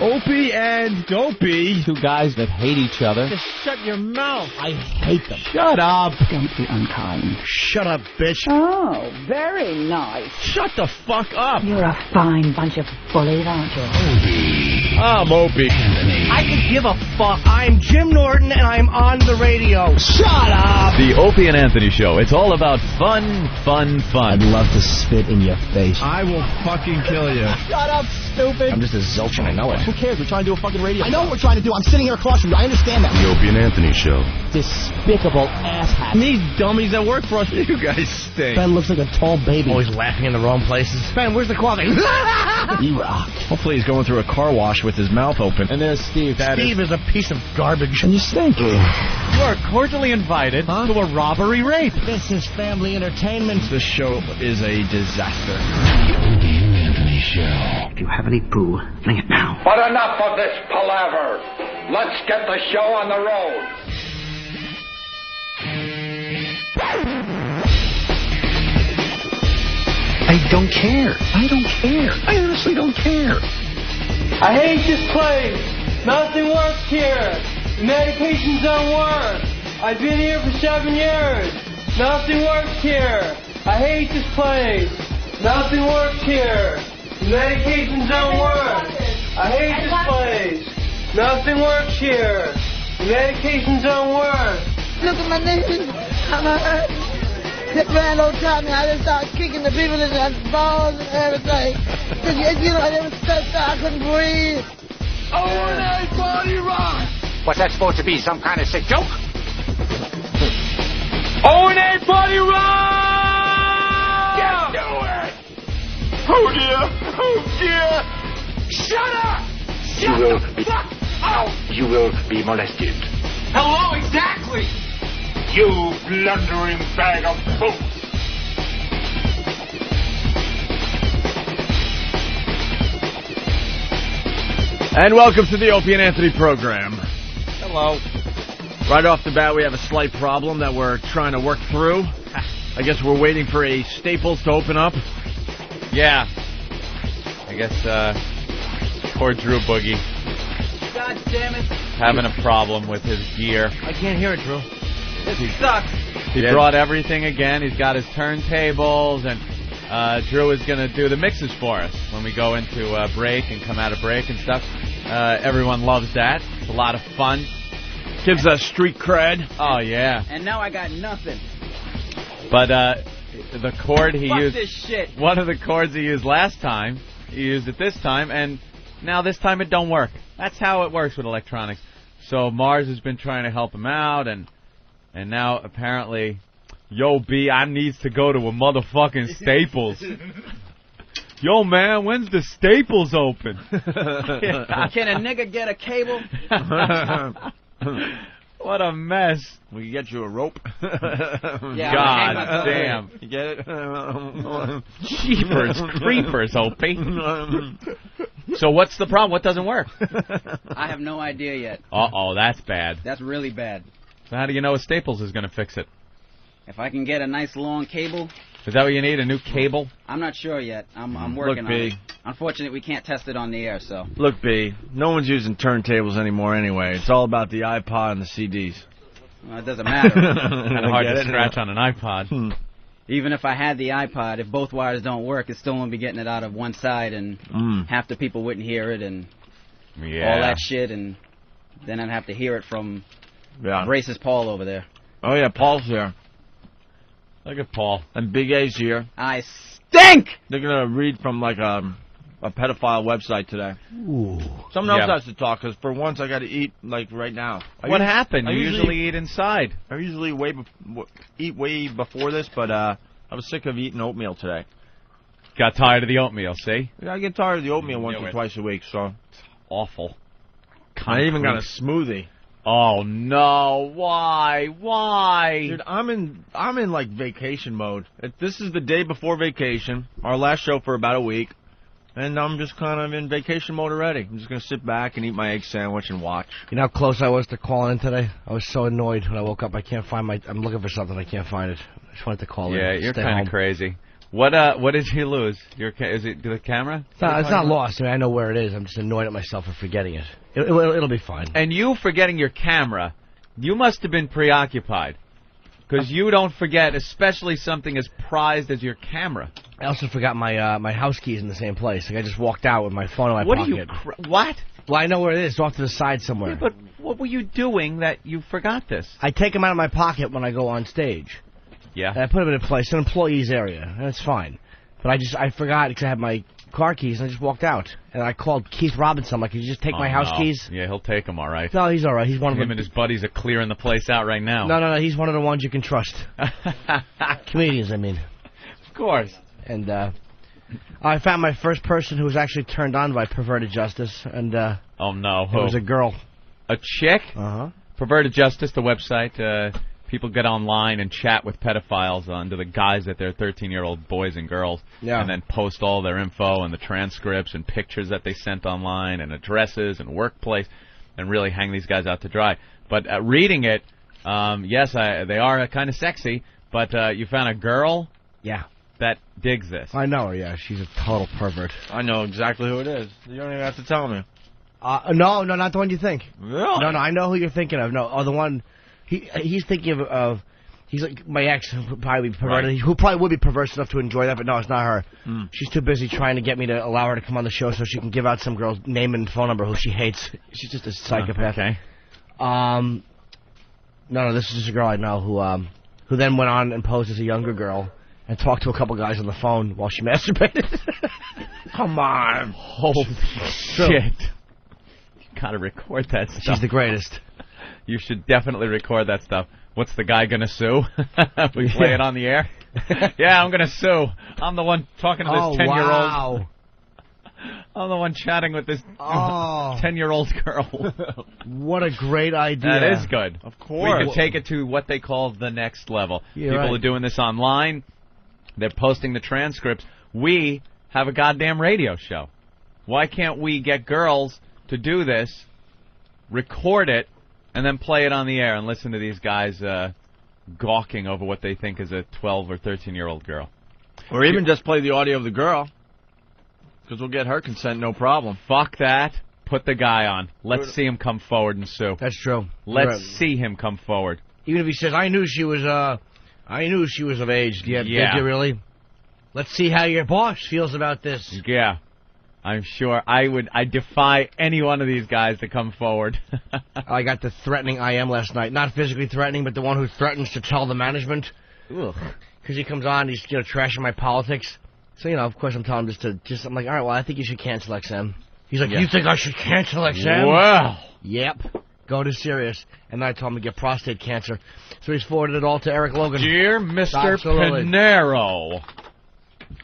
Opie and Dopey. Two guys that hate each other. Just shut your mouth. I hate them. Shut up. Don't be unkind. Shut up, bitch. Oh, very nice. Shut the fuck up. You're a fine bunch of bullies, aren't you? Opie. I'm Opie. I could give a fuck. I'm Jim Norton, and I'm on the radio. Shut up. The Opie and Anthony Show. It's all about fun, fun, fun. I'd love to spit in your face. I will fucking kill you. Shut up, stupid. I'm just a zilch and I know it. Who cares? We're trying to do a fucking radio. I know what we're trying to do. I'm sitting here across from you. I understand that. The Opie and Anthony Show. Despicable asshat. These dummies that work for us. You guys stink. Ben looks like a tall baby. Always laughing in the wrong places. Ben, where's the coffee? You rock. Hopefully he's going through a car wash with his mouth open. And there's Steve. Steve is a piece of garbage. And you stink. You are cordially invited to a robbery rape. This is family entertainment. This show is a disaster. The Opie and Anthony Show. If you have any poo, fling it now. But enough of this palaver. Let's get the show on the road. I don't care. I don't care. I honestly don't care. I hate this place. Nothing works here. The medications don't work. I've been here for 7 years. Nothing works here. I hate this place. Nothing works here. The medications don't work. I hate this place. Nothing works here. The medications don't work. Look at my knees. I'm hurt. The Randall taught me how to start kicking the people in the balls and everything. You know, it was so I couldn't breathe. Oh, nice body rock. What's that supposed to be? Some kind of sick joke? Oh, and a body rock! Get to it. Oh, dear. Oh, dear. Shut up. You will be... Fuck out. You will be molested. Hello, exactly. You blundering bag of poop. And welcome to the Opie and Anthony program. Hello. Right off the bat, we have a slight problem that we're trying to work through. I guess we're waiting for a Staples to open up. Yeah. I guess, poor Drew Boogie. God damn it. Having a problem with his gear. I can't hear it, Drew. This sucks. He brought everything again. He's got his turntables, and Drew is going to do the mixes for us when we go into break and come out of break and stuff. Everyone loves that. It's a lot of fun. Gives us street cred. Oh, yeah. And now I got nothing. But the chord he Fuck used... this shit. One of the chords he used last time, he used it this time, and now this time it don't work. That's how it works with electronics. So Mars has been trying to help him out, and now apparently, yo, B, I needs to go to a motherfucking Staples. Yo, man, when's the Staples open? Can a nigga get a cable? What a mess. We can get you a rope. Yeah, God damn. You get it? Jeepers creepers, Opie. So what's the problem? What doesn't work? I have no idea yet. Uh-oh, that's bad. That's really bad. So how do you know Staples is going to fix it? If I can get a nice long cable. Is that what you need, a new cable? I'm not sure yet. I'm working on it. Unfortunately, we can't test it on the air, so. Look, B, no one's using turntables anymore anyway. It's all about the iPod and the CDs. Well, it doesn't matter. Kind of hard to scratch on an iPod. Even if I had the iPod, if both wires don't work, it's still going to be getting it out of one side, and half the people wouldn't hear it, and all that shit, and then I'd have to hear it from racist Paul over there. Oh, yeah, Paul's here. Look at Paul. And Big A's here. I stink! They're going to read from, like, a pedophile website today. Ooh. Someone else has to talk, because for once I got to eat, like, right now. What happened? You usually eat inside. I usually eat way before this, but I was sick of eating oatmeal today. Got tired of the oatmeal, see? Yeah, I get tired of the oatmeal once or twice a week, so. It's awful. I even got a smoothie. Oh no! Why? Why? Dude, I'm in like vacation mode. This is the day before vacation, our last show for about a week, and I'm just kind of in vacation mode already. I'm just gonna sit back and eat my egg sandwich and watch. You know how close I was to calling in today? I was so annoyed when I woke up. I can't find I'm looking for something. I can't find it. I just wanted to call in. Yeah, you're kind of crazy. What did you lose? Is it the camera? It's not lost. I mean, I know where it is. I'm just annoyed at myself for forgetting it. It'll be fine. And you forgetting your camera, you must have been preoccupied. Because you don't forget, especially something as prized as your camera. I also forgot my house keys in the same place. Like I just walked out with my phone in my pocket. What? Well, I know where it is. It's off to the side somewhere. Yeah, but what were you doing that you forgot this? I take them out of my pocket when I go on stage. Yeah. And I put them in a place, an employee's area, and it's fine. But I forgot because I had my car keys, and I just walked out. And I called Keith Robinson. I'm like, could you just take my house keys? Yeah, he'll take them, all right. No, he's all right. He's one of them. Him and his buddies are clearing the place out right now. No. He's one of the ones you can trust. Comedians, I mean. Of course. And I found my first person who was actually turned on by perverted justice. And oh, no. It was a girl. A chick? Uh-huh. Perverted Justice, the website. People get online and chat with pedophiles under the guise that they're 13-year-old boys and girls, and then post all their info and the transcripts and pictures that they sent online and addresses and workplace, and really hang these guys out to dry. But reading it, yes, they are kind of sexy, but you found a girl that digs this. I know her, yeah. She's a total pervert. I know exactly who it is. You don't even have to tell me. No, not the one you think. Really? No, I know who you're thinking of. No, the one... He's thinking of he's like my ex who probably be perverted, who probably would be perverse enough to enjoy that, but no, it's not her. She's too busy trying to get me to allow her to come on the show so she can give out some girl's name and phone number who she hates. She's just a psychopath. Okay. No, this is just a girl I know who then went on and posed as a younger girl and talked to a couple guys on the phone while she masturbated. Come on. Holy shit. You gotta record that stuff. She's the greatest. You should definitely record that stuff. What's the guy gonna sue? We play it on the air? Yeah, I'm gonna sue. I'm the one talking to this 10-year-old. Wow. I'm the one chatting with this 10-year-old girl. What a great idea. That is good. Of course. We could take it to what they call the next level. Yeah, People are doing this online. They're posting the transcripts. We have a goddamn radio show. Why can't we get girls to do this, record it, and then play it on the air and listen to these guys gawking over what they think is a 12 or 13-year-old girl? Or even just play the audio of the girl, because we'll get her consent, no problem. Fuck that. Put the guy on. Let's see him come forward and sue. That's true. Let's see him come forward. Even if he says, I knew she was of age. Did you really? Let's see how your boss feels about this. Yeah. I'm sure I defy any one of these guys to come forward. I got the threatening IM last night. Not physically threatening, but the one who threatens to tell the management. Because he comes on, he's trashing my politics. So, of course I'm telling him I'm like, all right, well, I think you should cancel XM. He's like, you think I should cancel XM? Wow. Yep. Go to Sirius. And then I told him to get prostate cancer. So he's forwarded it all to Eric Logan. Dear Mr. Pinero.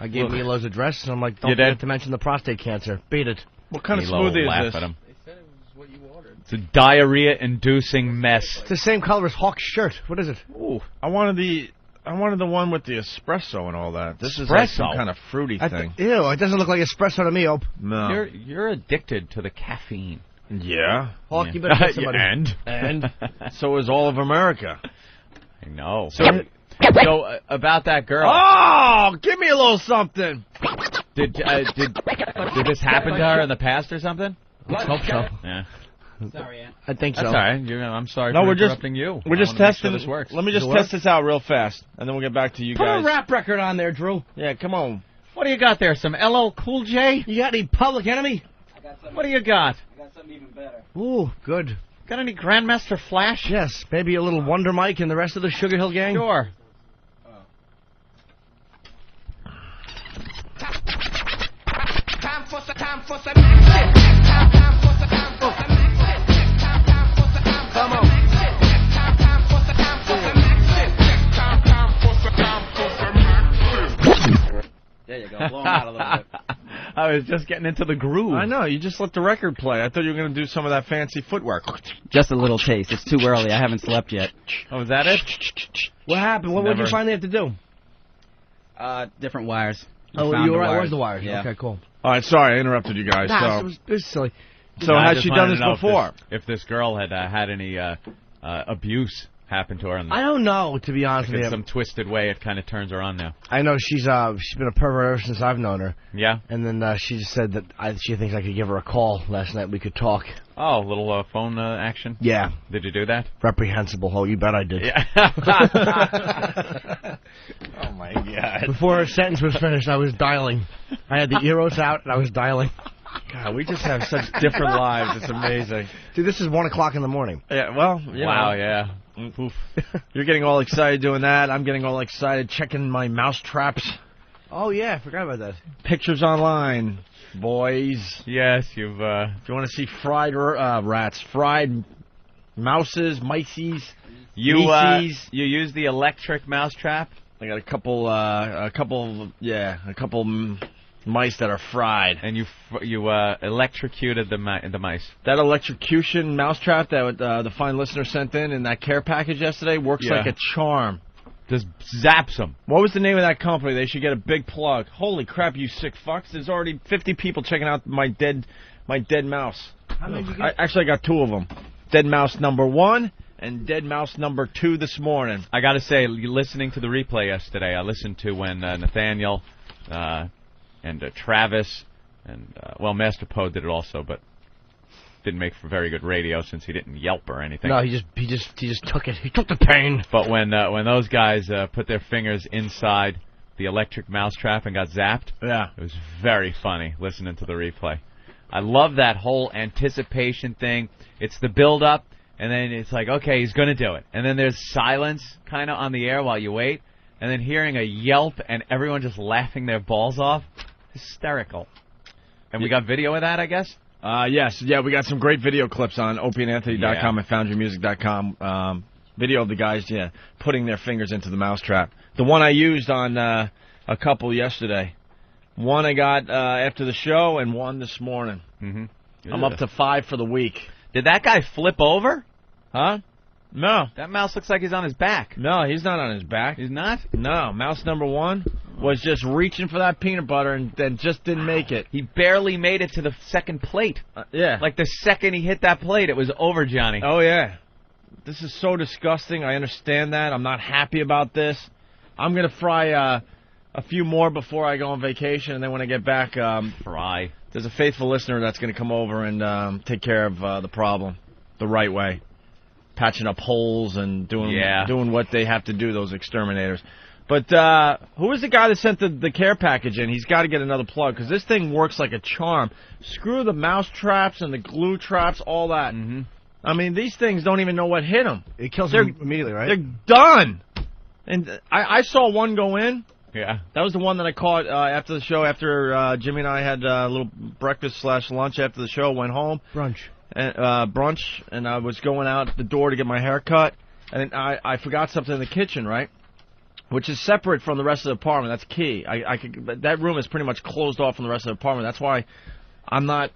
I gave Milo's address, and I'm like, don't forget to mention the prostate cancer. Beat it. What kind Milo of smoothie is this? At him. They said it was what you ordered. It's a diarrhea-inducing mess. It's the same color as Hawk's shirt. What is it? Ooh, I wanted the one with the espresso and all that. This is like some kind of fruity thing. Ew, it doesn't look like espresso to me, Ope. No. You're addicted to the caffeine. Yeah. Hawk, you better get somebody. And so is all of America. I know. So So, about that girl. Oh, give me a little something. Did this happen to her in the past or something? Let's hope so. Yeah. Sorry, Aunt. I think so. That's all right. I'm sorry No, for we're interrupting you. We're just I wanna make testing sure this works. Let me just test this out real fast, and then we'll get back to you Put guys. a rap record on there, Drew. Yeah, come on. What do you got there? Some LL Cool J? You got any Public Enemy? What do you got? I got something even better. Ooh, good. Got any Grandmaster Flash? Yes, maybe a little Wonder Mike and the rest of the Sugar Hill Gang? Sure. Time for some action. Come on. There you go. Blow 'em out a little bit. I was just getting into the groove. I know, you just let the record play. I thought you were going to do some of that fancy footwork. Just a little taste. It's too early. I haven't slept yet. Oh, is that it? What happened? What did you finally have to do? Different wires. Oh, Found you were the right. wires. Where's the wires? Yeah. Okay, cool. All right, sorry, I interrupted you guys. Nah, it was silly. So I has just she wanted done to this know before? If this girl had had any abuse happen to her in I don't know, to be honest with in you. some twisted way, it kind of turns her on now. I know she's been a pervert ever since I've known her. Yeah? And then she just said that she thinks I could give her a call last night. We could talk. Oh, a little phone action? Yeah. Did you do that? Reprehensible. Oh, you bet I did. Yeah. Oh, my God. Before her sentence was finished, I was dialing. I had the Eros out, and I was dialing. God, we just have such different lives. It's amazing. Dude, this is 1 o'clock in the morning. Yeah, well, you Wow, know. yeah. Oof. You're getting all excited doing that. I'm getting all excited checking my mouse traps. Oh, yeah, I forgot about that. Pictures online, boys. Yes, you've... If you want to see fried rats, fried mouses, mices, You mices. you use the electric mousetrap? I got a couple mice that are fried. And you electrocuted the mice. That electrocution mousetrap that the fine listener sent in that care package yesterday works Yeah. like a charm. Just zaps them. What was the name of that company? They should get a big plug. Holy crap, you sick fucks. There's already 50 people checking out my dead mouse. How many did you get? I got 2 of them. Dead mouse number 1 and dead mouse number 2 this morning. I got to say, listening to the replay yesterday, I listened to when Nathaniel and Travis and, Master Poe did it also, but didn't make for very good radio since he didn't yelp or anything. No, he just took it. He took the pain. But when those guys put their fingers inside the electric mousetrap and got zapped, Yeah. it was very funny listening to the replay. I love that whole anticipation thing. It's the build-up, and then it's like, okay, he's going to do it. And then there's silence kind of on the air while you wait, and then hearing a yelp and everyone just laughing their balls off. Hysterical. And we got video of that, I guess? Yes. Yeah, we got some great video clips on opieandanthony.com and foundrymusic.com. Video of the guys, putting their fingers into the mousetrap. The one I used on a couple yesterday. One I got after the show and one this morning. Mm-hmm. I'm up to 5 for the week. Did that guy flip over? Huh? No. That mouse looks like he's on his back. No, he's not on his back. He's not? No. Mouse number 1 was just reaching for that peanut butter and then just didn't make it. He barely made it to the second plate. Yeah. Like the second he hit that plate, it was over, Johnny. Oh, yeah. This is so disgusting. I understand that. I'm not happy about this. I'm going to fry a few more before I go on vacation, and then when I get back, fry. There's a faithful listener that's going to come over and take care of the problem the right way. Patching up holes and doing what they have to do, those exterminators. But who is the guy that sent the care package in? He's got to get another plug, because this thing works like a charm. Screw the mouse traps and the glue traps, all that. Mm-hmm. I mean, these things don't even know what hit them. It kills them immediately, right? They're done. And I saw one go in. Yeah. That was the one that I caught after the show, after Jimmy and I had a little breakfast/lunch after the show, went home. Brunch. And I was going out the door to get my hair cut, and I forgot something in the kitchen, right? Which is separate from the rest of the apartment. That's key. That room is pretty much closed off from the rest of the apartment. That's why I'm not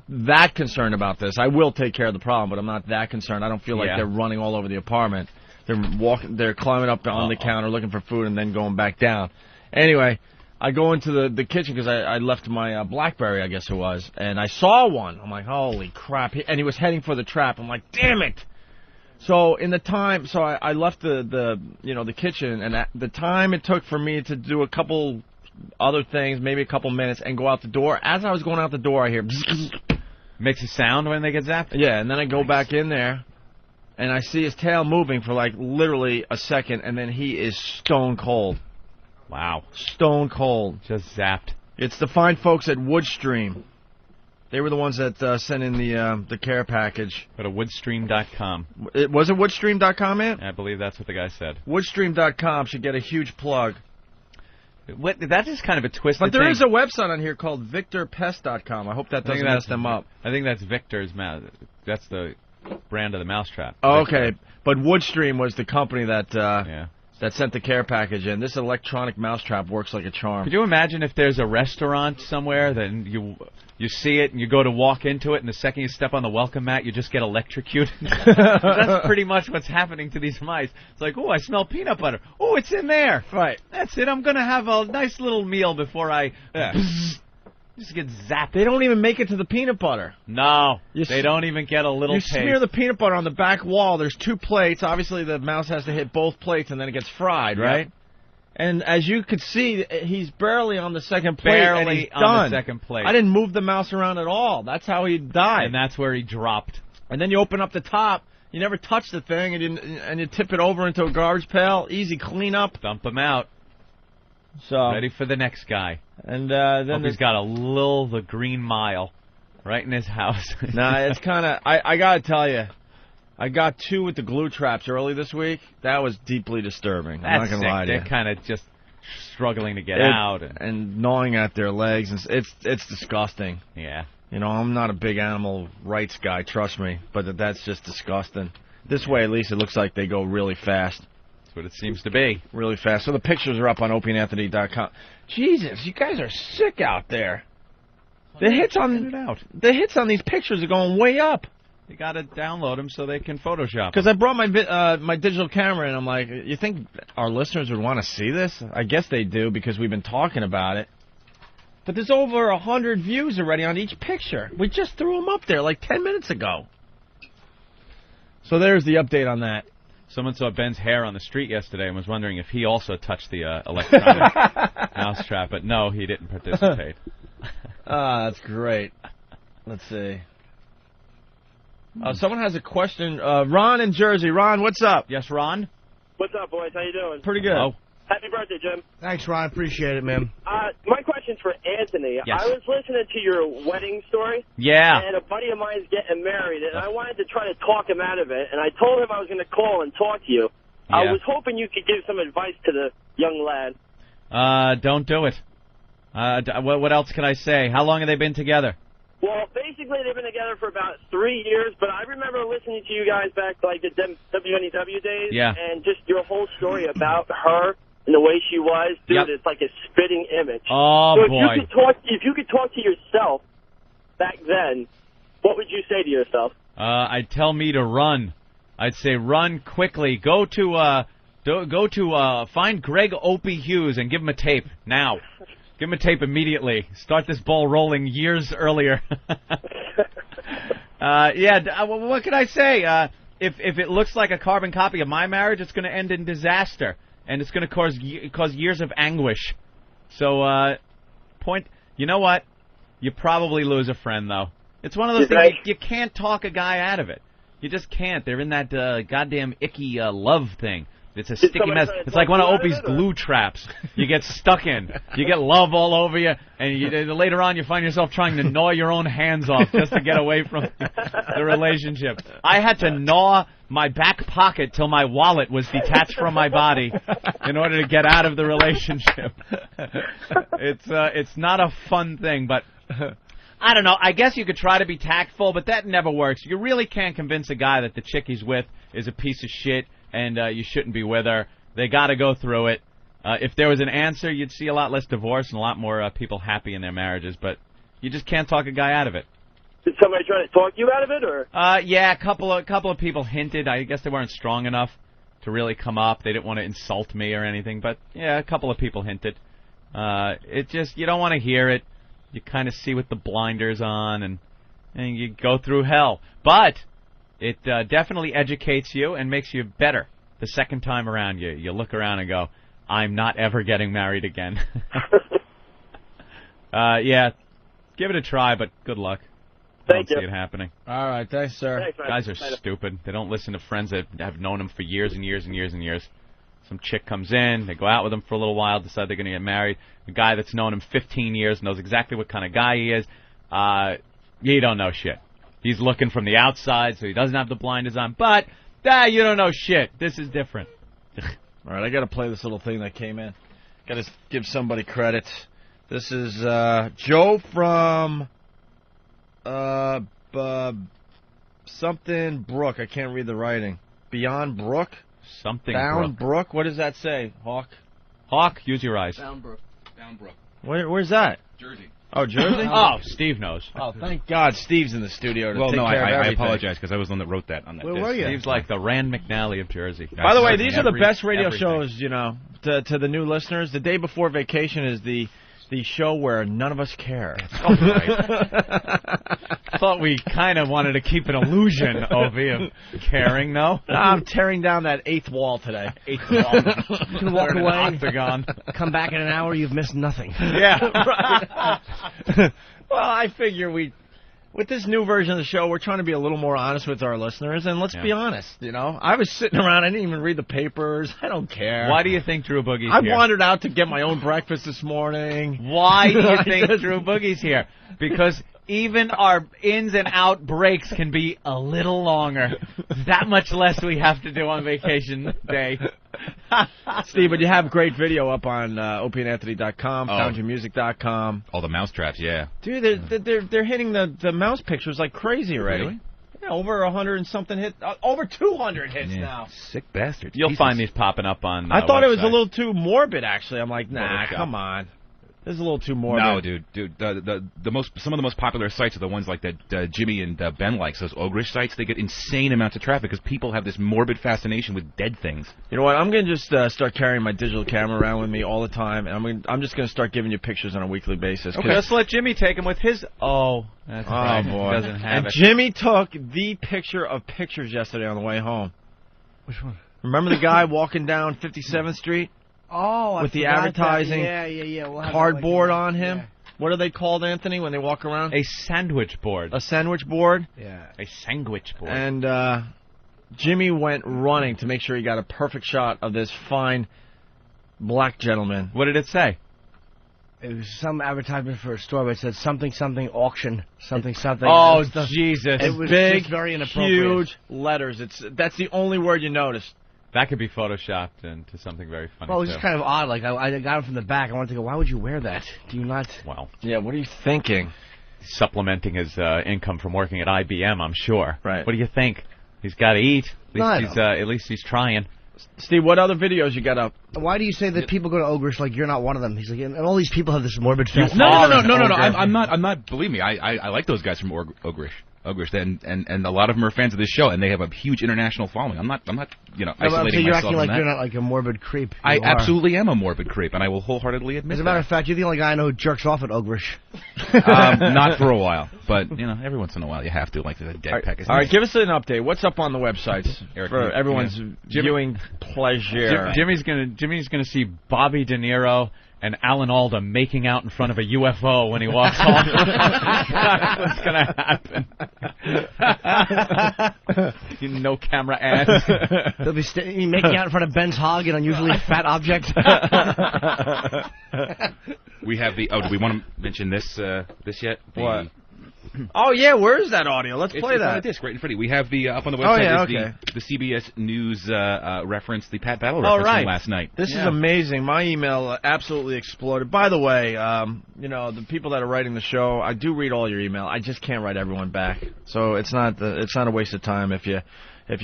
that concerned about this. I will take care of the problem, but I'm not that concerned. I don't feel like they're running all over the apartment. They're climbing up on the counter looking for food and then going back down. Anyway, I go into the kitchen because I left my BlackBerry, I guess it was, and I saw one. I'm like, holy crap. And he was heading for the trap. I'm like, damn it. So in the time, I left the kitchen, and the time it took for me to do a couple other things, maybe a couple minutes, and go out the door. As I was going out the door, I hear makes a sound when they get zapped. Yeah, and then I go back in there, and I see his tail moving for like literally a second, and then he is stone cold. Wow, stone cold, just zapped. It's the fine folks at Woodstream. They were the ones that sent in the care package. Go to woodstream.com. Was it woodstream.com, man? I believe that's what the guy said. Woodstream.com should get a huge plug. That is kind of a twisted thing. But there thing. is a website on here called victorpest.com. I hope that doesn't mess them up. I think that's Victor's mouse. That's the brand of the mousetrap. Oh, okay, but Woodstream was the company that that sent the care package in. This electronic mousetrap works like a charm. Could you imagine if there's a restaurant somewhere, then you see it and you go to walk into it, and the second you step on the welcome mat, you just get electrocuted? That's pretty much what's happening to these mice. It's like, oh, I smell peanut butter. Oh, it's in there. Right. That's it. I'm going to have a nice little meal before I just get zapped. They don't even make it to the peanut butter. No, they don't even get a little taste. You smear the peanut butter on the back wall. There's 2 plates. Obviously, the mouse has to hit both plates, and then it gets fried, right? And as you could see, he's barely on the second plate, and he's done. The second plate. I didn't move the mouse around at all. That's how he died. And that's where he dropped. And then you open up the top. You never touch the thing, and you tip it over into a garbage pail. Easy cleanup. Dump him out. So ready for the next guy. And then he's got the Green Mile right in his house. Nah, it's kind of... I got to tell you, I got 2 with the glue traps early this week. That was deeply disturbing. I'm not going to lie to you. They're kind of just struggling to get out. And gnawing at their legs. And it's disgusting. Yeah. You know, I'm not a big animal rights guy, trust me. But that's just disgusting. This way, at least, it looks like they go really fast. That's what it seems to be. Really fast. So the pictures are up on opieandanthony.com. Jesus, you guys are sick out there. The hits on these pictures are going way up. You got to download them so they can Photoshop. Because I brought my digital camera, and I'm like, you think our listeners would want to see this? I guess they do, because we've been talking about it. But there's over 100 views already on each picture. We just threw them up there like 10 minutes ago. So there's the update on that. Someone saw Ben's hair on the street yesterday and was wondering if he also touched the electronic mousetrap. But no, he didn't participate. That's great. Let's see. Someone has a question. Ron in Jersey. Ron, what's up? Yes, Ron? What's up, boys? How you doing? Pretty good. Hello. Happy birthday, Jim. Thanks, Ron. Appreciate it, man. My question's for Anthony. Yes. I was listening to your wedding story. Yeah. And a buddy of mine's getting married, and I wanted to try to talk him out of it. And I told him I was going to call and talk to you. Yeah. I was hoping you could give some advice to the young lad. Don't do it. What else can I say? How long have they been together? Well, basically, they've been together for about 3 years, but I remember listening to you guys back like the WNEW days, and just your whole story about her and the way she was. Dude, It's like a spitting image. Oh, so boy. If you could talk to yourself back then, what would you say to yourself? I'd tell me to run. I'd say run quickly. Go to find Greg Opie Hughes and give him a tape now. Give him a tape immediately. Start this ball rolling years earlier. What can I say? If it looks like a carbon copy of my marriage, it's going to end in disaster, and it's going to cause years of anguish. So, you know what? You probably lose a friend, though. It's one of those things you can't talk a guy out of it. You just can't. They're in that goddamn icky love thing. It's a sticky mess. It's like one of Opie's glue traps you get stuck in. You get love all over you, and later on you find yourself trying to gnaw your own hands off just to get away from the relationship. I had to gnaw my back pocket till my wallet was detached from my body in order to get out of the relationship. It's not a fun thing, but I don't know. I guess you could try to be tactful, but that never works. You really can't convince a guy that the chick he's with is a piece of shit and you shouldn't be with her. They got to go through it. If there was an answer, you'd see a lot less divorce and a lot more people happy in their marriages, but you just can't talk a guy out of it. Did somebody try to talk you out of it, or? Yeah, a couple of people hinted. I guess they weren't strong enough to really come up. They didn't want to insult me or anything, but yeah, a couple of people hinted. It just, you don't want to hear it. You kind of see with the blinders on, and you go through hell. But It definitely educates you and makes you better the second time around. You look around and go, I'm not ever getting married again. Yeah, give it a try, but good luck. I don't see it happening. All right, thanks, sir. Thanks, man. Guys are stupid. They don't listen to friends that have known them for years and years and years and years. Some chick comes in, they go out with him for a little while, decide they're going to get married. A guy that's known him 15 years, knows exactly what kind of guy he is. You don't know shit. He's looking from the outside, so he doesn't have the blinders on. But, you don't know shit. This is different. All right, I got to play this little thing that came in. Got to give somebody credit. This is Joe from something Brook. I can't read the writing. Beyond Brook? Something Bound Brook. What does that say, Hawk? Hawk, use your eyes. Bound Brook. Where's that? Jersey. Oh, Jersey? Oh, Steve knows. Oh, thank God Steve's in the studio to take care of I everything. apologize because I was the one that wrote that on that disc. Were you? Steve's like the Rand McNally of Jersey. By the way, these are the best radio shows, you know, to the new listeners. The day before vacation is the show where none of us care. I thought we kind of wanted to keep an illusion, Opie, of caring, no? I'm tearing down that 8th wall today. 8th wall. You can walk away. Octagon. Come back in an hour, you've missed nothing. Yeah. Right. Well, I figure with this new version of the show, we're trying to be a little more honest with our listeners, and let's be honest, you know. I was sitting around, I didn't even read the papers. I don't care. Why do you think Drew Boogie's I here? wandered out to get my own breakfast this morning. Why do you think Drew Boogie's here? Because even our ins and out breaks can be a little longer. That much less we have to do on vacation day. Steve, but you have great video up on opieandanthony.com, foundyourmusic.com. All the mousetraps, yeah. Dude, they're hitting the mouse pictures like crazy already. Really? Yeah, over 100 and something hits. Over 200 hits now. Sick bastards. You'll find these popping up on I thought website. it was a little too morbid, actually. I'm like, nah, Photoshop. come on. This is a little too morbid. No, dude. Some of the most popular sites are the ones like that Jimmy and Ben likes, those ogreish sites. They get insane amounts of traffic because people have this morbid fascination with dead things. You know what? I'm going to just start carrying my digital camera around with me all the time, and I'm just going to start giving you pictures on a weekly basis. Okay, let's let Jimmy take them with his... that's right. Boy. He doesn't have and it. Jimmy took the picture of pictures yesterday on the way home. Which one? Remember the guy walking down 57th Street? Oh, with the advertising We'll cardboard on him. Yeah. What are they called, Anthony, when they walk around? A sandwich board. A sandwich board? Yeah. A sandwich board. And Jimmy went running to make sure he got a perfect shot of this fine black gentleman. What did it say? It was some advertisement for a store, but it said something auction, something. Oh, Jesus. It was big, just very inappropriate. Huge letters. That's the only word you noticed. That could be photoshopped into something very funny. Well, it was just kind of odd. Like, I got him from the back. I wanted to go, why would you wear that? Do you not? Well, yeah, what are you thinking? Supplementing his income from working at IBM, I'm sure. Right. What do you think? He's got to eat. At least he's trying. Steve, what other videos you got up? Why do you say that people go to ogreish like you're not one of them? He's like, and all these people have this morbid fascination. No. I'm not. Believe me, I like those guys from ogreish, and a lot of them are fans of this show, and they have a huge international following. I'm not, isolating you're myself acting from like that. you're not like a morbid creep. I absolutely am a morbid creep, and I will wholeheartedly admit As a matter of fact, you're the only guy I know who jerks off at ogreish. Not for a while, but every once in a while you have to, like the dead peck. All right, give us an update. What's up on the websites Eric, for everyone's viewing pleasure? Jimmy's gonna see Bobby De Niro and Alan Alda making out in front of a UFO when he walks home. That's what's gonna happen. No camera ads. They'll be making out in front of Ben's hog, an unusually fat object. We have the. Oh, do we want to mention this yet? What? Oh yeah, where is that audio? Let's play it's that. on a disc right in front of you. We have the up on the website. Oh yeah, okay. The CBS News reference, the Pat Battle reference from last night. This is amazing. My email absolutely exploded. By the way, the people that are writing the show, I do read all your email. I just can't write everyone back. So it's not a waste of time if you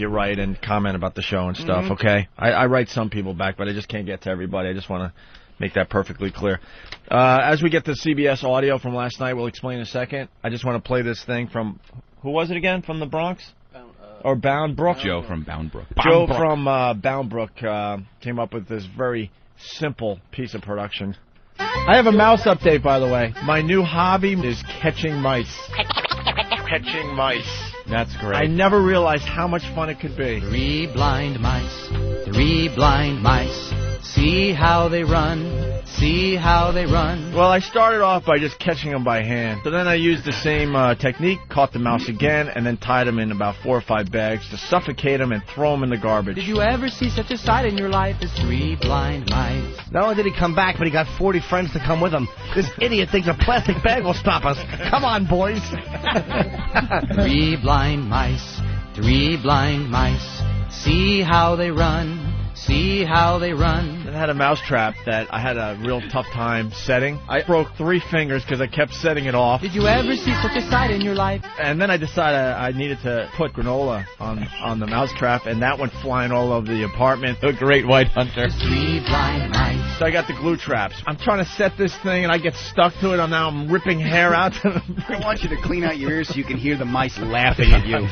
write and comment about the show and stuff. Mm-hmm. Okay, I write some people back, but I just can't get to everybody. I just want to make that perfectly clear. As we get the CBS audio from last night, we'll explain in a second. I just want to play this thing from, who was it again, from the Bronx? Bound Brook? Joe from Bound Brook. Joe from Bound Brook came up with this very simple piece of production. I have a mouse update, by the way. My new hobby is catching mice. Catching mice. That's great. I never realized how much fun it could be. 3 blind mice, 3 blind mice. See how they run, see how they run. Well, I started off by just catching them by hand. So then I used the same technique, caught the mouse again, and then tied them in about 4 or 5 bags to suffocate them and throw them in the garbage. Did you ever see such a sight in your life as 3 blind mice? Not only did he come back, but he got 40 friends to come with him. This idiot thinks a plastic bag will stop us. Come on, boys. 3 blind mice, 3 blind mice. See how they run, see how they run. I had a mousetrap that I had a real tough time setting. I broke 3 fingers because I kept setting it off. Did you ever see such a sight in your life? And then I decided I needed to put granola on the mousetrap, and that went flying all over the apartment. The great white hunter. 3 blind mice. So I got the glue traps. I'm trying to set this thing, and I get stuck to it. I'm ripping hair out. I want you to clean out your ears so you can hear the mice laughing at you.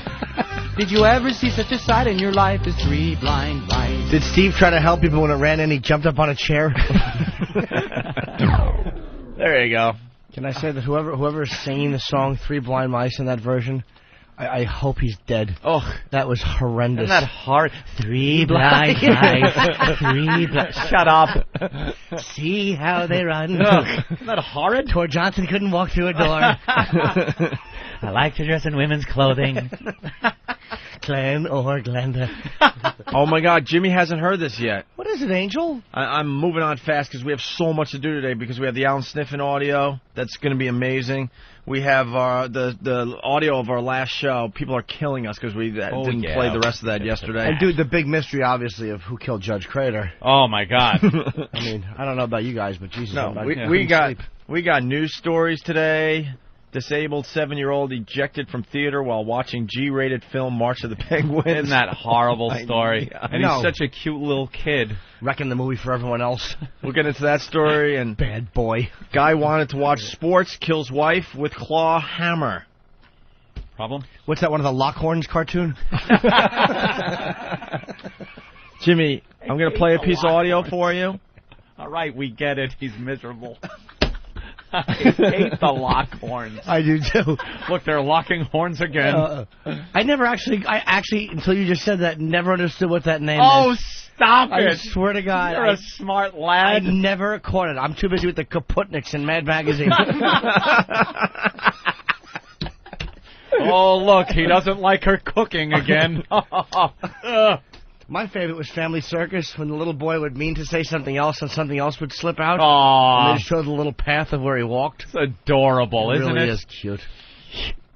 Did you ever see such a sight in your life as 3 blind mice? Did Steve try to help people when it ran in? He jumped up on a chair. There you go. Can I say that whoever's singing the song 3 Blind Mice in that version, I hope he's dead. Oh, that was horrendous. Isn't that hard? 3 blind mice. 3 blind. Shut up. See how they run. Isn't that horrid? Tor Johnson couldn't walk through a door. I like to dress in women's clothing. Glenn or Glenda. Oh, my God. Jimmy hasn't heard this yet. What is it, Angel? I'm moving on fast because we have so much to do today because we have the Alan Sniffen audio. That's going to be amazing. We have the audio of our last show. People are killing us because we didn't play the rest of that yesterday. And, dude, the big mystery, obviously, of who killed Judge Crater. Oh, my God. I mean, I don't know about you guys, but Jesus. No, we got news stories today. Disabled 7-year-old ejected from theater while watching G-rated film March of the Penguins. Isn't that a horrible story? And he's such a cute little kid. Wrecking the movie for everyone else. We'll get into that story. And bad boy. Guy wanted to watch sports, kills wife with claw hammer. Problem? What's that, one of the Lockhorns cartoon? Jimmy, I'm going to play a piece of audio for you. All right, we get it. He's miserable. I hate the Lockhorns. I do too. Look, they're locking horns again. I actually, until you just said that, never understood what that name is. Oh, stop it. I swear to God. You're a smart lad. I never caught it. I'm too busy with the Kaputniks and Mad Magazine. Oh, look, he doesn't like her cooking again. My favorite was Family Circus, when the little boy would mean to say something else and something else would slip out. Aww. And they just showed the little path of where he walked. It's adorable, isn't it? It really is cute.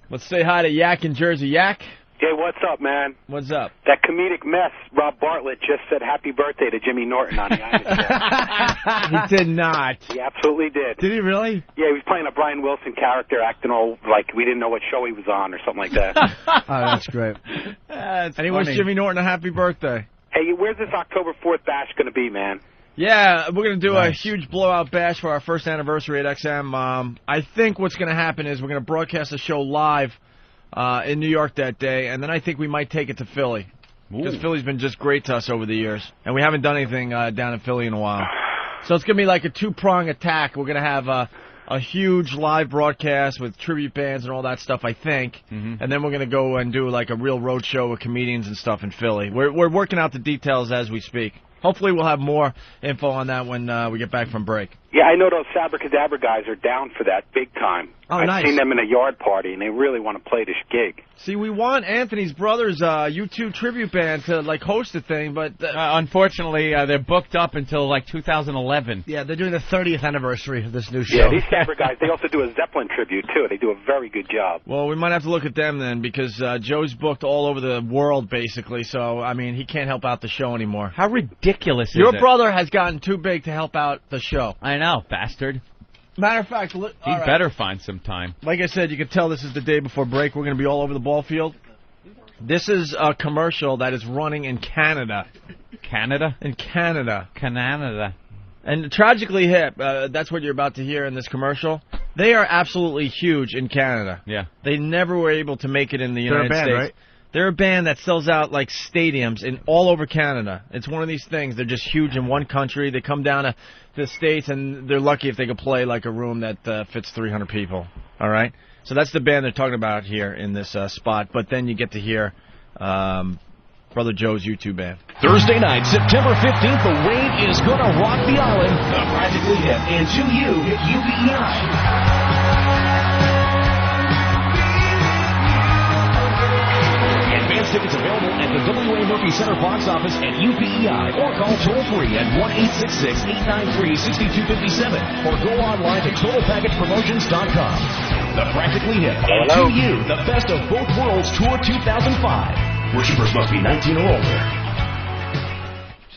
Let's say hi to Yak in Jersey. Yak? Hey, what's up, man? What's up? That comedic mess, Rob Bartlett, just said happy birthday to Jimmy Norton on the Island. He did not. He absolutely did. Did he really? Yeah, he was playing a Brian Wilson character, acting all like we didn't know what show he was on or something like that. Oh, that's great. And he wished Jimmy Norton a happy birthday. Hey, where's this October 4th bash going to be, man? Yeah, we're going to do a huge blowout bash for our first anniversary at XM. I think what's going to happen is we're going to broadcast the show live in New York that day, and then I think we might take it to Philly. Because Philly's been just great to us over the years, and we haven't done anything down in Philly in a while. So it's going to be like a 2-prong attack. We're going to have a huge live broadcast with tribute bands and all that stuff, I think. Mm-hmm. And then we're going to go and do like a real road show with comedians and stuff in Philly. We're working out the details as we speak. Hopefully we'll have more info on that when we get back from break. Yeah, I know those Sabracadabra guys are down for that big time. Oh, I've nice. seen them in a yard party, and they really want to play this gig. See, we want Anthony's brother's U2 tribute band to like host the thing, but unfortunately they're booked up until like 2011. Yeah, they're doing the 30th anniversary of this new show. Yeah, these Sabra guys, they also do a Zeppelin tribute, too. They do a very good job. Well, we might have to look at them then, because Joe's booked all over the world, basically, so, I mean, he can't help out the show anymore. How ridiculous is it? Your brother has gotten too big to help out the show. I know, bastard. Matter of fact, he better find some time. Like I said, you can tell this is the day before break. We're going to be all over the ball field. This is a commercial that is running in Canada. Canada? In Canada. Canada. And Tragically Hip, that's what you're about to hear in this commercial. They are absolutely huge in Canada. Yeah. They never were able to make it in the United States. Right? They're a band that sells out like stadiums in all over Canada. It's one of these things. They're just huge in one country. They come down to the States, and they're lucky if they could play like a room that fits 300 people. All right? So that's the band they're talking about here in this spot. But then you get to hear Brother Joe's U2 band. Thursday night, September 15th, the wave is going to rock the island. The Practically Hip and 2U at UPEI. Advance tickets available at the W.A. Murphy Center box office at UPEI or call toll-free at 1-866-893-6257 or go online to TotalPackagePromotions.com. The Practically Hip and 2U, the Best of Both Worlds Tour 2005. Worshippers must be 19 or older.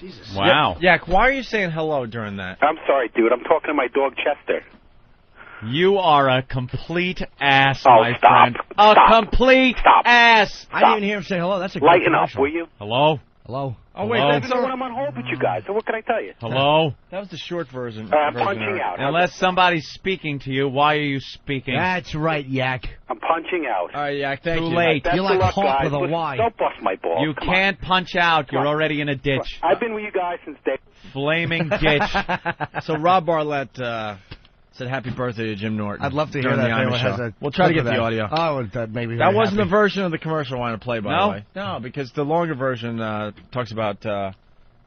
Jesus. Wow. Yak, why are you saying hello during that? I'm sorry, dude. I'm talking to my dog, Chester. You are a complete ass, Oh, my stop. friend. A complete ass. I didn't even hear him say hello. That's a great Lighten up, commercial. will you? Hello? Hello? Oh, wait, Hello? that's When I'm on hold with you guys, so what can I tell you? Hello? That was the short version. I'm punching out. Unless somebody's speaking to you, why are you speaking? That's right, Yak. I'm punching out. All right, Yak, thank you. Too late. Best You're of like luck, Hulk guys. with a Listen, Y. Don't bust my balls. You Come can't punch out. You're already in a ditch. I've been with you guys since day. Flaming ditch. So Rob Bartlett said happy birthday to Jim Norton. I'd love to hear during that. the if anyone Imus has show. a We'll try to clip get of the that. audio. Oh, that made me That very wasn't the happy. version of the commercial I want to play, by No? the way. No, because the longer version talks about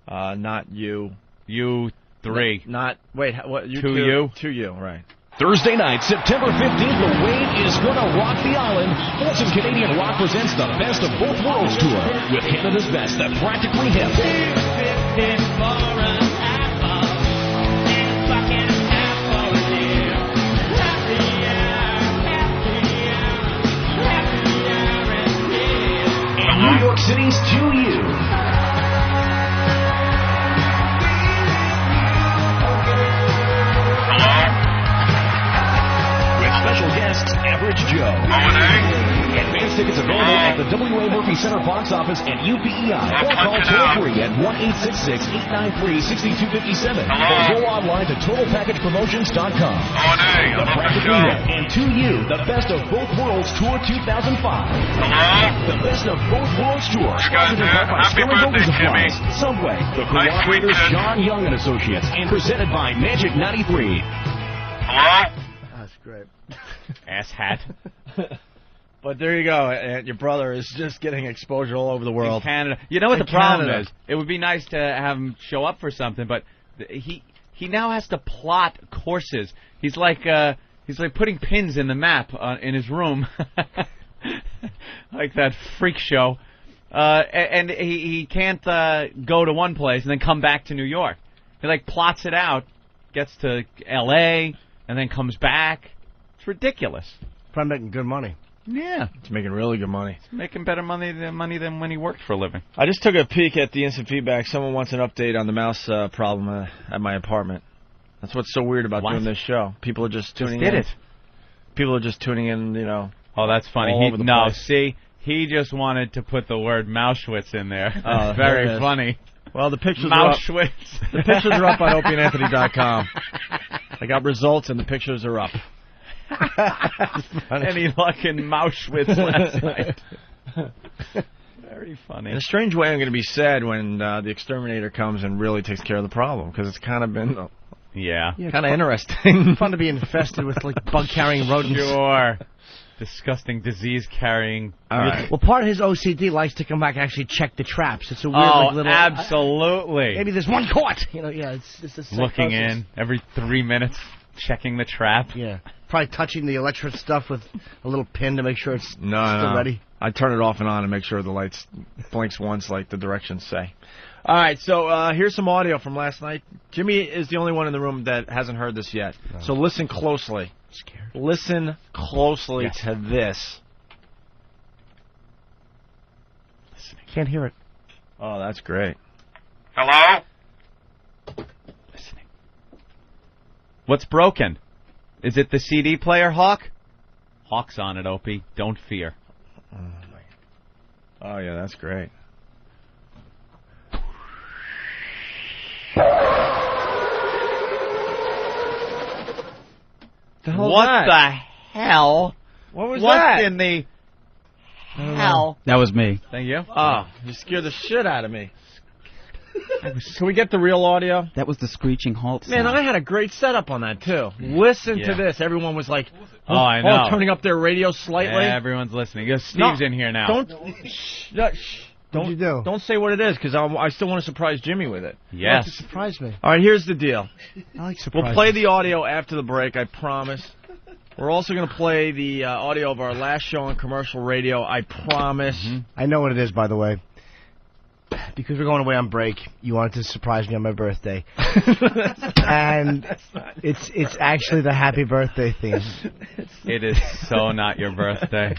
not you. You three. Not, wait, what? You 2U? 2U, right. Thursday night, September 15th, the wave is going to rock the island. Folsom Canadian Rock presents the Best of Both Worlds Tour with Canada's best, the Practically Hip. And New York City's 2U. Special guests, Average Joe. Advance tickets available at the W.A. Murphy Center box office at UPEI or call toll-free at 1-866-893-6257 or go online to TotalPackagePromotions.com. The Practically Hip and 2U, the Best of Both Worlds Tour 2005. The Best of Both Worlds Tour, sponsored by Sterling Building Supplies, Subway, the Cooperators John Young and Associates, and presented by Magic 93. That's great. Ass hat. But there you go. And your brother is just getting exposure all over the world. In Canada. You know what In the problem Canada. is? It would be nice to have him show up for something, but he now has to plot courses. He's like putting pins in the map in his room, like that freak show. And he can't go to one place and then come back to New York. He like plots it out, gets to L.A. and then comes back. It's ridiculous. Probably making good money. Yeah. It's making really good money. It's making better money than when he worked for a living. I just took a peek at the instant feedback. Someone wants an update on the mouse problem at my apartment. That's what's so weird about doing this show. People are just tuning in. People are just tuning in, you know. Oh, that's funny. all over the place. See, he just wanted to put the word Mauschwitz in there. Oh, Very there it is. funny. Well, the pictures are up. Mauschwitz. The pictures are up on opieandanthony.com. I got results, and the pictures are up. Any luck in Mauschwitz last night? Very funny. In a strange way, I'm going to be sad when the exterminator comes and really takes care of the problem, because it's kind of been kind of interesting. Fun to be infested with like bug-carrying rodents. Sure. Disgusting disease-carrying. All right. Well, part of his OCD likes to come back and actually check the traps. It's a weird like, little... absolutely. Maybe there's one caught. You know, yeah, it's a Looking in every 3 minutes, checking the trap. Yeah. Probably touching the electric stuff with a little pin to make sure it's still ready. I turn it off and on and make sure the lights blinks once like the directions say. All right, so here's some audio from last night. Jimmy is the only one in the room that hasn't heard this yet. No. So listen closely. I'm scared. Listen closely to this. Can't hear it. Oh, that's great. Hello? Listening. What's broken? Is it the CD player, Hawk? Hawk's on it, Opie. Don't fear. Oh, yeah, that's great. What the hell? What was what that? in the hell. That was me. Thank you. Oh, you scared the shit out of me. Can we get the real audio? That was the screeching halt sound. Man, I had a great setup on that, too. Listen to this. Everyone was like, I know. turning up their radio slightly. Yeah, everyone's listening. Steve's in here now. Don't say what it is, because I still want to surprise Jimmy with it. Yes. To surprise me. All right, here's the deal. I like surprises. We'll play the audio after the break, I promise. We're also going to play the audio of our last show on commercial radio, I promise. Mm-hmm. I know what it is, by the way. Because we're going away on break, you wanted to surprise me on my birthday. And it's actually the happy birthday theme. It is so not your birthday.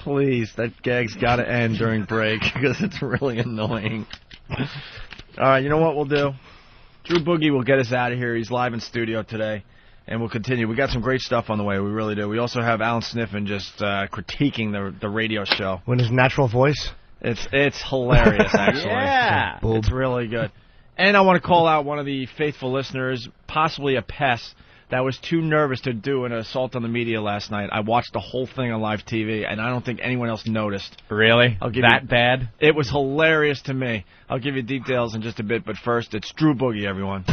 Please, that gag's got to end during break because it's really annoying. All right, you know what we'll do? Drew Boogie will get us out of here. He's live in studio today, and we'll continue. We got some great stuff on the way. We really do. We also have Alan Sniffen just critiquing the radio show. In his natural voice? It's hilarious, actually. Yeah. It's really good. And I want to call out one of the faithful listeners, possibly a pest, that was too nervous to do an assault on the media last night. I watched the whole thing on live TV, and I don't think anyone else noticed. Really? Bad? It was hilarious to me. I'll give you details in just a bit, but first, it's Drew Boogie, everyone.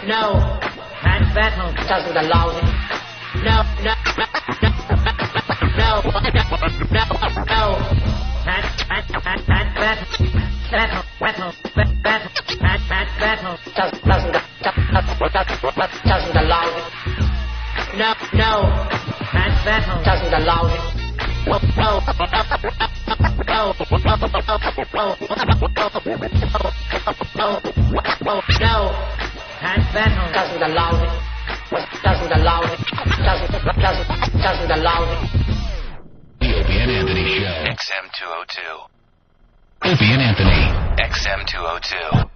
No, and battle doesn't allow it. No, and battle doesn't allow it. No, and battle doesn't allow it. No, and battle doesn't allow it. Doesn't allow it. Doesn't allow it. The Opie and Anthony Show. XM 202. Opie and Anthony. XM 202.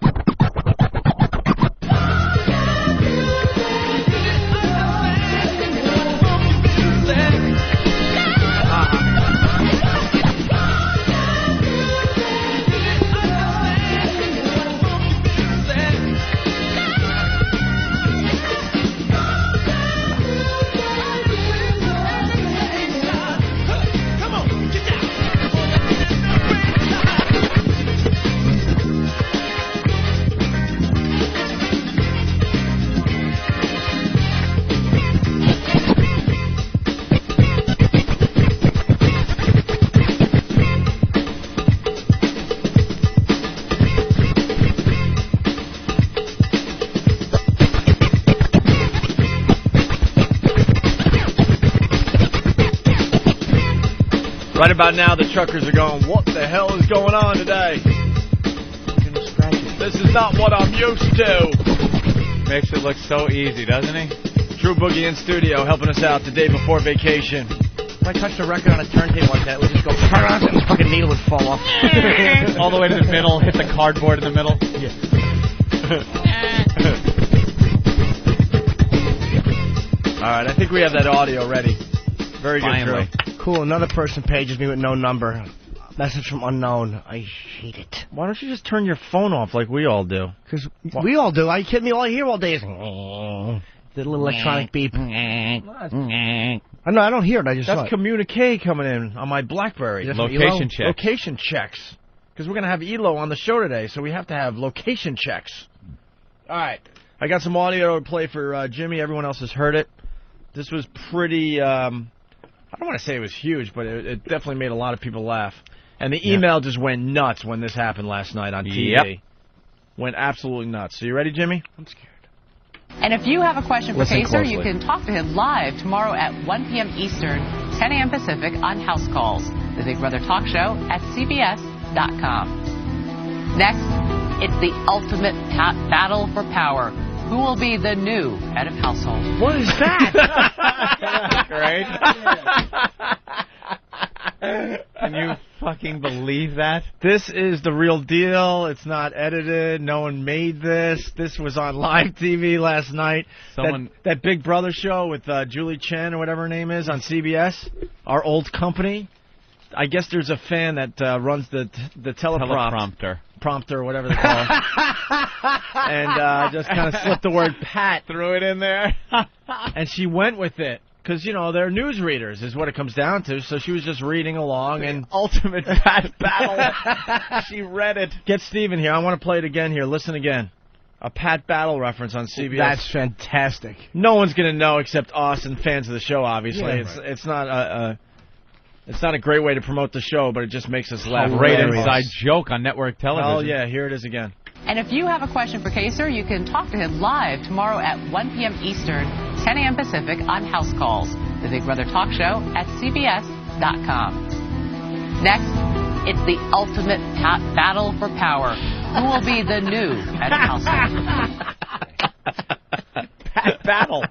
Right about now, the truckers are going, what the hell is going on today? This is not what I'm used to. Makes it look so easy, doesn't he? Drew Boogie in studio, helping us out the day before vacation. If I touched a record on a turntable like that, it would just go, and the fucking needle would fall off. All the way to the middle, hit the cardboard in the middle. Yeah. All right, I think we have that audio ready. Very good, Drew. Cool, another person pages me with no number. Message from unknown. I hate it. Why don't you just turn your phone off like we all do? Because we all do. Are you kidding me? All I hear all day is the little electronic beep. I know, I don't hear it. I just That's communique coming in on my BlackBerry. Location checks. Location checks. Because we're going to have ELO on the show today, so we have to have location checks. All right. I got some audio to play for Jimmy. Everyone else has heard it. This was pretty... I don't want to say it was huge, but it definitely made a lot of people laugh. And the email just went nuts when this happened last night on TV. Yep. Went absolutely nuts. So you ready, Jimmy? I'm scared. And if you have a question for Listen Pacer, closely. you can talk to him live tomorrow at 1 p.m. Eastern, 10 a.m. Pacific on House Calls, the Big Brother Talk Show at CBS.com. Next, it's the ultimate battle for power. Who will be the new head of household? What is that? Great. Can you fucking believe that? This is the real deal. It's not edited. No one made this. This was on live TV last night. That Big Brother show with Julie Chen or whatever her name is on CBS, our old company. I guess there's a fan that runs the teleprompter. Prompter, whatever they call it. And just kind of slipped the word Pat. Threw it in there. And she went with it. Because, they're newsreaders is what it comes down to. So she was just reading along. And ultimate Pat battle. She read it. Get Steven here. I want to play it again here. Listen again. A Pat Battle reference on CBS. That's fantastic. No one's going to know except us and fans of the show, obviously. Yeah, it's not a great way to promote the show, but it just makes us laugh. Great inside joke on network television. Oh, yeah, here it is again. And if you have a question for Kaser, you can talk to him live tomorrow at 1 p.m. Eastern, 10 a.m. Pacific on House Calls, the Big Brother Talk Show at CBS.com. Next, it's the ultimate battle for power. Who will be the new head of household? Pat Battle.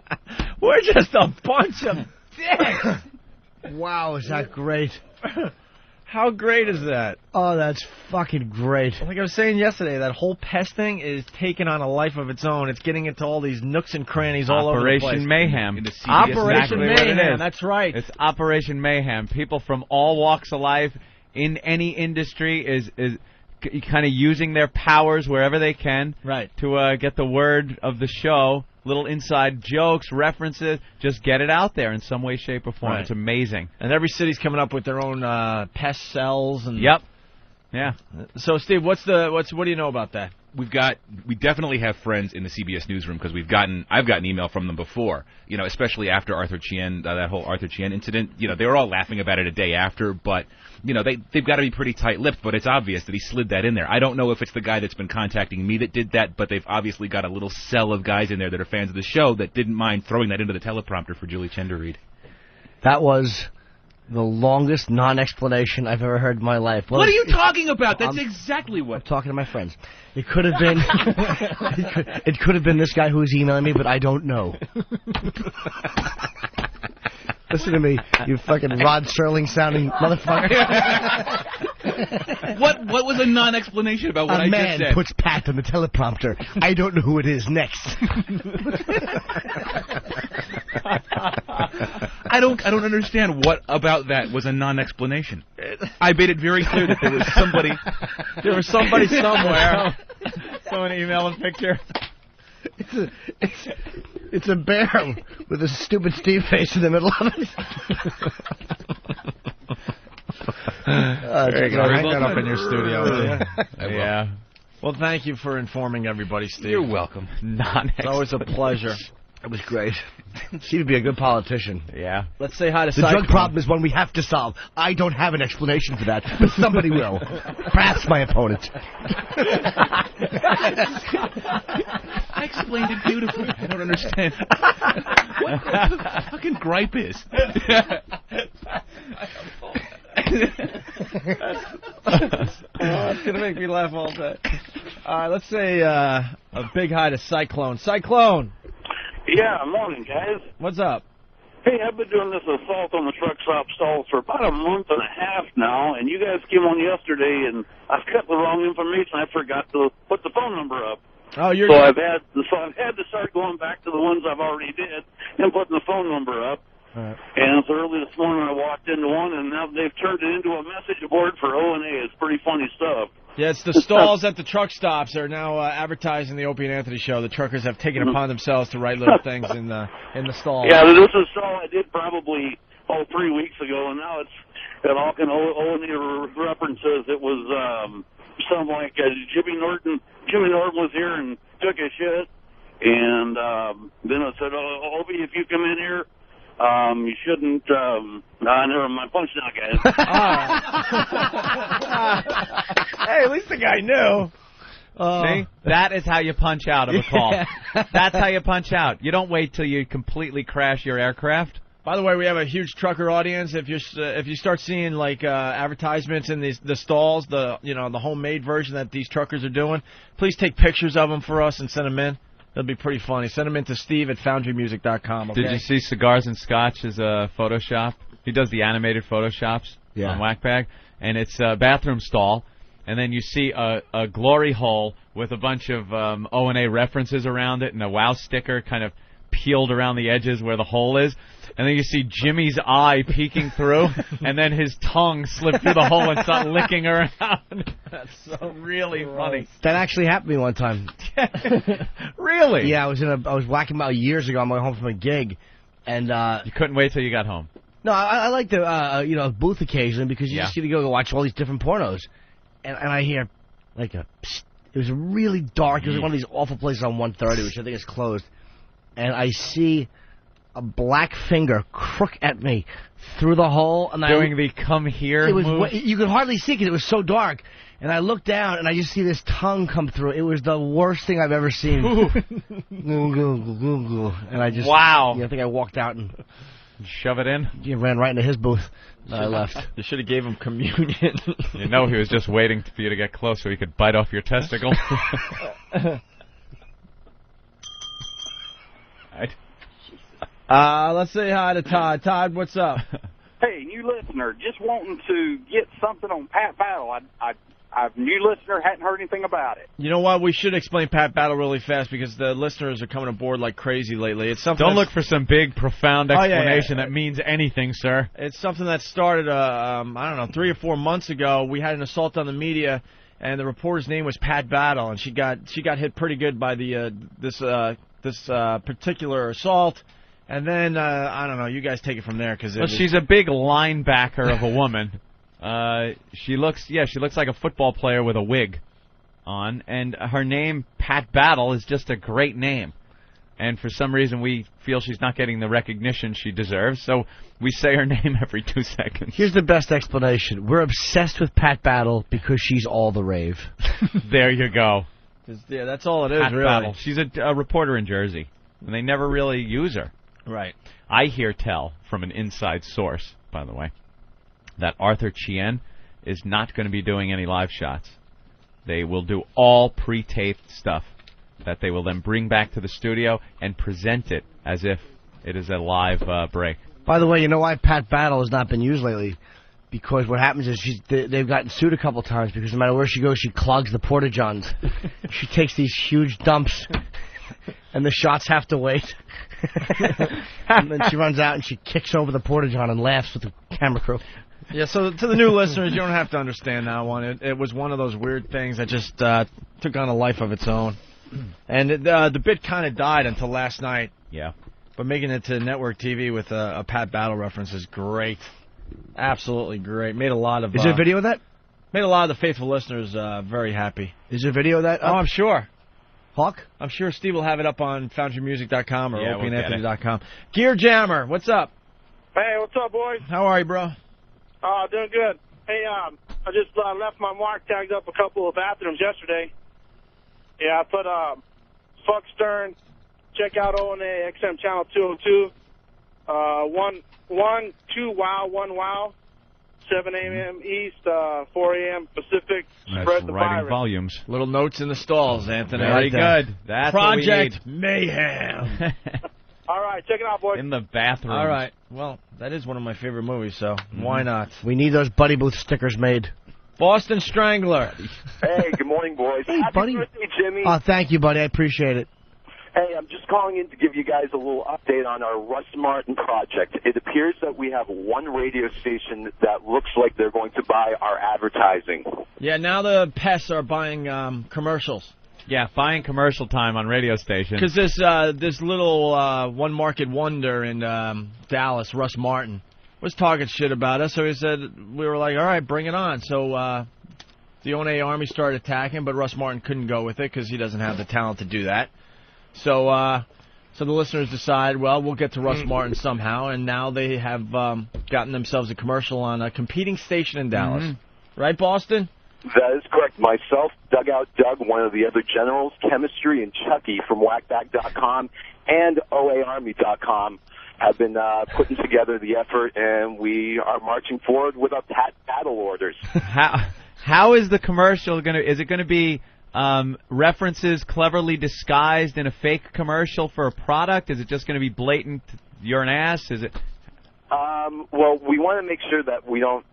We're just a bunch of dicks. Wow, is that great? How great is that? Oh, that's fucking great. Like I was saying yesterday, that whole pest thing is taking on a life of its own. It's getting into all these nooks and crannies all over the place. Operation Mayhem. Operation Mayhem, that's right. It's Operation Mayhem. People from all walks of life in any industry is kind of using their powers wherever they can to get the word of the show. Little inside jokes, references, just get it out there in some way, shape, or form. Right. It's amazing. And every city's coming up with their own pest cells. And Yep. Yeah. So, Steve, what do you know about that? We definitely have friends in the CBS newsroom because I've gotten email from them before, especially after Arthur Chien, that whole Arthur Chien incident. They were all laughing about it a day after, but they've got to be pretty tight-lipped, but it's obvious that he slid that in there. I don't know if it's the guy that's been contacting me that did that, but they've obviously got a little cell of guys in there that are fans of the show that didn't mind throwing that into the teleprompter for Julie Chen to read. That was the longest non-explanation I've ever heard in my life. What are you talking about? That's exactly what. I'm talking to my friends. It could have been. It could have been this guy who was emailing me, but I don't know. Listen to me, you fucking Rod Serling sounding motherfucker. What was a non-explanation about what I just said? A man puts Pat on the teleprompter. I don't know who it is next. I don't understand what about that was a non-explanation. I made it very clear that there was somebody somewhere. Someone email a picture. It's a bear with a stupid Steve face in the middle of it. There you go. Hang that up in your studio. Yeah. Well, thank you for informing everybody, Steve. You're welcome. It's always a pleasure. It was great. Steve would be a good politician. Yeah. Let's say hi to The drug problem is one we have to solve. I don't have an explanation for that, but somebody will. Perhaps my opponent. I explained it beautifully. I don't understand what the fucking gripe is. It's going to make me laugh all day. Let's say a big hi to Cyclone. Cyclone! Yeah, morning, guys. What's up? Hey, I've been doing this assault on the truck stop stalls for about a month and a half now, and you guys came on yesterday, and I've got the wrong information. I forgot to put the phone number up. Oh, so I've had to start going back to the ones I've already did and putting the phone number up. Right. And so early this morning I walked into one, and now they've turned it into a message board for O&A. It's pretty funny stuff. Yeah, it's the stalls at the truck stops are now advertising the Opie and Anthony show. The truckers have taken it upon themselves to write little things in the stall. Yeah, this is a stall I did probably 3 weeks ago, and now it's got all kind of O&A references. It was something like Jimmy Norton was here and took a shit, and then I said, Opie, if you come in here, you shouldn't. Never mind. Punch now, guys. Hey, at least the guy knew. See? That is how you punch out of a call. That's how you punch out. You don't wait till you completely crash your aircraft. By the way, we have a huge trucker audience. If you start seeing like advertisements in the stalls, the homemade version that these truckers are doing, please take pictures of them for us and send them in. That'd be pretty funny. Send them in to Steve at foundrymusic.com. Okay? Did you see Cigars and Scotch's Photoshop? He does the animated Photoshops on Whackbag, and it's a bathroom stall, and then you see a glory hole with a bunch of O&A references around it and a wow sticker kind of peeled around the edges where the hole is. And then you see Jimmy's eye peeking through, and then his tongue slip through the hole and start licking around. That's so really funny. That actually happened to me one time. Really? Yeah, I was whacking out years ago on my way home from a gig, and you couldn't wait till you got home. No, I like the booth occasionally because you just get to go watch all these different pornos, and I hear like it was really dark. It was one of these awful places on 130, which I think is closed, and I see a black finger crook at me through the hole, and doing the come here move. You could hardly see because it was so dark. And I looked down, and I just see this tongue come through. It was the worst thing I've ever seen. And I just I think I walked out and shove it in. Yeah, ran right into his booth. I left. You should have gave him communion. You know he was just waiting for you to get close so he could bite off your testicle. Right. Let's say hi to Todd. Todd, what's up? Hey, new listener, just wanting to get something on Pat Battle. I'm a new listener, hadn't heard anything about it. You know what? We should explain Pat Battle really fast because the listeners are coming aboard like crazy lately. It's something. Don't look for some big, profound explanation that means anything, sir. It's something that started, I don't know, 3 or 4 months ago. We had an assault on the media, and the reporter's name was Pat Battle, and she got hit pretty good by this particular assault. And then, I don't know, you guys take it from there. She's a big linebacker of a woman. She looks like a football player with a wig on. And her name, Pat Battle, is just a great name. And for some reason, we feel she's not getting the recognition she deserves. So we say her name every 2 seconds. Here's the best explanation. We're obsessed with Pat Battle because she's all the rave. There you go. Yeah, that's all it is, Pat really. Battle. She's a reporter in Jersey. And they never really use her. Right. I hear tell from an inside source, by the way, that Arthur Chien is not going to be doing any live shots. They will do all pre-taped stuff that they will then bring back to the studio and present it as if it is a live break. By the way, you know why Pat Battle has not been used lately? Because what happens is they've gotten sued a couple times because no matter where she goes, she clogs the porta-johns. She takes these huge dumps, and the shots have to wait. And then she runs out and she kicks over the porta-john and laughs with the camera crew. Yeah, so to the new listeners, you don't have to understand that one. It was one of those weird things that just took on a life of its own. And the bit kind of died until last night. Yeah. But making it to network TV with a Pat Battle reference is great. Absolutely great. Made a lot of... Is there a video of that? Made a lot of the faithful listeners very happy. Is there a video of that up? Oh, I'm sure. Hawk? I'm sure Steve will have it up on foundrymusic.com or yeah, opieandanthony.com. Gear Jammer, what's up? Hey, what's up, boys? How are you, bro? Doing good. Hey, I just left my mark tagged up a couple of bathrooms yesterday. Yeah, I put Fuck Stern, check out ONA XM channel 202, 2 Wow, 1 Wow, 7 a.m. East, 4 a.m. Pacific. Spread the virus. Volumes. Little notes in the stalls, Anthony. Very good. That's Project what we need. Mayhem. All right, check it out, boys. In the bathroom. All right. Well, that is one of my favorite movies, so why not? We need those Buddy Booth stickers made. Boston Strangler. Hey, good morning, boys. Hey, Happy buddy. birthday, Jimmy. Oh, thank you, buddy. I appreciate it. Hey, I'm just calling in to give you guys a little update on our Russ Martin project. It appears that we have one radio station that looks like they're going to buy our advertising. Yeah, now the pests are buying commercials. Yeah, buying commercial time on radio stations. Because this little one market wonder in Dallas, Russ Martin, was talking shit about us. So he said, we were like, all right, bring it on. So the ONA Army started attacking, but Russ Martin couldn't go with it because he doesn't have the talent to do that. So the listeners decided, well, we'll get to Russ Martin somehow, and now they have gotten themselves a commercial on a competing station in Dallas. Mm-hmm. Right, Boston? That is correct. Myself, Dugout Doug, one of the other generals, Chemistry, and Chucky from whackback.com and OAArmy.com have been putting together the effort, and we are marching forward with our battle orders. How is the commercial going to... Is it going to be... references cleverly disguised in a fake commercial for a product? Is it just going to be blatant, you're an ass? Is it? Well, we want to make sure that we don't,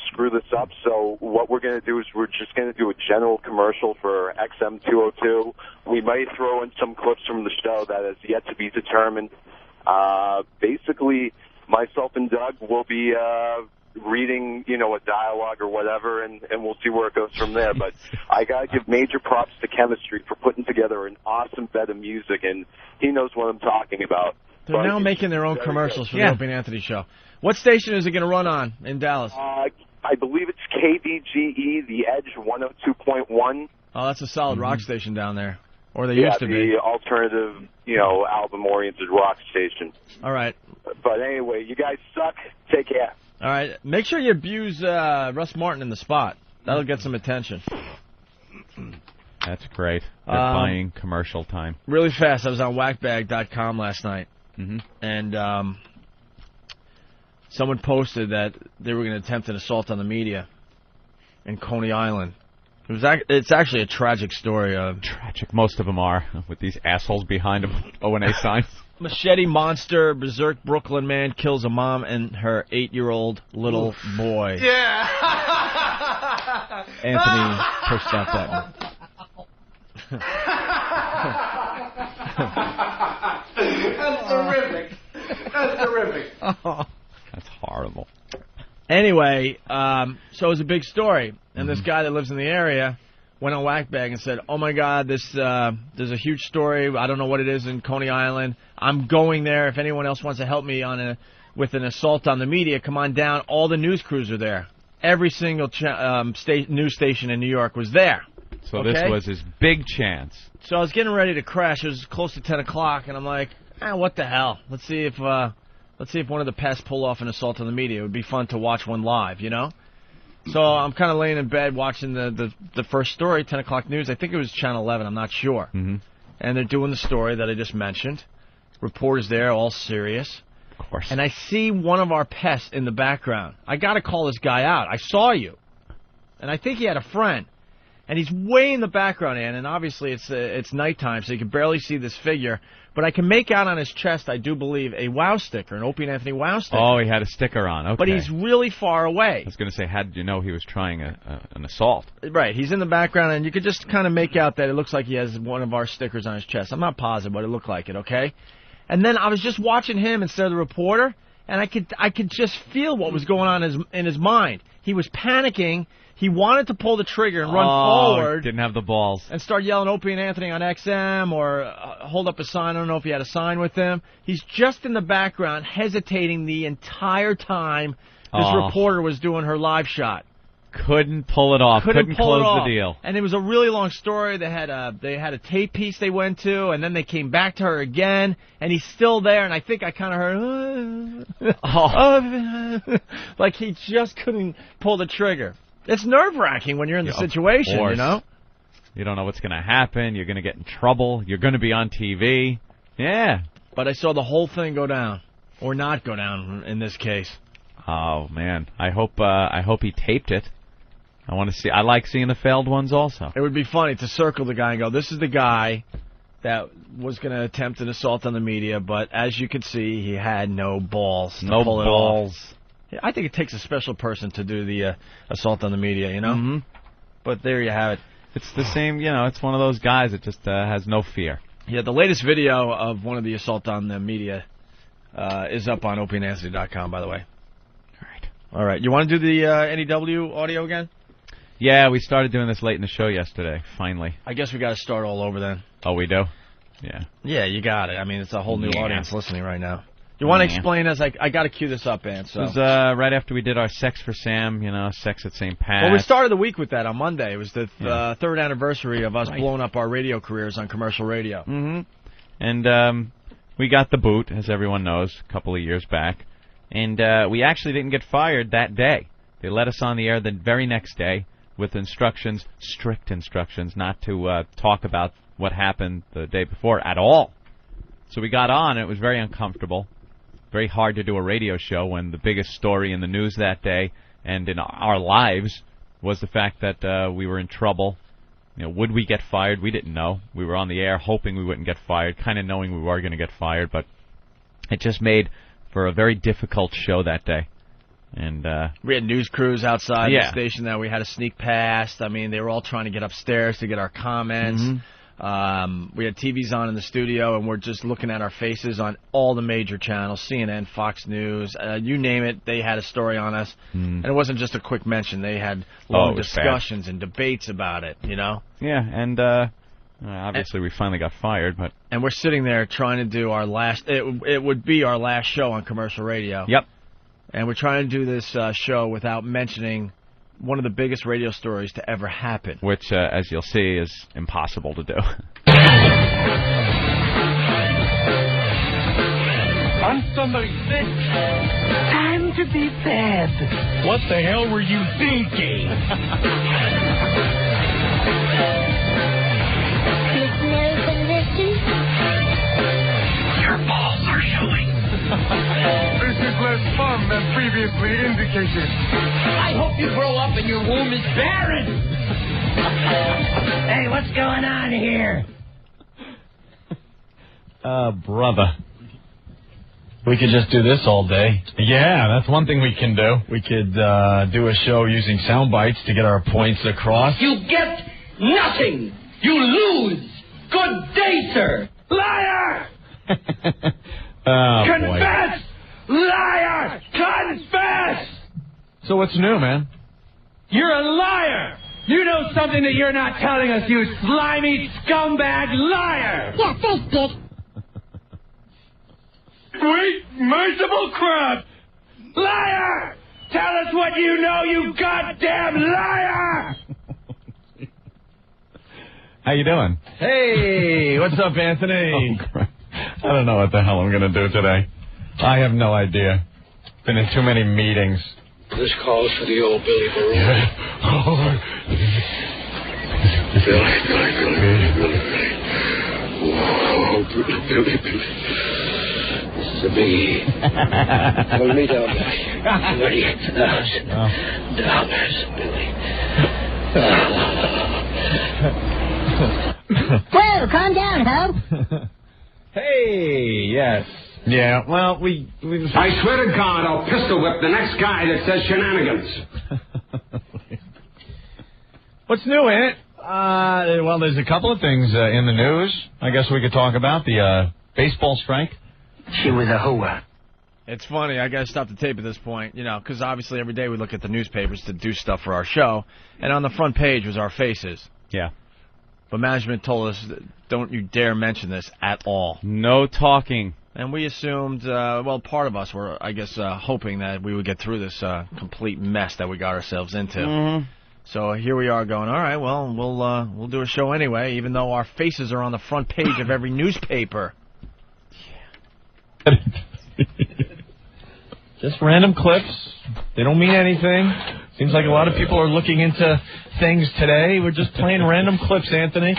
screw this up. So what we're going to do is we're just going to do a general commercial for XM202. We might throw in some clips from the show that is yet to be determined. Basically, myself and Doug will be reading, a dialogue or whatever, and we'll see where it goes from there. But I got to give major props to Chemistry for putting together an awesome bed of music, and he knows what I'm talking about. They're now making their own commercials for the Opie and Anthony show. What station is it going to run on in Dallas? I believe it's KDGE, The Edge 102.1. Oh, that's a solid rock station down there. Or they used to be. The alternative, album-oriented rock station. All right. But anyway, you guys suck. Take care. All right. Make sure you abuse Russ Martin in the spot. That'll get some attention. That's great. They're buying commercial time. Really fast, I was on whackbag.com last night. And someone posted that they were going to attempt an assault on the media in Coney Island. It's actually a tragic story. Tragic. Most of them are, with these assholes behind them, O&A signs. Machete monster, berserk Brooklyn man kills a mom and her 8-year-old little boy. Yeah. Anthony, push that button. That's terrific. That's terrific. Oh, that's horrible. Anyway, so it was a big story, and this guy that lives in the area went on Whackbag and said, "Oh my God, there's a huge story. I don't know what it is in Coney Island. I'm going there. If anyone else wants to help me with an assault on the media, come on down. All the news crews are there. Every single news station in New York was there." So this was his big chance. So I was getting ready to crash. It was close to 10 o'clock, and I'm like, what the hell? Let's see if one of the pests pull off an assault on the media. It would be fun to watch one live, So I'm kind of laying in bed watching the first story, 10 o'clock news. I think it was Channel 11. I'm not sure. And they're doing the story that I just mentioned. Reporters there, all serious. Of course. And I see one of our pests in the background. I got to call this guy out. I saw you. And I think he had a friend. And he's way in the background, and obviously it's nighttime, so you can barely see this figure. But I can make out on his chest, I do believe, a WOW sticker, an Opie and Anthony WOW sticker. Oh, he had a sticker on. Okay. But he's really far away. I was going to say, how did you know he was trying an assault? Right. He's in the background, and you could just kind of make out that it looks like he has one of our stickers on his chest. I'm not positive, but it looked like it, okay? And then I was just watching him instead of the reporter, and I could just feel what was going on in his mind. He was panicking. He wanted to pull the trigger and run forward. Didn't have the balls. And start yelling Opie and Anthony on XM or hold up a sign. I don't know if he had a sign with him. He's just in the background hesitating the entire time this reporter was doing her live shot. Couldn't pull it off. Couldn't close the deal. And it was a really long story. They had a tape piece they went to, and then they came back to her again, and he's still there, and I think I kind of heard, like he just couldn't pull the trigger. It's nerve-wracking when you're in the situation, You don't know what's going to happen. You're going to get in trouble. You're going to be on TV. Yeah. But I saw the whole thing go down, or not go down in this case. Oh, man. I hope he taped it. I want to see. I like seeing the failed ones also. It would be funny to circle the guy and go, this is the guy that was going to attempt an assault on the media, but as you can see, he had no balls to pull it off. I think it takes a special person to do the assault on the media, Mm-hmm. But there you have it. It's the same, it's one of those guys that just has no fear. Yeah, the latest video of one of the assault on the media is up on opieandanthony.com, by the way. All right. You want to do the NEW audio again? Yeah, we started doing this late in the show yesterday, finally. I guess we got to start all over then. Oh, we do? Yeah. Yeah, you got it. I mean, it's a whole new audience listening right now. You want to explain us? I got to cue this up, Ant. So. It was right after we did our Sex for Sam, Sex at St. Pat's. Well, we started the week with that on Monday. It was the third anniversary of us blowing up our radio careers on commercial radio. Mm-hmm. And we got the boot, as everyone knows, a couple of years back. And we actually didn't get fired that day. They let us on the air the very next day with instructions, strict instructions, not to talk about what happened the day before at all. So we got on, and it was very uncomfortable. Very hard to do a radio show when the biggest story in the news that day and in our lives was the fact that we were in trouble. Would we get fired? We didn't know. We were on the air hoping we wouldn't get fired, kind of knowing we were going to get fired, but it just made for a very difficult show that day. And we had news crews outside the station that we had to sneak past. I mean, they were all trying to get upstairs to get our comments. We had TVs on in the studio, and we're just looking at our faces on all the major channels, CNN, Fox News, you name it, they had a story on us. And it wasn't just a quick mention. They had long discussions and debates about it, you know? Yeah, and obviously we finally got fired. And we're sitting there trying to do our last, it would be our last show on commercial radio. Yep. And we're trying to do this show without mentioning one of the biggest radio stories to ever happen. Which, as you'll see, is impossible to do. I'm somebody sick. Time to be fed. What the hell were you thinking? Your balls are showing. This is less fun than previously indicated. I hope you grow up and your womb is barren. Hey, what's going on here? Brother. We could just do this all day. Yeah, that's one thing we can do. We could do a show using sound bites to get our points across. You get nothing. You lose. Good day, sir. Liar! Oh, confess! Boy. Liar! Confess! So what's new, man? You're a liar! You know something that you're not telling us, you slimy scumbag liar! Yeah, thanks, Dick. Sweet, merciful crap! Liar! Tell us what you know, you goddamn liar! How you doing? Hey, what's up, Anthony? Oh, crap. I don't know what the hell I'm going to do today. I have no idea. Been in too many meetings. This calls for the old Billy Barone. Yeah. Oh. Billy. Oh, Billy. This is a biggie. Hold me down, Billy. $30,000, Billy. Whoa, calm down, Ho. Hey, yes. Yeah, well, we I swear to God, I'll pistol whip the next guy that says shenanigans. What's new, Ant? Well, there's a couple of things in the news. I guess we could talk about the baseball strike. She was a hooah. It's funny, I gotta stop the tape at this point, you know, because obviously every day we look at the newspapers to do stuff for our show, and on the front page was our faces. Yeah. But management told us, don't you dare mention this at all. No talking. And we assumed, well, part of us were, I guess, hoping that we would get through this complete mess that we got ourselves into. So here we are going, all right, well, we'll do a show anyway, even though our faces are on the front page of every newspaper. Just random clips. They don't mean anything. Seems like a lot of people are looking into things today. We're just playing random clips, Anthony.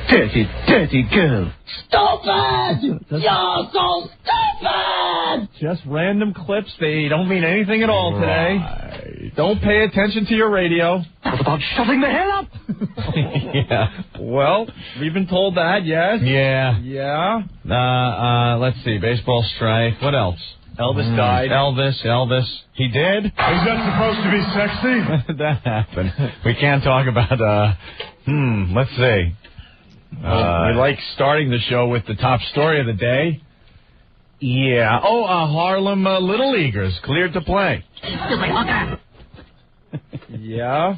Dirty girl. Stupid! You're so stupid! Just random clips. They don't mean anything at all today. Don't pay attention to your radio. That's about shoving the hell up! Yeah. Well, we've been told that, yes. Yeah. Yeah. Let's see. Baseball strike. What else? Elvis died. Elvis. He did? Is that supposed to be sexy? That happened. We can't talk about, let's see. We like starting the show with the top story of the day. Yeah. Oh, Harlem Little Leaguers cleared to play. Stupid hooker. Yeah.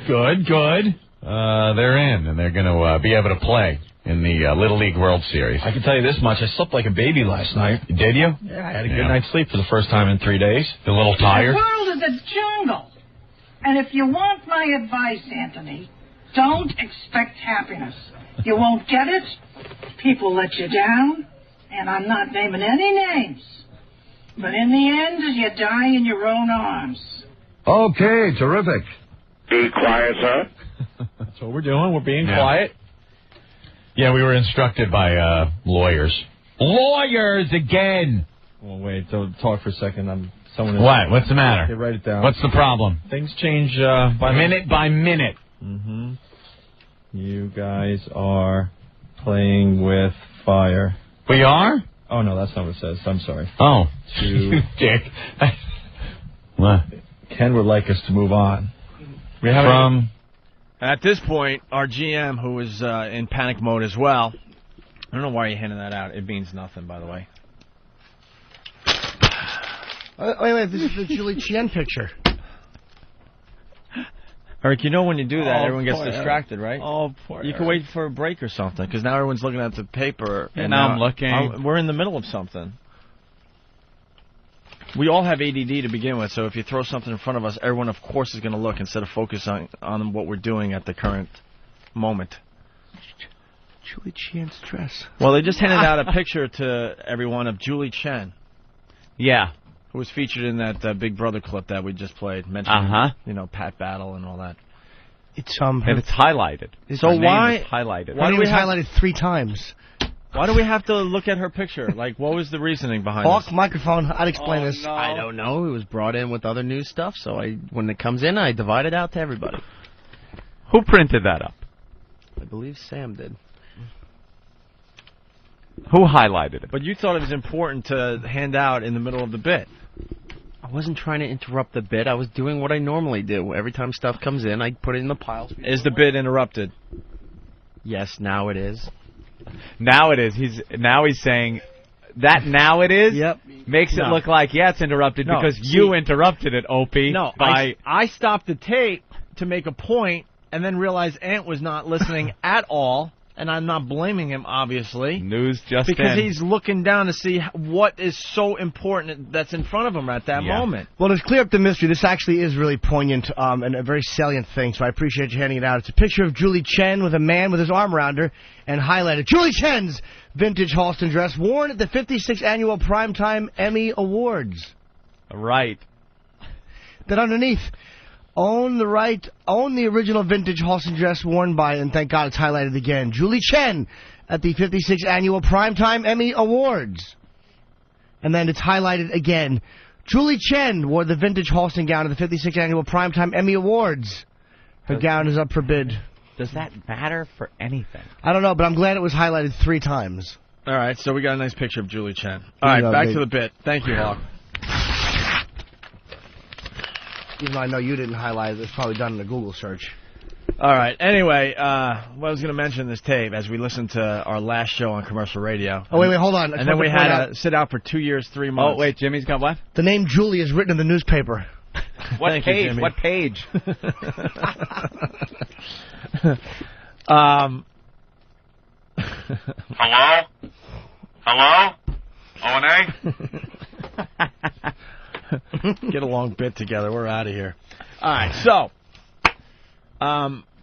Good. They're in, and they're going to be able to play in the Little League World Series. I can tell you this much. I slept like a baby last night. Did you? Yeah, I had a good night's sleep for the first time in 3 days. A little tired? The world is a jungle. And if you want my advice, Anthony, don't expect happiness. You won't get it. People let you down. And I'm not naming any names. But in the end, you die in your own arms. Okay, terrific. Be quiet, sir. That's what we're doing. We're being quiet. Yeah, we were instructed by lawyers. Lawyers again! Well, wait, don't talk for a second. What? What's the matter? Okay, write it down. What's the problem? Things change minute by minute. Mm-hmm. You guys are playing with fire. We are? Oh, no, that's not what it says. I'm sorry. Oh. To Dick. What? Ken would like us to move on. We have From... At this point, our GM, who is in panic mode as well, I don't know why you're handing that out. It means nothing, by the way. Wait, this is the Julie Chen picture. Eric, you know when you do that, everyone gets poor distracted, right? Oh, poor You can wait for a break or something, because now everyone's looking at the paper. And now I'm looking. We're in the middle of something. We all have ADD to begin with, so if you throw something in front of us, everyone, of course, is going to look instead of focusing on what we're doing at the current moment. Julie Chen's dress. Well, they just handed out a picture to everyone of Julie Chen. Yeah. Who was featured in that Big Brother clip that we just played, mentioning, Pat Battle and all that. It's and it's highlighted. So why is highlighted? Why do we highlighted 3 times? Why do we have to look at her picture? Like, what was the reasoning behind Hawk, this? microphone. I'd explain this. No. I don't know. It was brought in with other news stuff, so when it comes in, I divide it out to everybody. Who printed that up? I believe Sam did. Who highlighted it? But you thought it was important to hand out in the middle of the bit. I wasn't trying to interrupt the bit. I was doing what I normally do. Every time stuff comes in, I put it in the piles. Is the bit interrupted? Yes, now it is. Now it is. He's saying that now it is makes it look like, it's interrupted because you interrupted it, Opie. No, I stopped the tape to make a point and then realized Ant was not listening at all. And I'm not blaming him, obviously. News just because in. he's looking down to see what is so important that's in front of him at that moment. Well, to clear up the mystery, this actually is really poignant and a very salient thing, so I appreciate you handing it out. It's a picture of Julie Chen with a man with his arm around her and highlighted Julie Chen's vintage Halston dress worn at the 56th Annual Primetime Emmy Awards. Right. Then underneath... Own the original vintage Halston dress worn by, and thank God it's highlighted again, Julie Chen at the 56th Annual Primetime Emmy Awards. And then it's highlighted again. Julie Chen wore the vintage Halston gown at the 56th Annual Primetime Emmy Awards. Her gown is up for bid. Does that matter for anything? I don't know, but I'm glad it was highlighted 3 times. All right, so we got a nice picture of Julie Chen. All right, back to the bit. Thank you, Hawk. Even though I know you didn't highlight it, it's probably done in a Google search. All right. Anyway, I was going to mention this tape as we listened to our last show on commercial radio. Oh, wait, hold on. And then we had to sit out for 2 years, 3 months. Oh, wait, Jimmy's got what? The name Julie is written in the newspaper. What page? What page? Hello? Hello? O&A? Get a long bit together. We're out of here. All right,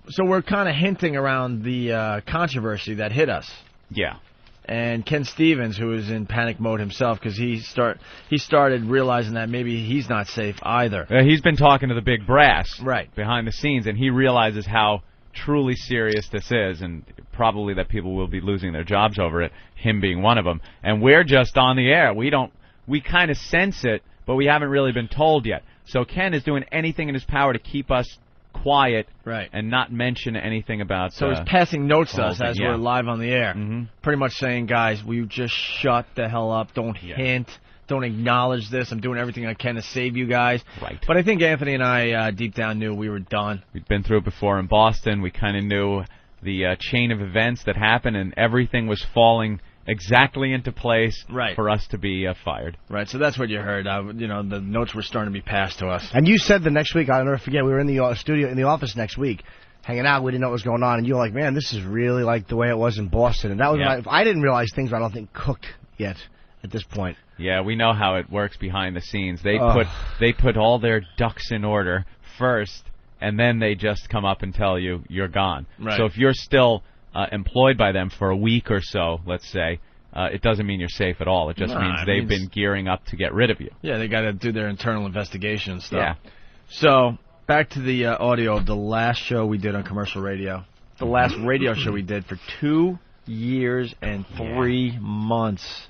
so we're kind of hinting around the controversy that hit us. Yeah. And Ken Stevens, who is in panic mode himself, because he started realizing that maybe he's not safe either. He's been talking to the big brass right behind the scenes, and he realizes how truly serious this is, and probably that people will be losing their jobs over it, him being one of them. And we're just on the air. We kind of sense it, but we haven't really been told yet. So Ken is doing anything in his power to keep us quiet and not mention anything about... So he's passing notes to us as we're live on the air. Pretty much saying, guys, will you just shut the hell up? Don't hint. Don't acknowledge this. I'm doing everything I can to save you guys. Right. But I think Anthony and I deep down knew we were done. We'd been through it before in Boston. We kind of knew the chain of events that happened, and everything was falling exactly into place for us to be fired. Right, so that's what you heard. The notes were starting to be passed to us. And you said the next week, I'll never forget, we were in the studio, in the office next week, hanging out, we didn't know what was going on, and you were like, man, this is really like the way it was in Boston. And that was I didn't realize things were, I don't think, cooked yet at this point. Yeah, we know how it works behind the scenes. They put all their ducks in order first, and then they just come up and tell you you're gone. Right. So if you're still employed by them for a week or so, let's say, it doesn't mean you're safe at all. It just means they've been gearing up to get rid of you. Yeah, they got to do their internal investigation and stuff. Yeah. So back to the audio of the last show we did on commercial radio. The last radio show we did for 2 years and 3 months.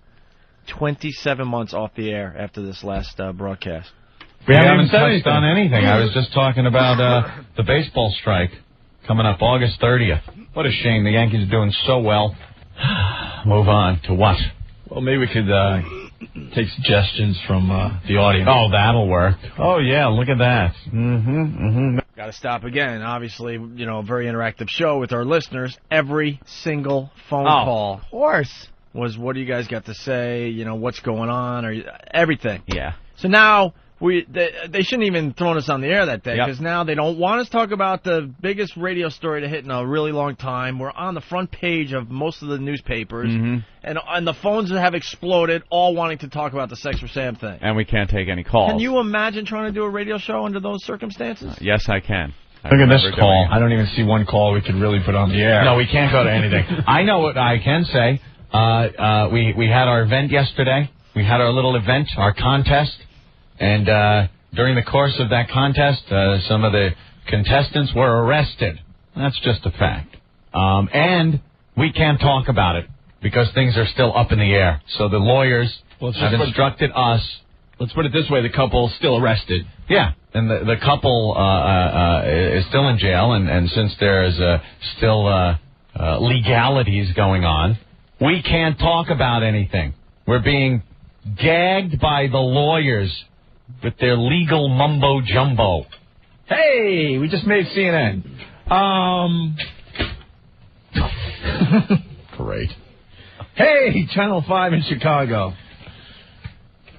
27 months off the air after this last broadcast. We haven't touched on anything. I was just talking about the baseball strike coming up August 30th. What a shame. The Yankees are doing so well. Move on to what? Well, maybe we could take suggestions from the audience. Oh, that'll work. Oh, yeah, look at that. Got to stop again. Obviously, you know, a very interactive show with our listeners. Every single phone call, of course, was what do you guys got to say? You know, what's going on, or everything. Yeah. So now they shouldn't even thrown us on the air that day because now they don't want us to talk about the biggest radio story to hit in a really long time. We're on the front page of most of the newspapers, and the phones have exploded, all wanting to talk about the Sex for Sam thing. And we can't take any calls. Can you imagine trying to do a radio show under those circumstances? Yes, I can. Look at this call. I don't even see one call we could really put on the air. No, we can't go to anything. I know what I can say. We had our event yesterday. We had our little event, our contest, and during the course of that contest, some of the contestants were arrested. That's just a fact. And we can't talk about it because things are still up in the air. So the lawyers have instructed us. Let's put it this way, the couple's still arrested. Yeah, and the couple is still in jail, and since there's still legalities going on, we can't talk about anything. We're being gagged by the lawyers with their legal mumbo-jumbo. Hey, we just made CNN. Great. Hey, Channel 5 in Chicago.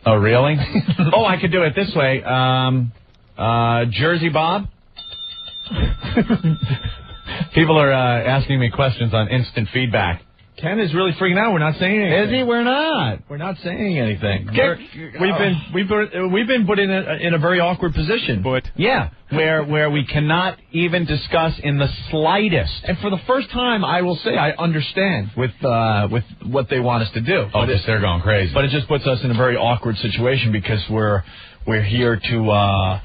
Oh, really? Oh, I could do it this way. Jersey Bob? People are asking me questions on instant feedback. Ken is really freaking out. We're not saying anything. Is he? We're not. We're not saying anything. We've been put in a very awkward position. Yeah, where we cannot even discuss in the slightest. And for the first time, I will say I understand with what they want us to do. Oh, because they're going crazy. But it just puts us in a very awkward situation because we're here to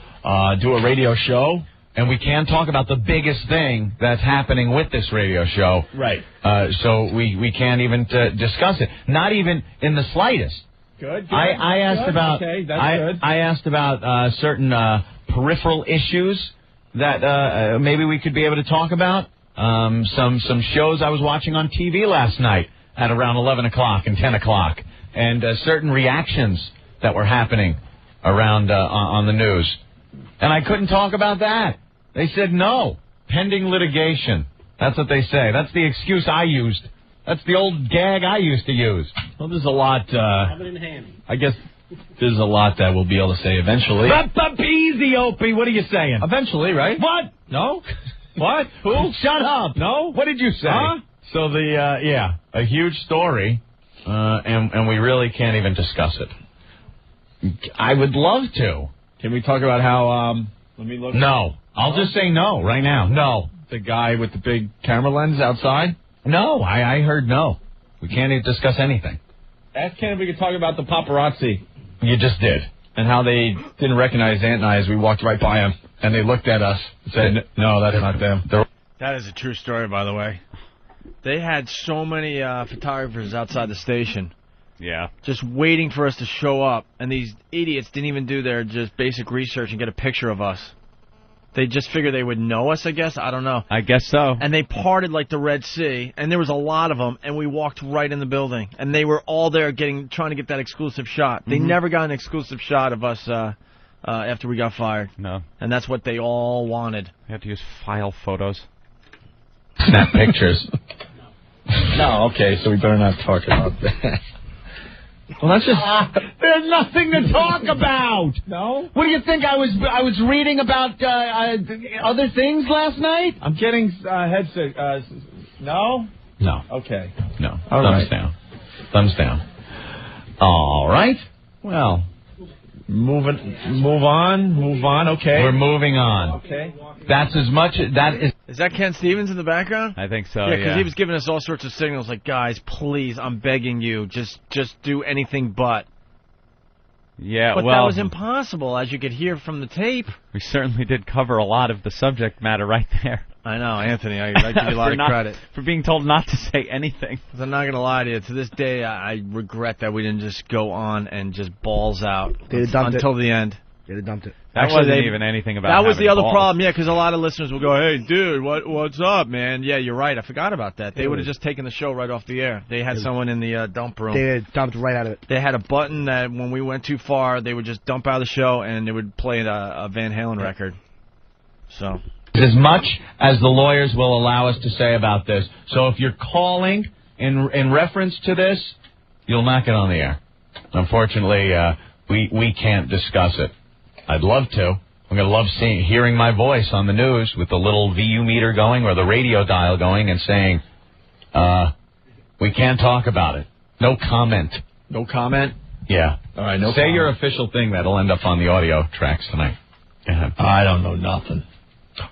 do a radio show. And we can talk about the biggest thing that's happening with this radio show. Right. So we can't even discuss it. Not even in the slightest. Good. I asked about. Okay, that's good. I asked about certain peripheral issues that maybe we could be able to talk about. Some shows I was watching on TV last night at around 11 o'clock and 10 o'clock, and certain reactions that were happening around on the news. And I couldn't talk about that. They said no, pending litigation. That's what they say. That's the excuse I used. That's the old gag I used to use. Well, there's a lot. Have it in hand. I guess there's a lot that we'll be able to say eventually. Easy, Opie. What are you saying? Eventually, right? What? No? What? Who? Shut up. No? What did you say? Huh? So a huge story, and we really can't even discuss it. I would love to. Can we talk about how, let me look. No. I'll just say no right now. No. The guy with the big camera lens outside? No, I heard no. We can't even discuss anything. Ask Ken if we could talk about the paparazzi. You just did. And how they didn't recognize Ant and I as we walked right by him. And they looked at us and said, no, that's not them. That is a true story, by the way. They had so many photographers outside the station. Yeah. Just waiting for us to show up. And these idiots didn't even do their just basic research and get a picture of us. They just figured they would know us, I guess. I don't know. I guess so. And they parted like the Red Sea. And there was a lot of them. And we walked right in the building. And they were all there trying to get that exclusive shot. They never got an exclusive shot of us after we got fired. No. And that's what they all wanted. We had to use file photos. Snap pictures. No, okay, so we better not talk about that. Well, that's just... There's nothing to talk about. No? What do you think? I was reading about other things last night? I'm getting headset. No? No. Okay. No. All Thumbs right. down. Thumbs down. All right. Well, move on. Okay. We're moving on. Okay. That's as much. That is. Is that Ken Stevens in the background? I think so. Yeah, because he was giving us all sorts of signals like, guys, please, I'm begging you, just do anything but. Yeah, but well, that was impossible, as you could hear from the tape. We certainly did cover a lot of the subject matter right there. I know, Anthony. I give you a lot of credit for being told not to say anything. Because I'm not going to lie to you. To this day, I regret that we didn't just go on and just balls out until the end. Yeah, they dumped it. That wasn't even anything about That was the having other balls. problem, yeah, because a lot of listeners will go, hey, dude, what's up, man? Yeah, you're right. I forgot about that. They would have just taken the show right off the air. They had someone in the dump room. They dumped right out of it. They had a button that when we went too far, they would just dump out of the show, and they would play a Van Halen record. So... As much as the lawyers will allow us to say about this. So if you're calling in reference to this, you'll not get on the air. Unfortunately, we can't discuss it. I'd love to. I'm going to love hearing my voice on the news with the little VU meter going or the radio dial going and saying, we can't talk about it. No comment. No comment? Yeah. All right, no Say comment. your official thing. That'll end up on the audio tracks tonight. I don't know nothing.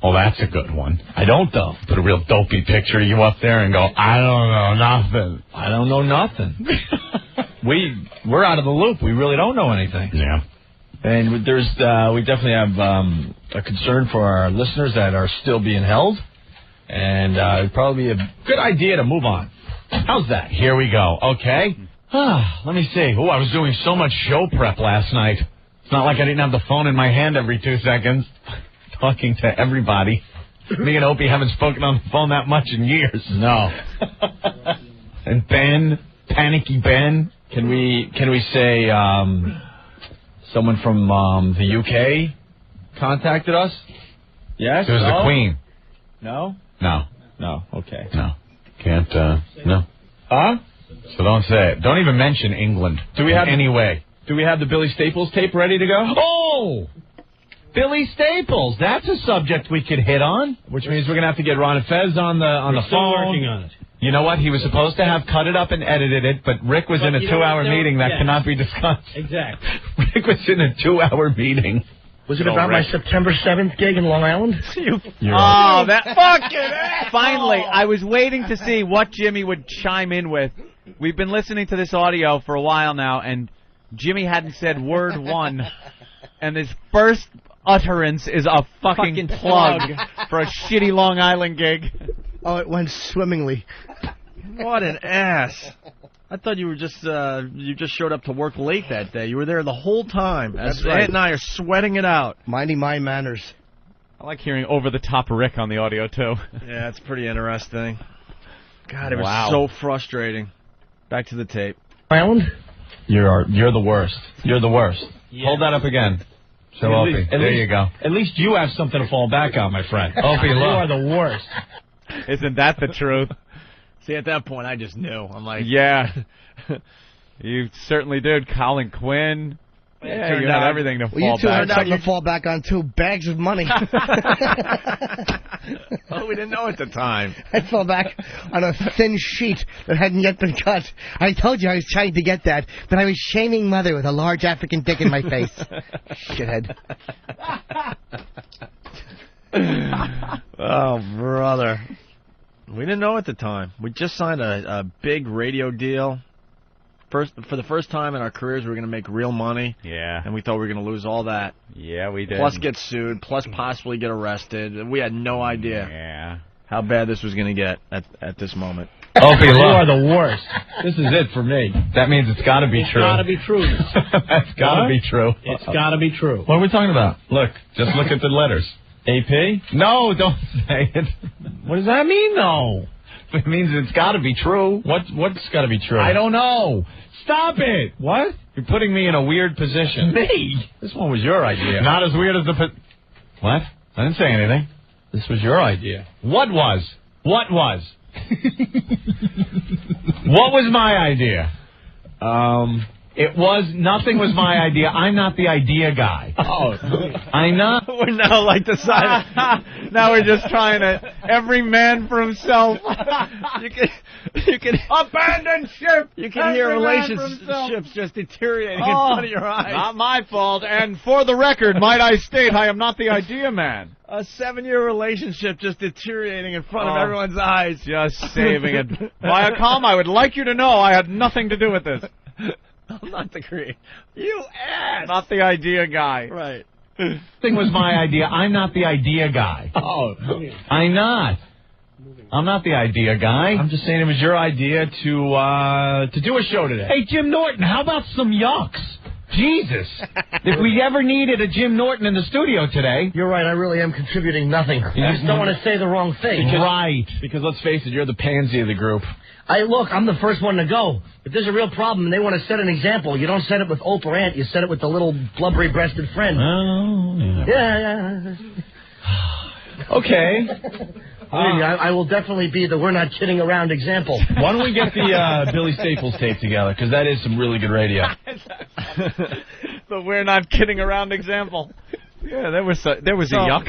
Oh, that's a good one. I don't, though. Put a real dopey picture of you up there and go, I don't know nothing. I don't know nothing. We're out of the loop. We really don't know anything. Yeah. And we definitely have a concern for our listeners that are still being held. And it'd probably be a good idea to move on. How's that? Here we go. Okay. Let me see. Oh, I was doing so much show prep last night. It's not like I didn't have the phone in my hand every 2 seconds. Talking to everybody. Me and Opie haven't spoken on the phone that much in years. No. And Ben, Panicky Ben. Can we say someone from the UK contacted us? Yes? It was the Queen. No? No. No. Okay. No. Can't, no. Huh? So don't say it. Don't even mention England in any way. Do we have the Billy Staples tape ready to go? Oh! Billy Staples. That's a subject we could hit on. Which means we're going to have to get Ron and Fez on the still phone. working on it. You know what? He was supposed to have cut it up and edited it, but Rick was in a 2-hour meeting that cannot be discussed. Exactly. Rick was in a 2-hour meeting. Was it about my September 7th gig in Long Island? Oh, that fucking finally! I was waiting to see what Jimmy would chime in with. We've been listening to this audio for a while now, and Jimmy hadn't said word one, and his first utterance is a fucking plug for a shitty Long Island gig. Oh, it went swimmingly. What an ass! I thought you were just you just showed up to work late that day. You were there the whole time. That's right. Ant and I are sweating it out. Minding my manners. I like hearing over-the-top Rick on the audio, too. Yeah, it's pretty interesting. God, it was so frustrating. Back to the tape. Island? You're the worst. You're the worst. Yeah. Hold that up again. So, Opie, there you go. At least you have something to fall back on, my friend. Opie, You look. are the worst. Isn't that the truth? See, at that point, I just knew. I'm like... Yeah. You certainly did. Colin Quinn. Yeah, you had everything to fall you two back had something to fall back on, too. Bags of money. Well, we didn't know at the time. I fell back on a thin sheet that hadn't yet been cut. I told you I was trying to get that, but I was shaming Mother with a large African dick in my face. Shithead. Oh, brother. We didn't know at the time. We just signed a big radio deal. For the first time in our careers, we were going to make real money. Yeah. And we thought we were going to lose all that. Yeah, we did. Plus get sued, plus possibly get arrested. We had no idea how bad this was going to get at this moment. Opie, You look. are the worst. This is it for me. That means it's got to be true. It's got to be true. That's got to be true. It's got to be true. What are we talking about? Look, just look at the letters. AP? No, don't say it. What does that mean, though? It means it's got to be true. What's got to be true? I don't know. Stop it. What? You're putting me in a weird position. Me? This one was your idea. Not as weird as the... What? I didn't say anything. This was your idea. What was? What was? What was my idea? Nothing was my idea. I'm not the idea guy. Oh. I'm not. We're now like deciding. Now we're just trying to... Every man for himself. You can Abandon ship! You can hear relationships just deteriorating in front of your eyes. Not my fault. And for the record, might I state, I am not the idea man. A 7-year relationship just deteriorating in front of everyone's eyes. Just saving it. Viacom, I would like you to know I had nothing to do with this. I'm not the creator. You ass! Not the idea guy. Right. Thing was my idea. I'm not the idea guy. Oh. I'm not. I'm not the idea guy. I'm just saying it was your idea to do a show today. Hey, Jim Norton, how about some yucks? Jesus. If we ever needed a Jim Norton in the studio today. You're right, I really am contributing nothing. I just don't want to say the wrong thing. Because let's face it, you're the pansy of the group. I'm the first one to go. If there's a real problem and they want to set an example, you don't set it with Oprah Aunt, you set it with the little blubbery-breasted friend. Oh, yeah. Okay. I will definitely be the we're not kidding around example. Why don't we get the Billy Staples tape together? Because that is some really good radio. The we're not kidding around example. Yeah, there was a yuck.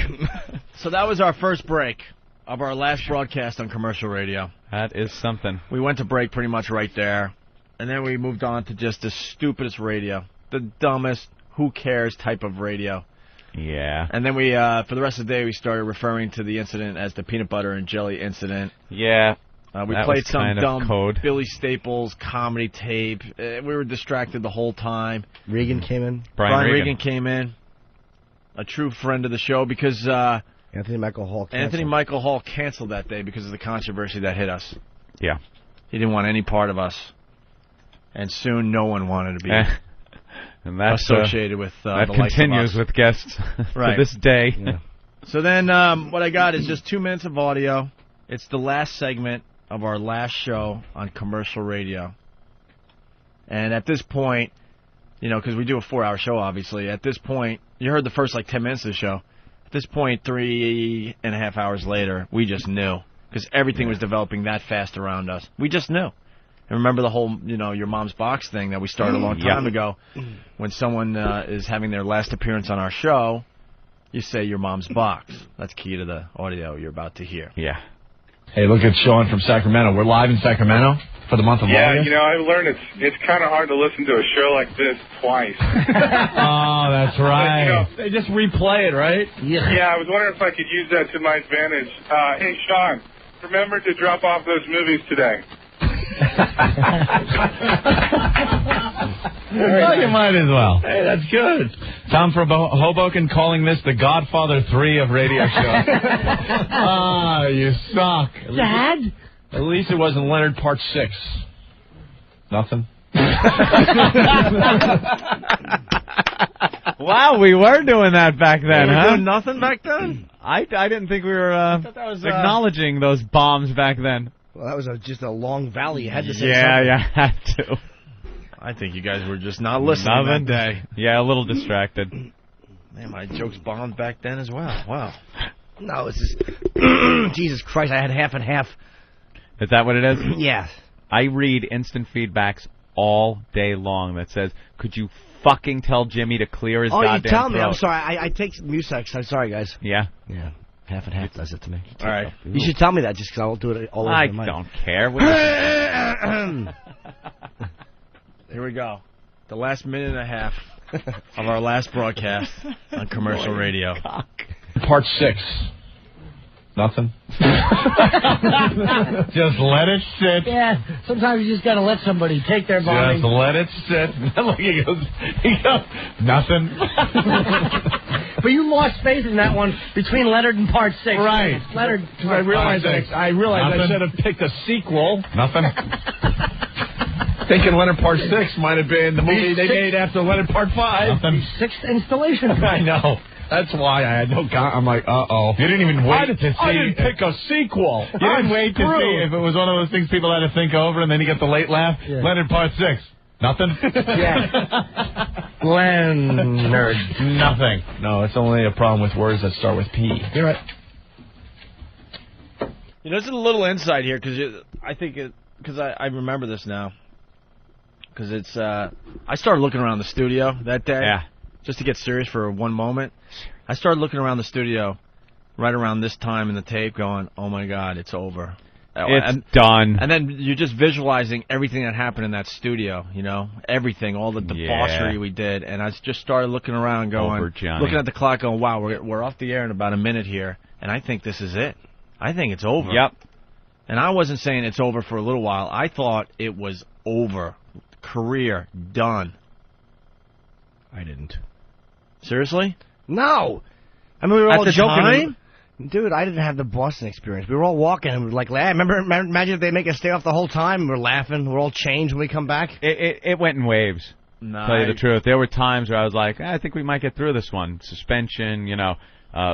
So that was our first break of our last broadcast on commercial radio. That is something. We went to break pretty much right there, and then we moved on to just the stupidest radio, the dumbest, who cares type of radio. Yeah. And then we, for the rest of the day, we started referring to the incident as the peanut butter and jelly incident. Yeah. We played some dumb Billy Staples comedy tape. We were distracted the whole time. Regan came in. Brian Regan came in. A true friend of the show because Anthony Michael Hall canceled that day because of the controversy that hit us. Yeah. He didn't want any part of us. And soon no one wanted to be and that's associated with that the likes continues of us. with guests right. to this day. Yeah. So then what I got is just 2 minutes of audio. It's the last segment of our last show on commercial radio. And at this point, because we do a 4-hour show, obviously, at this point, you heard the first 10 minutes of the show. At this point, 3.5 hours later, we just knew. Because everything was developing that fast around us. We just knew. And remember the whole, your mom's box thing that we started a long time ago. When someone is having their last appearance on our show, you say your mom's box. That's key to the audio you're about to hear. Yeah. Hey, look at Sean from Sacramento. We're live in Sacramento for the month of August. Yeah, I've learned it's kind of hard to listen to a show like this twice. Oh, that's right. They just replay it, right? Yeah, I was wondering if I could use that to my advantage. Hey, Sean, remember to drop off those movies today. Well, you might as well. Hey, that's good. Tom from Hoboken calling this the Godfather 3 of radio shows. Ah, you suck. Dad? At least it wasn't Leonard Part 6. Nothing? Wow, we were doing that back then, we were huh? doing nothing back then? I didn't think we were acknowledging those bombs back then. Well, that was just a long valley. You had to say something. Yeah, you had to. I think you guys were just not listening that day. Yeah, a little distracted. Man, my jokes bombed back then as well. Wow. No, it's just... Jesus Christ, I had half and half. Is that what it is? Yeah. I read instant feedbacks all day long that says, could you fucking tell Jimmy to clear his goddamn throat? Oh, you tell me. I'm sorry. I take Musex. I'm sorry, guys. Yeah? Yeah. Half and half does it to me. All right. You should tell me that just because I won't do it all over I the mic. don't care. Here we go. The last minute and a half of our last broadcast on commercial radio. Part 6. Nothing? Just let it sit. Yeah, sometimes you just got to let somebody take their body. Just let it sit. Look, he goes, nothing. But you lost space in that one between Leonard and Part 6. Right. Leonard. I realized I should have picked a sequel. Nothing. Thinking Leonard Part 6 might have been the movie they made after Leonard Part 5. Nothing. 6th installation. I know. That's why I had no... I'm like, uh-oh. You didn't even wait to see... I didn't pick a sequel. You didn't wait to see if it was one of those things people had to think over and then you get the late laugh. Yeah. Leonard Part 6. Nothing? Yeah. Leonard. Nothing. No, it's only a problem with words that start with P. You're right. There's a little insight here because I remember this now. Because it's... I started looking around the studio that day. Yeah. Just to get serious for one moment, I started looking around the studio right around this time in the tape going, oh, my God, it's over. It's done. And then you're just visualizing everything that happened in that studio, everything, all the debauchery we did. And I just started looking around going, looking at the clock going, wow, we're off the air in about a minute here, and I think this is it. I think it's over. Yep. And I wasn't saying it's over for a little while. I thought it was over. Career done. I didn't. Seriously? No. I mean, we were all joking. Time? Dude, I didn't have the Boston experience. We were all walking and we were like, imagine if they make us stay off the whole time. We're laughing. We're all changed when we come back. It went in waves. No, tell you the truth. There were times where I was like, I think we might get through this one. Suspension,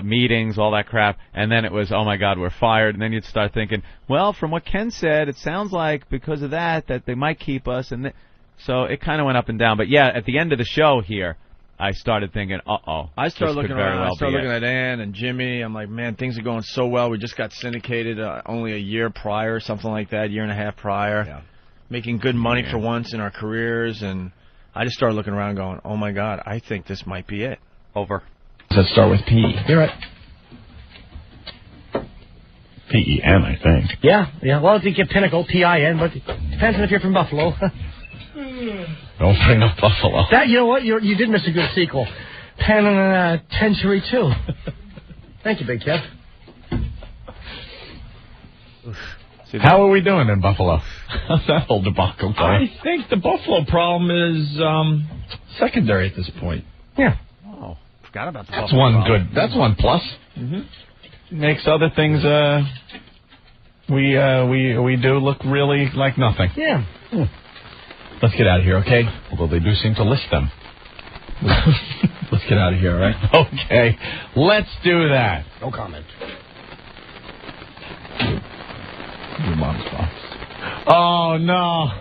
meetings, all that crap. And then it was, oh, my God, we're fired. And then you'd start thinking, well, from what Ken said, it sounds like because of that they might keep us. And so it kind of went up and down. But, yeah, at the end of the show here, I started thinking, uh-oh. I started looking around. I started looking at Ann and Jimmy. I'm like, man, things are going so well. We just got syndicated only a year prior, something like that, year and a half prior. Yeah. Making good money for once in our careers. And I just started looking around going, oh, my God, I think this might be it. Over. Let's start with P. You're right. P-E-N, I think. Yeah. Well, you get Pinnacle, P-I-N, but it depends on if you're from Buffalo. Don't bring up Buffalo. That, you know what? You did miss a good sequel. Penitentiary 2. Thank you, Big Kev. How are we doing in Buffalo? How's that whole debacle going? I think the Buffalo problem is secondary at this point. Yeah. Oh, forgot about the That's Buffalo one problem. good. That's one plus. Mm-hmm. Makes other things we do look really like nothing. Yeah. Let's get out of here, okay? Although they do seem to list them. Let's get out of here, all right? Okay. Let's do that. No comment. Your mom's box. Oh, no.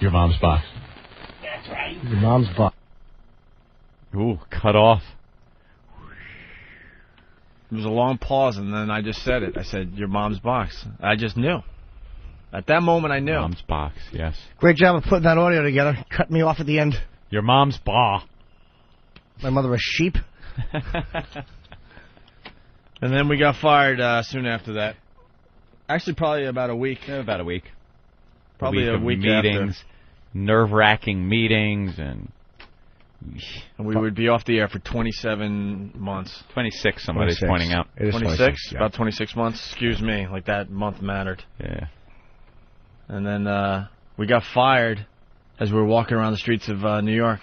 Your mom's box. That's right. Your mom's box. Ooh, cut off. It was a long pause, and then I just said it. I said, your mom's box. I just knew. At that moment, I knew. Mom's box, yes. Great job of putting that audio together. Cut me off at the end. Your mom's ba. My mother a sheep. And then we got fired soon after that. Actually, probably about a week. About a week. Probably a week meetings, after. Nerve-wracking meetings, and we would be off the air for 27 months. 26, somebody's pointing out. 26? Yeah. About 26 months? Excuse me. Like that month mattered. Yeah. And then we got fired as we were walking around the streets of New York.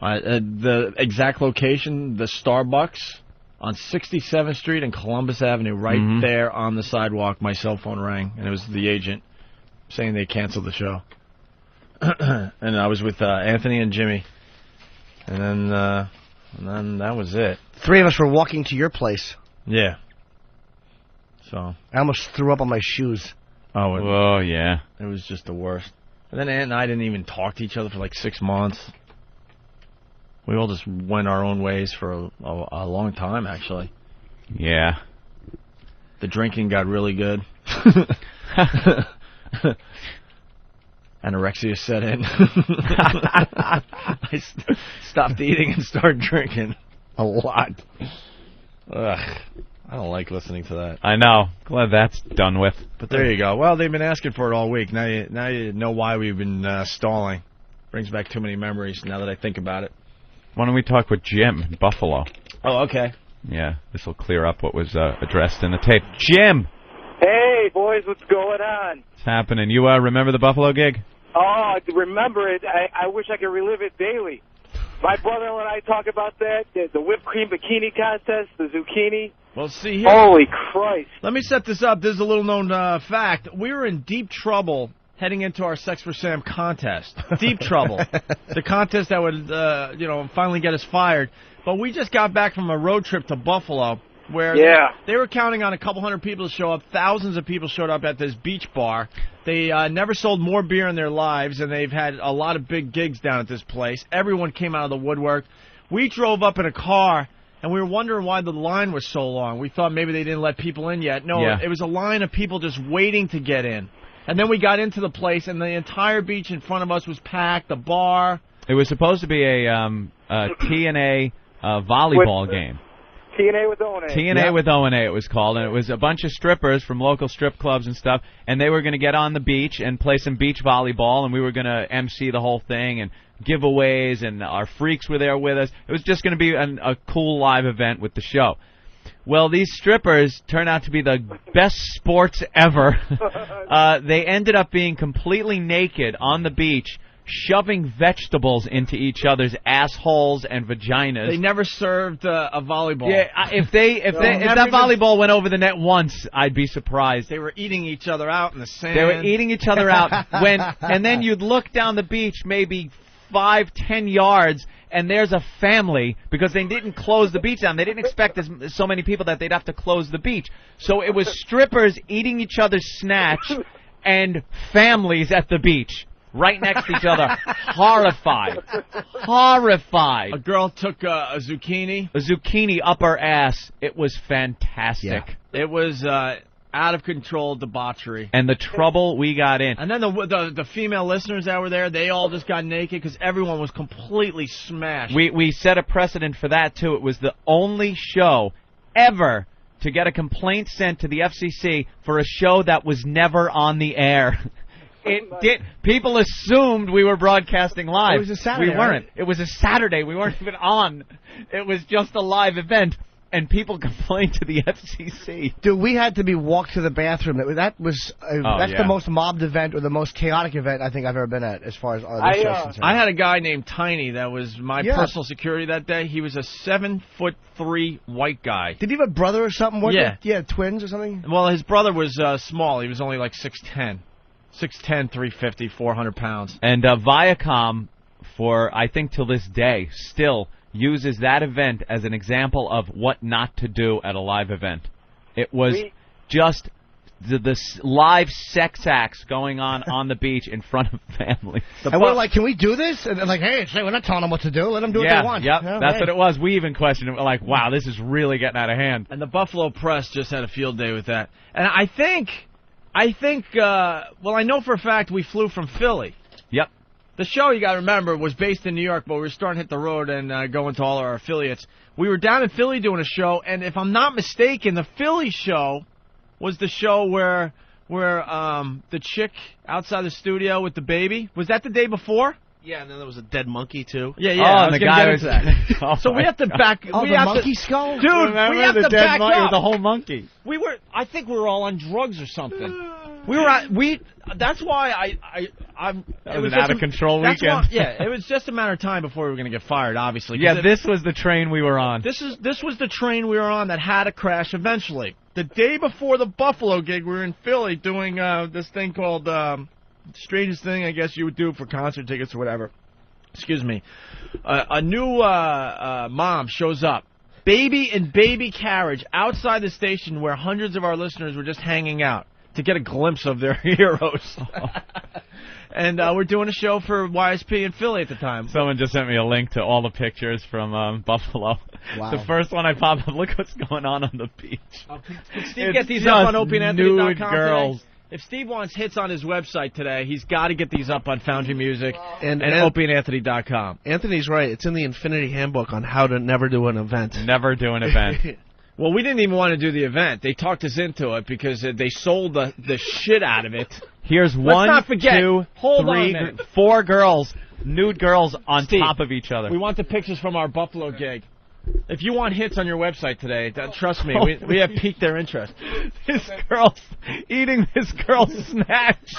The exact location, the Starbucks on 67th Street and Columbus Avenue, right there on the sidewalk, my cell phone rang, and it was the agent saying they canceled the show. And I was with Anthony and Jimmy. And then that was it. 3 of us were walking to your place. Yeah. So I almost threw up on my shoes. Oh, yeah. It was just the worst. And then Aunt and I didn't even talk to each other for like 6 months. We all just went our own ways for a long time, actually. Yeah. The drinking got really good. Anorexia set in. I stopped eating and started drinking a lot. Ugh. I don't like listening to that. I know. Glad that's done with. But there you go. Well, they've been asking for it all week. Now you know why we've been stalling. Brings back too many memories now that I think about it. Why don't we talk with Jim in Buffalo? Oh, okay. Yeah, this will clear up what was addressed in the tape. Jim! Hey, boys, what's going on? What's happening? You remember the Buffalo gig? Oh, I remember it. I wish I could relive it daily. My brother-in-law and I talk about that, the whipped cream bikini contest, the zucchini. Well, see here. Holy Christ. Let me set this up. This is a little-known fact. We were in deep trouble heading into our Sex for Sam contest. Deep trouble. The contest that would, finally get us fired. But we just got back from a road trip to Buffalo where they were counting on a couple hundred people to show up. Thousands of people showed up at this beach bar. They never sold more beer in their lives, and they've had a lot of big gigs down at this place. Everyone came out of the woodwork. We drove up in a car, and we were wondering why the line was so long. We thought maybe they didn't let people in yet. No, it was a line of people just waiting to get in. And then we got into the place, and the entire beach in front of us was packed, the bar. It was supposed to be a TNA volleyball game. TNA with O&A. TNA with O&A, it was called, and it was a bunch of strippers from local strip clubs and stuff, and they were going to get on the beach and play some beach volleyball, and we were going to MC the whole thing, and giveaways, and our freaks were there with us. It was just going to be a cool live event with the show. Well, these strippers turned out to be the best sports ever. They ended up being completely naked on the beach, shoving vegetables into each other's assholes and vaginas. They never served a volleyball. Yeah, if that volleyball went over the net once, I'd be surprised. They were eating each other out in the sand. They were eating each other out and then you'd look down the beach maybe 5-10 yards, and there's a family because they didn't close the beach down. They didn't expect so many people that they'd have to close the beach. So it was strippers eating each other's snatch and families at the beach. Right next to each other. Horrified. Horrified. A girl took a zucchini. A zucchini up her ass. It was fantastic. Yeah. It was out of control debauchery. And the trouble we got in. And then the female listeners that were there, they all just got naked because everyone was completely smashed. We set a precedent for that, too. It was the only show ever to get a complaint sent to the FCC for a show that was never on the air. It did. People assumed we were broadcasting live. It was a Saturday. We weren't. Right? It was a Saturday. We weren't even on. It was just a live event, and people complained to the FCC. Dude, we had to be walked to the bathroom. That's the most mobbed event or the most chaotic event I think I've ever been at as far as this show's concerned. I had a guy named Tiny that was my personal security that day. He was a 7'3" white guy. Did he have a brother or something? Yeah, twins or something. Well, his brother was small. He was only like 6'10". 6'10", 350, 400 pounds. And Viacom, for I think till this day, still uses that event as an example of what not to do at a live event. It was just the live sex acts going on the beach in front of families. And we're like, can we do this? And they're like, hey, we're not telling them what to do. Let them do what they want. Yep, that's what it was. We even questioned it. We're like, wow, this is really getting out of hand. And the Buffalo Press just had a field day with that. And I think, well, I know for a fact we flew from Philly. Yep. The show, you got to remember, was based in New York, but we were starting to hit the road and go into all our affiliates. We were down in Philly doing a show, and if I'm not mistaken, the Philly show was the show where the chick outside the studio with the baby. Was that the day before? Yeah, and then there was a dead monkey, too. Yeah, Oh, and the guy was... that. So we have to back... Oh, the monkey skull? Dude, Remember we have the to dead back monkey up. with the whole monkey. I think we were all on drugs or something. That's why I'm... That was an out-of-control weekend. It was just a matter of time before we were going to get fired, obviously. Yeah, this was the train we were on. This was the train we were on that had to crash eventually. The day before the Buffalo gig, we were in Philly doing this thing called strangest thing I guess you would do for concert tickets or whatever. Excuse me. A new mom shows up. Baby and baby carriage outside the station where hundreds of our listeners were just hanging out to get a glimpse of their heroes. And we're doing a show for YSP in Philly at the time. Someone just sent me a link to all the pictures from Buffalo. Wow. The first one I popped up, look what's going on the beach. Can Steve get these up on OpieandAnthony.com nude girls. today? If Steve wants hits on his website today, he's got to get these up on Foundry Music and OpieandAnthony.com. Anthony's right. It's in the Infinity Handbook on how to never do an event. Never do an event. Well, we didn't even want to do the event. They talked us into it because they sold the shit out of it. Here's Let's one, not forget. 2, Hold on 3, a minute. 4 girls, nude girls on Steve, top of each other. We want the pictures from our Buffalo gig. If you want hits on your website today, trust me, we have piqued their interest. This girl's eating this girl's snatch.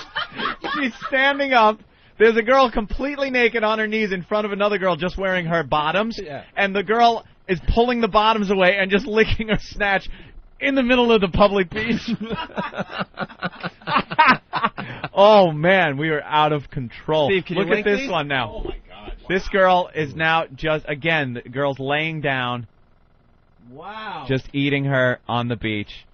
She's standing up. There's a girl completely naked on her knees in front of another girl just wearing her bottoms. Yeah. And the girl is pulling the bottoms away and just licking her snatch in the middle of the public beach. Oh, man, we are out of control. Steve, can Look you at link this these? one now. Oh, my God. This girl is now just, again, the girl's laying down. Wow. Just eating her on the beach.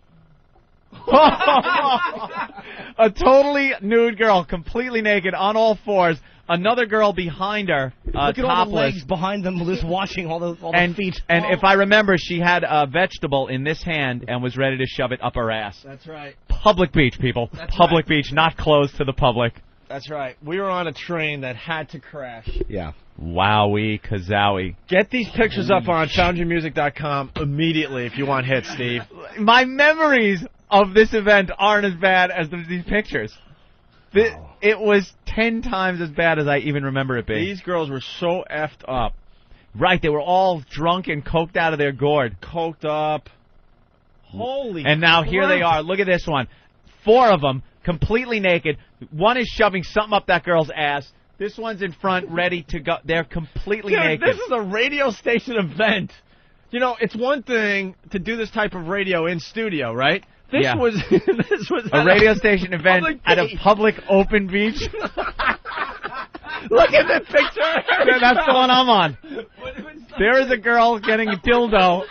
A totally nude girl, completely naked, on all fours. Another girl behind her, Look at topless. all the legs behind them, just watching all the feet. And if I remember, she had a vegetable in this hand and was ready to shove it up her ass. That's right. Public beach, people. That's Public right. beach, not closed to the public. That's right. We were on a train that had to crash. Yeah. Wowie kazowie. Get these pictures up on FoundryMusic.com immediately if you want hits, Steve. My memories of this event aren't as bad as these pictures. It was 10 times as bad as I even remember it being. These girls were so effed up. Right, they were all drunk and coked out of their gourd. Coked up. Holy And now here they crap. are. Look at this one. 4 of them, completely naked. One is shoving something up that girl's ass. This one's in front, ready to go. They're completely naked. This is a radio station event. You know, it's one thing to do this type of radio in studio, right? This was a radio station event at a public open beach. Look at the picture. Yeah, that's the one I'm on. There is a girl getting a dildo,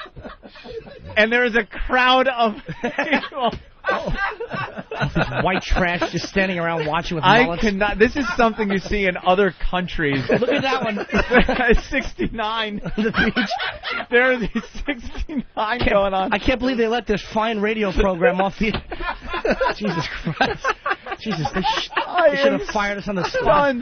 and there is a crowd of people. This white trash just standing around watching with I mullets. cannot. This is something you see in other countries. Look at that one. 69. The beach. There is 69 going on. I can't believe they let this fine radio program off the... Jesus Christ. Jesus, they should have fired us on the spot.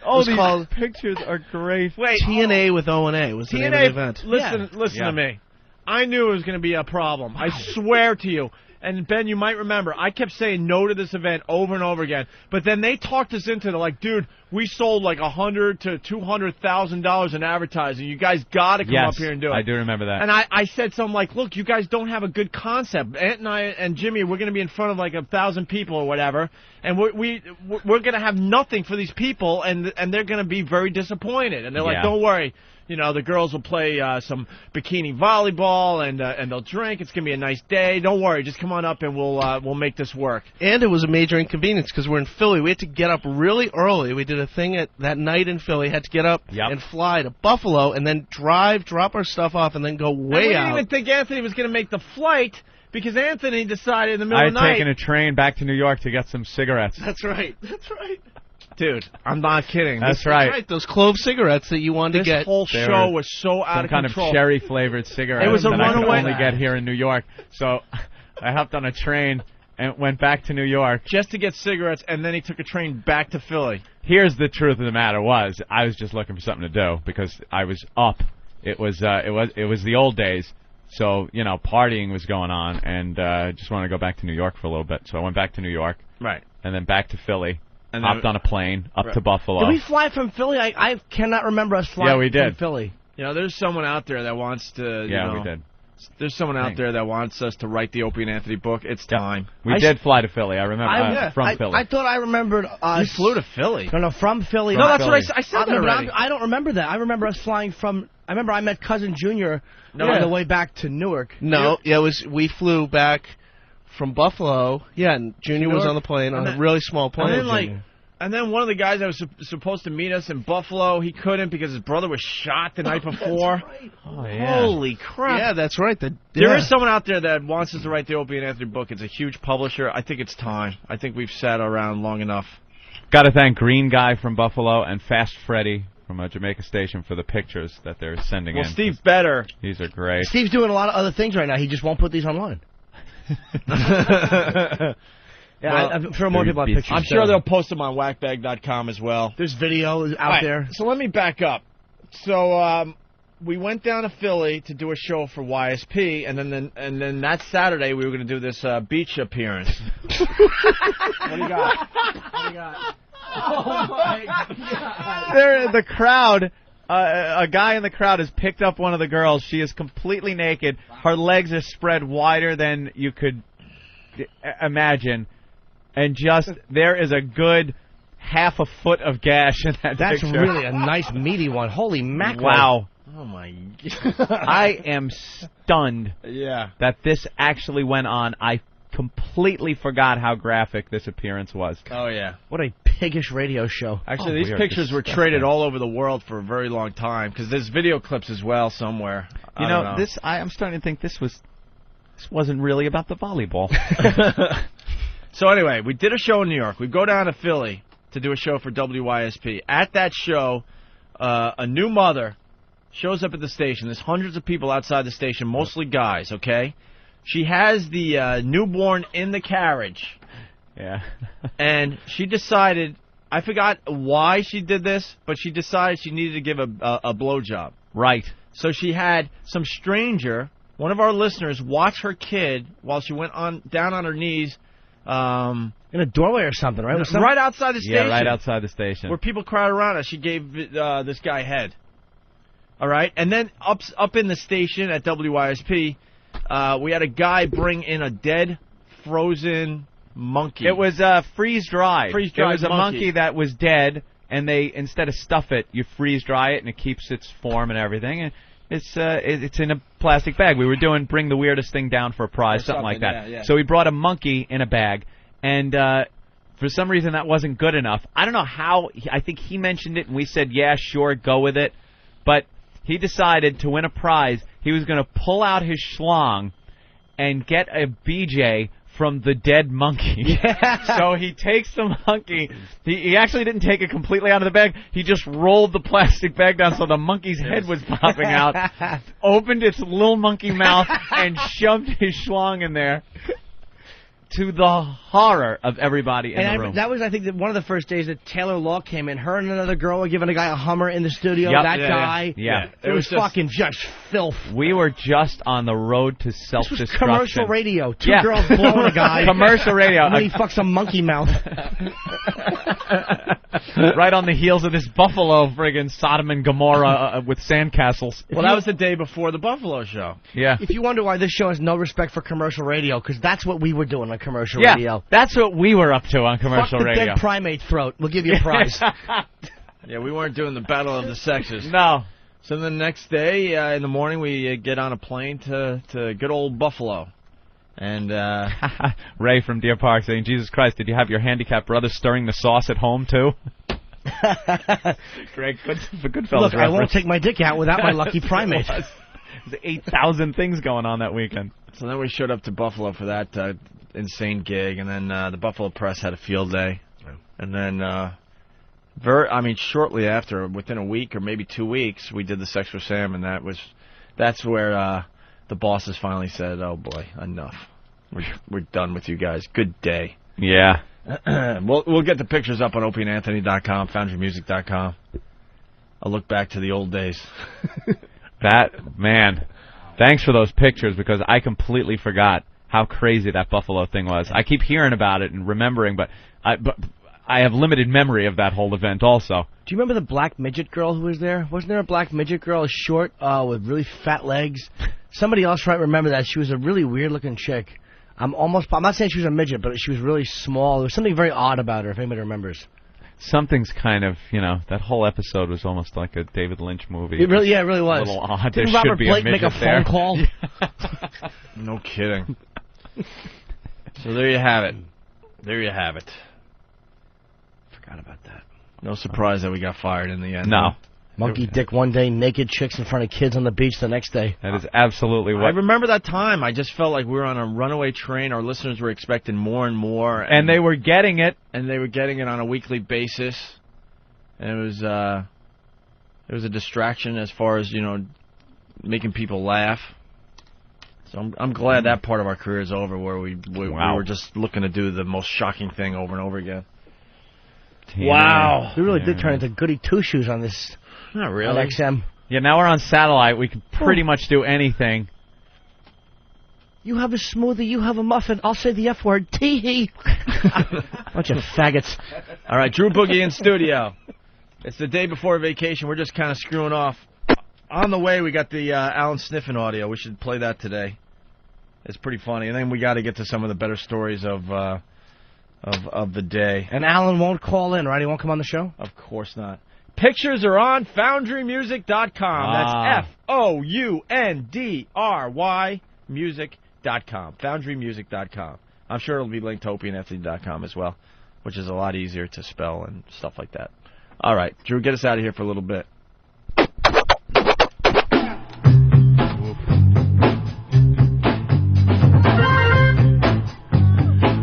Oh, It's called- these pictures are great. Wait, TNA with O&A was the name of the event. Listen to me. I knew it was going to be a problem. I swear to you. And, Ben, you might remember, I kept saying no to this event over and over again. But then they talked us into it, like, dude, we sold like $100,000 to $200,000 in advertising. You guys got to come up here and do it. I do remember that. And I said something like, look, you guys don't have a good concept. Ant and I and Jimmy, we're going to be in front of like 1,000 people or whatever, and we're going to have nothing for these people, and they're going to be very disappointed. And they're like, don't worry. You know, the girls will play some bikini volleyball, and they'll drink. It's going to be a nice day. Don't worry. Just come on up, and we'll make this work. And it was a major inconvenience because we're in Philly. We had to get up really early. We did a thing that night in Philly. Had to get up and fly to Buffalo, and then drop our stuff off, and then go way we out. didn't even think Anthony was going to make the flight because Anthony decided in the middle I of the had night. taken a train back to New York to get some cigarettes. That's right. That's right. Dude, I'm not kidding. That's right. Those clove cigarettes that you wanted to get. This whole show was so out of some kind control. of cherry-flavored cigarettes It was a that I could runaway. only get here in New York. So I hopped on a train and went back to New York. Just to get cigarettes, and then he took a train back to Philly. Here's the truth of the matter was, I was just looking for something to do because I was up. It was the old days. So, you know, partying was going on, and just wanted to go back to New York for a little bit. So I went back to New York. Right. And then back to Philly. And hopped on a plane up to Buffalo. Did we fly from Philly? I cannot remember us flying we did. from Philly. You know, there's someone out there that wants to. We did. There's someone out there that wants us to write the Opie and Anthony book. It's time. We did fly to Philly. I remember from Philly. I thought I remembered us. You flew to Philly? No, from Philly. No, that's what I said. No, but I don't remember that. I remember us flying from. I remember I met Cousin Junior on the way back to Newark. No, we flew back from Buffalo. Yeah, and Junior was on the plane on a really small plane. And then one of the guys that was supposed to meet us in Buffalo, he couldn't because his brother was shot the night before. Right. Oh, yeah. Holy crap. Yeah, that's right. There is someone out there that wants us to write the Opie and Anthony book. It's a huge publisher. I think it's time. I think we've sat around long enough. Got to thank Green Guy from Buffalo and Fast Freddy from Jamaica Station for the pictures that they're sending in. Well, Steve Better. These are great. Steve's doing a lot of other things right now. He just won't put these online. Yeah, I'm sure more people have pictures. I'm sure they'll post them on whackbag.com as well. There's video out there. So let me back up. So we went down to Philly to do a show for YSP, and then that Saturday we were going to do this beach appearance. What do you got? What do you got? Oh my God! The crowd. A guy in the crowd has picked up one of the girls. She is completely naked. Her legs are spread wider than you could imagine. And just, there is a good half a foot of gash in that That's picture. really a nice meaty one. Holy mackerel. Wow. Oh, my God. I am stunned that this actually went on. I completely forgot how graphic this appearance was. Oh, yeah. What a piggish radio show. Actually, these pictures were traded all over the world for a very long time, because there's video clips as well somewhere. You know, I'm starting to think this wasn't really about the volleyball. So anyway, we did a show in New York. We go down to Philly to do a show for WYSP. At that show, a new mother shows up at the station. There's hundreds of people outside the station, mostly guys, okay? She has the newborn in the carriage. Yeah. And she decided, I forgot why she did this, but she decided she needed to give a blowjob. Right. So she had some stranger, one of our listeners, watch her kid while she went down on her knees. In a doorway or something, right? Right outside the station. Yeah, right outside the station. Where people crowded around us. She gave this guy head. All right? And then up in the station at WYSP, we had a guy bring in a dead, frozen monkey. It was freeze-dried. Freeze-dried It was a monkey that was dead, and they, instead of stuff it, you freeze-dry it, and it keeps its form and everything. And it's in a plastic bag. We were doing Bring the Weirdest Thing Down for a prize, something like that. Yeah. So we brought a monkey in a bag, and For some reason, that wasn't good enough. I don't know how. I think he mentioned it, and we said, yeah, sure, go with it. But he decided to win a prize. He was going to pull out his schlong and get a BJ from the dead monkey. Yeah. So he takes the monkey. He actually didn't take it completely out of the bag. He just rolled the plastic bag down so the monkey's head was popping out, opened its little monkey mouth, and shoved his schlong in there. To the horror of everybody in the room. That was, I think, one of the first days that Taylor Law came in. Her and another girl were giving a guy a Hummer in the studio. Yep. That guy. Yeah. It was fucking just filth. We were just on the road to self-destruction. This was commercial radio. Two girls blowing a guy. Commercial radio. And then he fucks a monkey mouth. Right on the heels of this Buffalo friggin' Sodom and Gomorrah with sandcastles. Well, that was the day before the Buffalo show. Yeah. If you wonder why this show has no respect for commercial radio, because that's what we were doing on commercial radio. That's what we were up to on commercial Fuck the radio. dead primate throat. We'll give you a prize. Yeah, we weren't doing the battle of the sexes. No. So the next day in the morning, we get on a plane to good old Buffalo. And Ray from Deer Park saying, Jesus Christ, did you have your handicapped brother stirring the sauce at home, too? Greg, good fellas. Look, I won't take my dick out without my lucky primate. There's 8,000 things going on that weekend. So then we showed up to Buffalo for that insane gig, and then the Buffalo Press had a field day. And then, shortly after, within a week or maybe 2 weeks, we did the Sex for Sam, and that's where the bosses finally said, "Oh boy, enough. We're done with you guys. Good day." Yeah. We'll get the pictures up on opieandanthony.com, foundrymusic.com. I'll look back to the old days. Man, thanks for those pictures, because I completely forgot how crazy that Buffalo thing was. I keep hearing about it and remembering, but I have limited memory of that whole event also. Do you remember the black midget girl who was there? Wasn't there a black midget girl, short, with really fat legs? Somebody else might remember that. She was a really weird-looking chick. I'm not saying she was a midget, but she was really small. There was something very odd about her, if anybody remembers. Something's kind of, that whole episode was almost like a David Lynch movie. It really was. A little odd. Didn't there Robert should be Blake a make a phone call? No kidding. So there you have it. Forgot about that. No surprise that we got fired in the end. No. Monkey dick one day, naked chicks in front of kids on the beach the next day. That is absolutely what... I remember that time. I just felt like we were on a runaway train. Our listeners were expecting more and more. And they were getting it. And they were getting it on a weekly basis. And it was a distraction as far as, making people laugh. So I'm glad that part of our career is over, where we were just looking to do the most shocking thing over and over again. Wow. We really did turn into goody two-shoes on this. Not really. On XM. Yeah, now we're on satellite. We can pretty much do anything. You have a smoothie, you have a muffin. I'll say the F word. Tee-hee. Bunch of faggots. All right, Drew Boogie in studio. It's the day before vacation. We're just kind of screwing off. On the way, we got the Alan Sniffen audio. We should play that today. It's pretty funny. And then we got to get to some of the better stories of the day. And Alan won't call in, right? He won't come on the show? Of course not. Pictures are on foundrymusic.com. That's FOUNDRY music.com. Foundrymusic.com. I'm sure it'll be linked to opieandanthony.com as well, which is a lot easier to spell and stuff like that. All right, Drew, get us out of here for a little bit.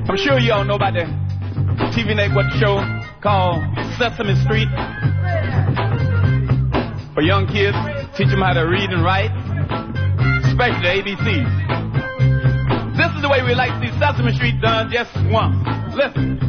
I'm sure you all know about the TV network show called Sesame Street. For young kids, teach them how to read and write, especially the ABCs. This is the way we like to see Sesame Street done just once. Listen.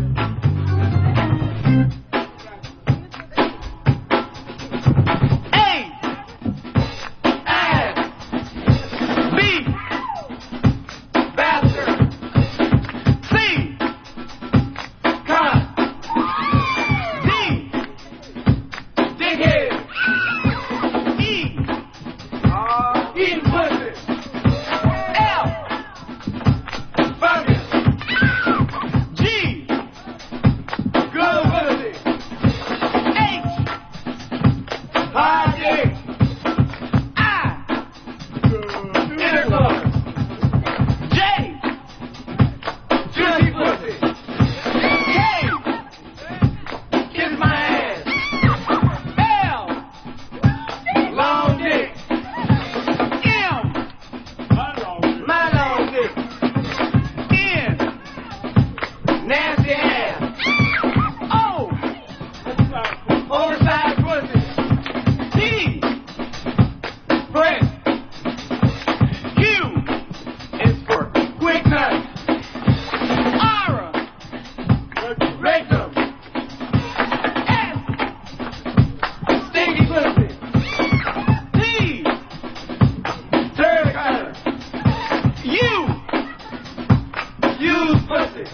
Use pussy.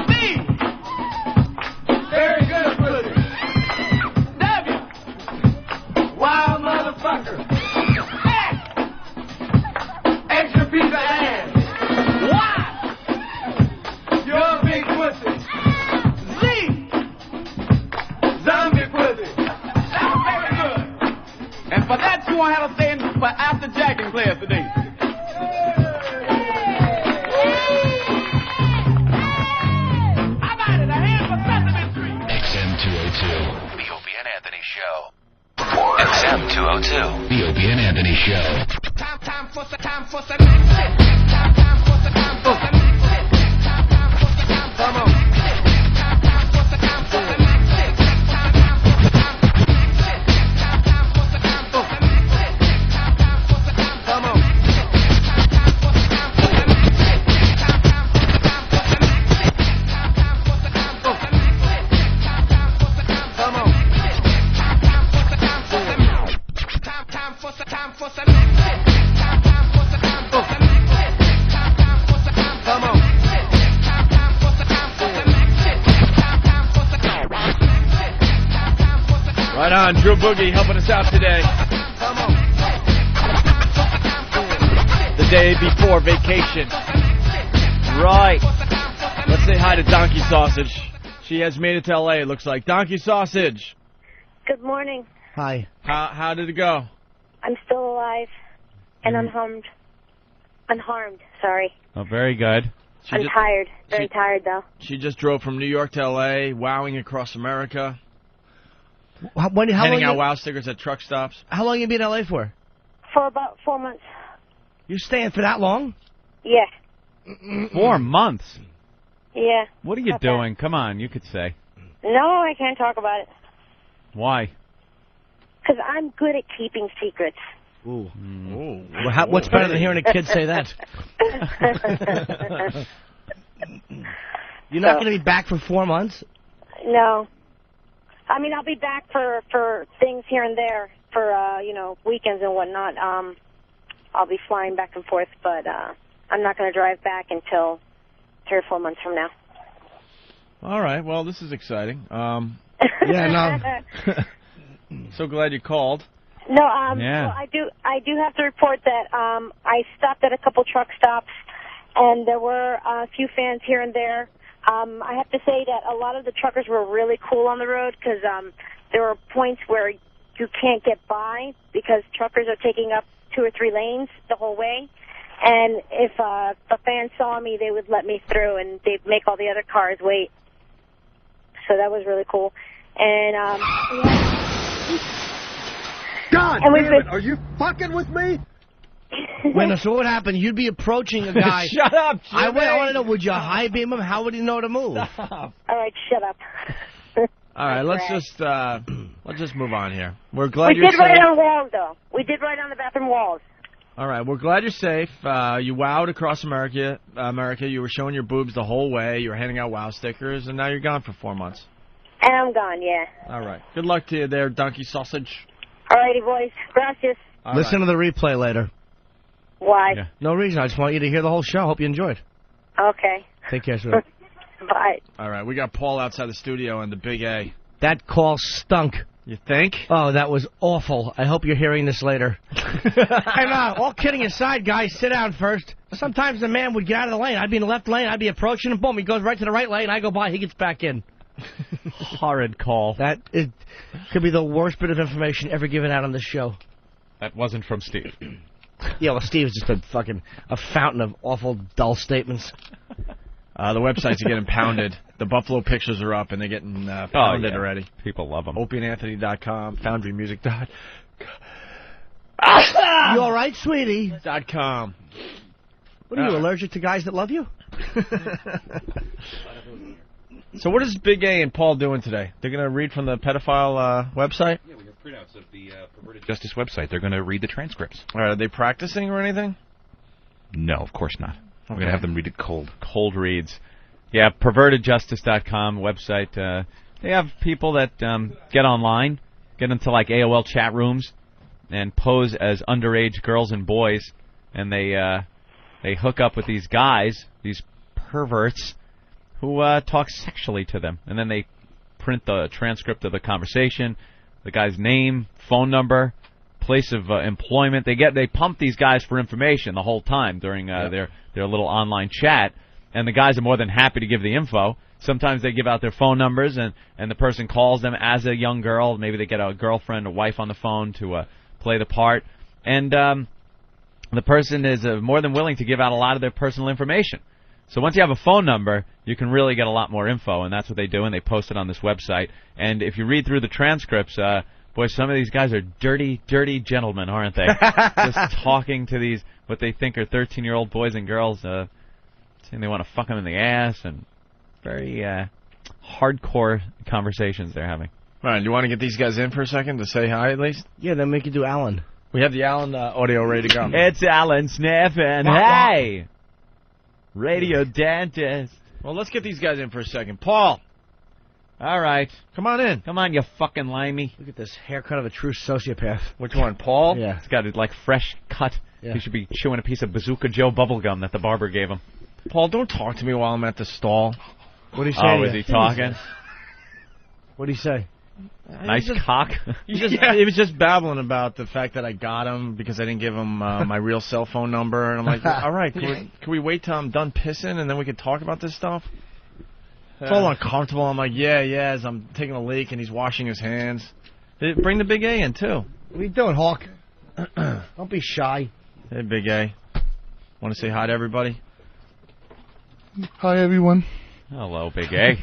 C. Very good pussy. W. Wild motherfucker. X. Extra piece of ass. Y. Your big pussy. Z. Zombie pussy. That's very good. And for that, you won't have to stay in for after jacking class today. XM 202. The Opie and Anthony Show. XM 202. The Opie and Anthony Show. Time for some time for some next shit. Time for some time for some next shit. Come on. Time for some time for some next shit. Time for some time for some next shit. Time for some time for some next shit. Time for some time. Come on. Time for some time for some next shit. Time for some time for some next shit. Time for some time for some next shit. Time for some time. Come on. Time for some time for some. Time for some time for some next shit. Time for some time for some next shit. Time for some time. Come on. Time for some time for some next shit. Time for some time for some next shit. Time for some time. Right on, Drew Boogie helping us out today. Come on. The day before vacation. Right. Let's say hi to Donkey Sausage. She has made it to L.A., it looks like. Donkey Sausage. Good morning. Hi. How did it go? I'm still alive and unharmed. Unharmed, sorry. Oh, very good. I'm tired. Very tired, though. She just drove from New York to L.A., wowing across America. How handing long out you, wow stickers at truck stops. How long you been in L.A. for? For about 4 months. You're staying for that long? Yeah. 4 months. Yeah. What are you doing? Come on, you could say. No, I can't talk about it. Why? Because I'm good at keeping secrets. Ooh. Ooh. Well, what's better than hearing a kid say that? You're not going to be back for 4 months? No. I mean, I'll be back for things here and there, for, weekends and whatnot. I'll be flying back and forth, but I'm not going to drive back until 3 or 4 months from now. All right. Well, this is exciting. Yeah, no. So glad you called. No, Yeah. well, I do have to report that I stopped at a couple truck stops, and there were a few fans here and there. I have to say that a lot of the truckers were really cool on the road, because there were points where you can't get by because truckers are taking up 2 or 3 lanes the whole way. And if a fan saw me, they would let me through, and they'd make all the other cars wait. So that was really cool. And God and damn it, are you fucking with me? Wait, so what happened? You'd be approaching a guy. Shut up, Jimmy. I want to know, would you high beam him? How would he know to move? All right, shut up. All right, let's just move on here. We're glad We you're did write safe. on walls, though. We did write on the bathroom walls. All right, we're glad you're safe. You wowed across America. You were showing your boobs the whole way. You were handing out wow stickers, and now you're gone for 4 months. And I'm gone, yeah. All right. Good luck to you there, Donkey Sausage. All righty, boys. Gracias. Listen to the replay later. Why? Yeah. No reason. I just want you to hear the whole show. Hope you enjoyed. Okay. Take care, sir. Bye. All right, we got Paul outside the studio and the Big A. That call stunk. You think? Oh, that was awful. I hope you're hearing this later. And all kidding aside, guys, sit down first. Sometimes the man would get out of the lane. I'd be in the left lane. I'd be approaching him. Boom, he goes right to the right lane. I go by. He gets back in. Horrid call. That could be the worst bit of information ever given out on this show. That wasn't from Steve. Yeah, well, Steve's just been fucking a fountain of awful, dull statements. The websites are getting pounded. The Buffalo pictures are up, and they're getting pounded already. People love them. OpieandAnthony.com, FoundryMusic.com. You all right, sweetie? .com. What are you, allergic to guys that love you? So what is Big A and Paul doing today? They're going to read from the pedophile website? Yeah, we have printouts of the Perverted Justice website. They're going to read the transcripts. All right, are they practicing or anything? No, of course not. We're Okay. going to have them read it cold. Cold reads. Yeah, pervertedjustice.com website. They have people that get online, get into like AOL chat rooms, and pose as underage girls and boys, and they they hook up with these guys, these perverts, who talk sexually to them. And then they print the transcript of the conversation, the guy's name, phone number, place of employment. They pump these guys for information the whole time during their little online chat. And the guys are more than happy to give the info. Sometimes they give out their phone numbers, and the person calls them as a young girl. Maybe they get a girlfriend or wife on the phone to play the part. And the person is more than willing to give out a lot of their personal information. So once you have a phone number, you can really get a lot more info, and that's what they do, and they post it on this website. And if you read through the transcripts, boy, some of these guys are dirty, dirty gentlemen, aren't they? Just talking to these, what they think are 13-year-old boys and girls, saying they want to fuck them in the ass, and very hardcore conversations they're having. Right, you want to get these guys in for a second to say hi at least? Yeah, then we can do Alan. We have the Alan audio ready to go. It's Alan Sniffen. Hey! Radio dentist. Well, let's get these guys in for a second. Paul. All right. Come on in. Come on, you fucking limey. Look at this haircut of a true sociopath. Which one, Paul? Yeah. He's got it like fresh cut. Yeah. He should be chewing a piece of Bazooka Joe bubblegum that the barber gave him. Paul, don't talk to me while I'm at the stall. What do you say? Oh, is he talking? What do you say? Nice cock. He was just babbling about the fact that I got him because I didn't give him my real cell phone number. And I'm like, all right, can we wait till I'm done pissing and then we can talk about this stuff? It's all uncomfortable. I'm like, yeah, as I'm taking a leak and he's washing his hands. Bring the Big A in, too. What are you doing, Hawk? Don't be shy. Hey, Big A. Want to say hi to everybody? Hi, everyone. Hello, Big A.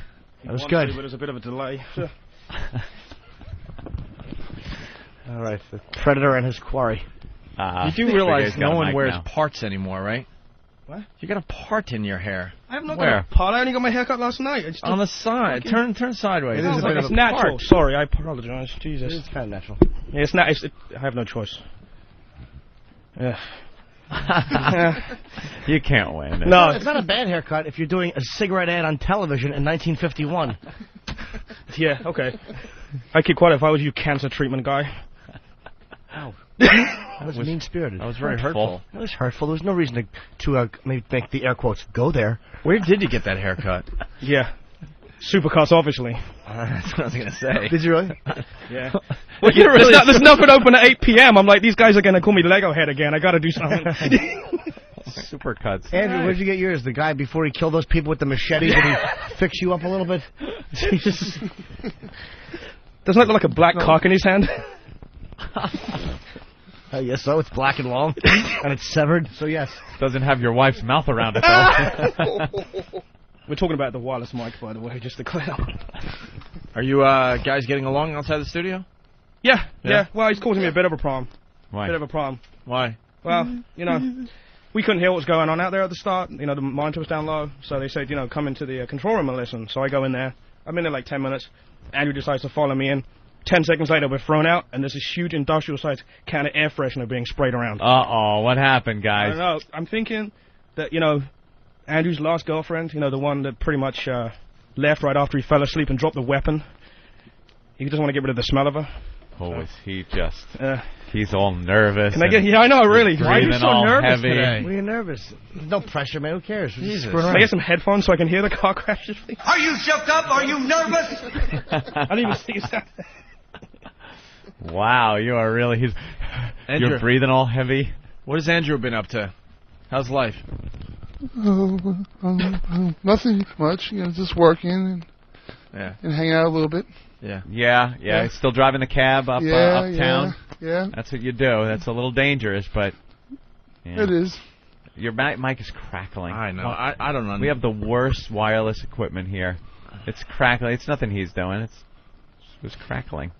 That was good. But there's a bit of a delay. All right, the predator and his quarry. You do realize no one wears parts anymore, right? What? You got a part in your hair. I have not Where? got a part. I only got my haircut last night. It's on the side. Turn sideways. It is a bit of natural. Part. Sorry, I apologize. Jesus. It's kind of natural. Yeah, it's not. I have no choice. Yeah. You can't win. No, it's not a bad haircut if you're doing a cigarette ad on television in 1951. Yeah, okay. I keep quiet if I was you, cancer treatment guy. Ow. That was mean-spirited. That was very hurtful. That was hurtful. There was no reason to maybe make the air quotes go there. Where did you get that haircut? Yeah. Supercuts, obviously. That's what I was going to say. Did you really? Yeah. Well, there's nothing open at 8 p.m. I'm like, these guys are going to call me Lego Head again. I got to do something. Supercuts. Andrew, where'd you get yours? The guy before he killed those people with the machetes, did he fix you up a little bit? Jesus. Doesn't it look like a black cock in his hand? Yes, so. It's black and long, and it's severed, so yes. Doesn't have your wife's mouth around it, though. We're talking about the wireless mic, by the way, just to clear up. Are you guys getting along outside the studio? Yeah. Well, he's causing me a bit of a problem. Why? Bit of a problem. Why? Well, we couldn't hear what was going on out there at the start. The monitor was down low, so they said, come into the control room and listen. So I go in there. I'm in there like 10 minutes. Andrew decides to follow me in. 10 seconds later, we're thrown out, and there's this huge industrial-sized can of air freshener being sprayed around. Uh-oh, what happened, guys? I don't know. I'm thinking that, Andrew's last girlfriend, the one that pretty much left right after he fell asleep and dropped the weapon. He doesn't want to get rid of the smell of her. Oh, is he just... he's all nervous. Yeah, I know, really. Why are you so nervous heavy. today? Why are you nervous? No pressure, man. Who cares? Jesus. Can I get some headphones so I can hear the car crashes, please? Are you shook up? Are you nervous? I didn't even see that. Wow, you are really... You're breathing all heavy. What has Andrew been up to? How's life? Nothing much. Just working and hanging out a little bit. Yeah. Still driving the cab uptown. Yeah. That's what you do. That's a little dangerous, but... Yeah. It is. Your mic is crackling. I know. I don't know. We have the worst wireless equipment here. It's crackling. It's nothing he's doing. It was crackling.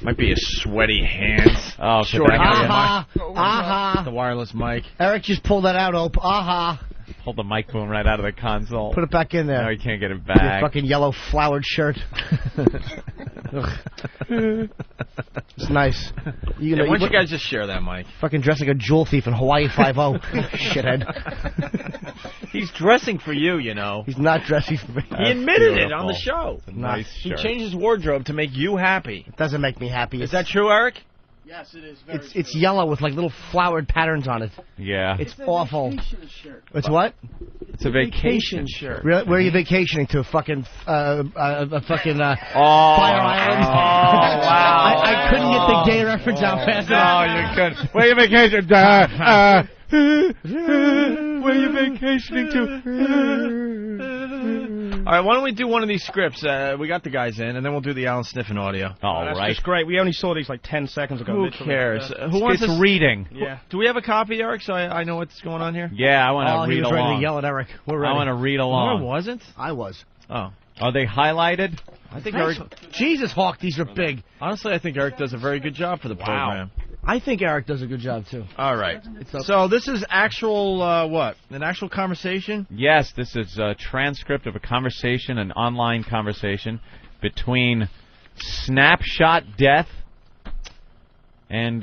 Might be his sweaty hands. Oh, short. Aha. The wireless mic. Eric just pulled that out, Ope. Aha. Pulled the mic boom right out of the console. Put it back in there. No, you can't get it back. Your fucking yellow flowered shirt. It's nice. Why don't you guys just share that mic? Fucking dressed like a jewel thief in Hawaii 5-0. Shithead. He's dressing for you, He's not dressing for me. He admitted it on the show. It's a nice shirt. He changed his wardrobe to make you happy. It doesn't make me happy. Is that true, Eric? Yes, it is. It's yellow with like little flowered patterns on it. Yeah. It's awful. It's what? It's a vacation shirt. Really? Where are you vacationing to? Fucking Fire Island? Oh, wow. I couldn't get the gay reference out fast enough. No, you couldn't. Where are you vacationing? Where are you vacationing to? All right, why don't we do one of these scripts? We got the guys in, and then we'll do the Alan Sniffen audio. That's just great. We only saw these like 10 seconds ago. Who literally. cares? Who wants It's us- reading. Yeah. Do we have a copy, Eric, so I know what's going on here? Yeah, I want to read he was along. ready to yell at Eric. We're ready. I want to read along. No, I wasn't. I was. Oh. Are they highlighted? I think Eric... Jesus, Hawk, these are big. Honestly, I think Eric does a very good job for the program. I think Eric does a good job, too. All right. So this is actual, what? An actual conversation? Yes, this is a transcript of a conversation, an online conversation between Snapshot Death and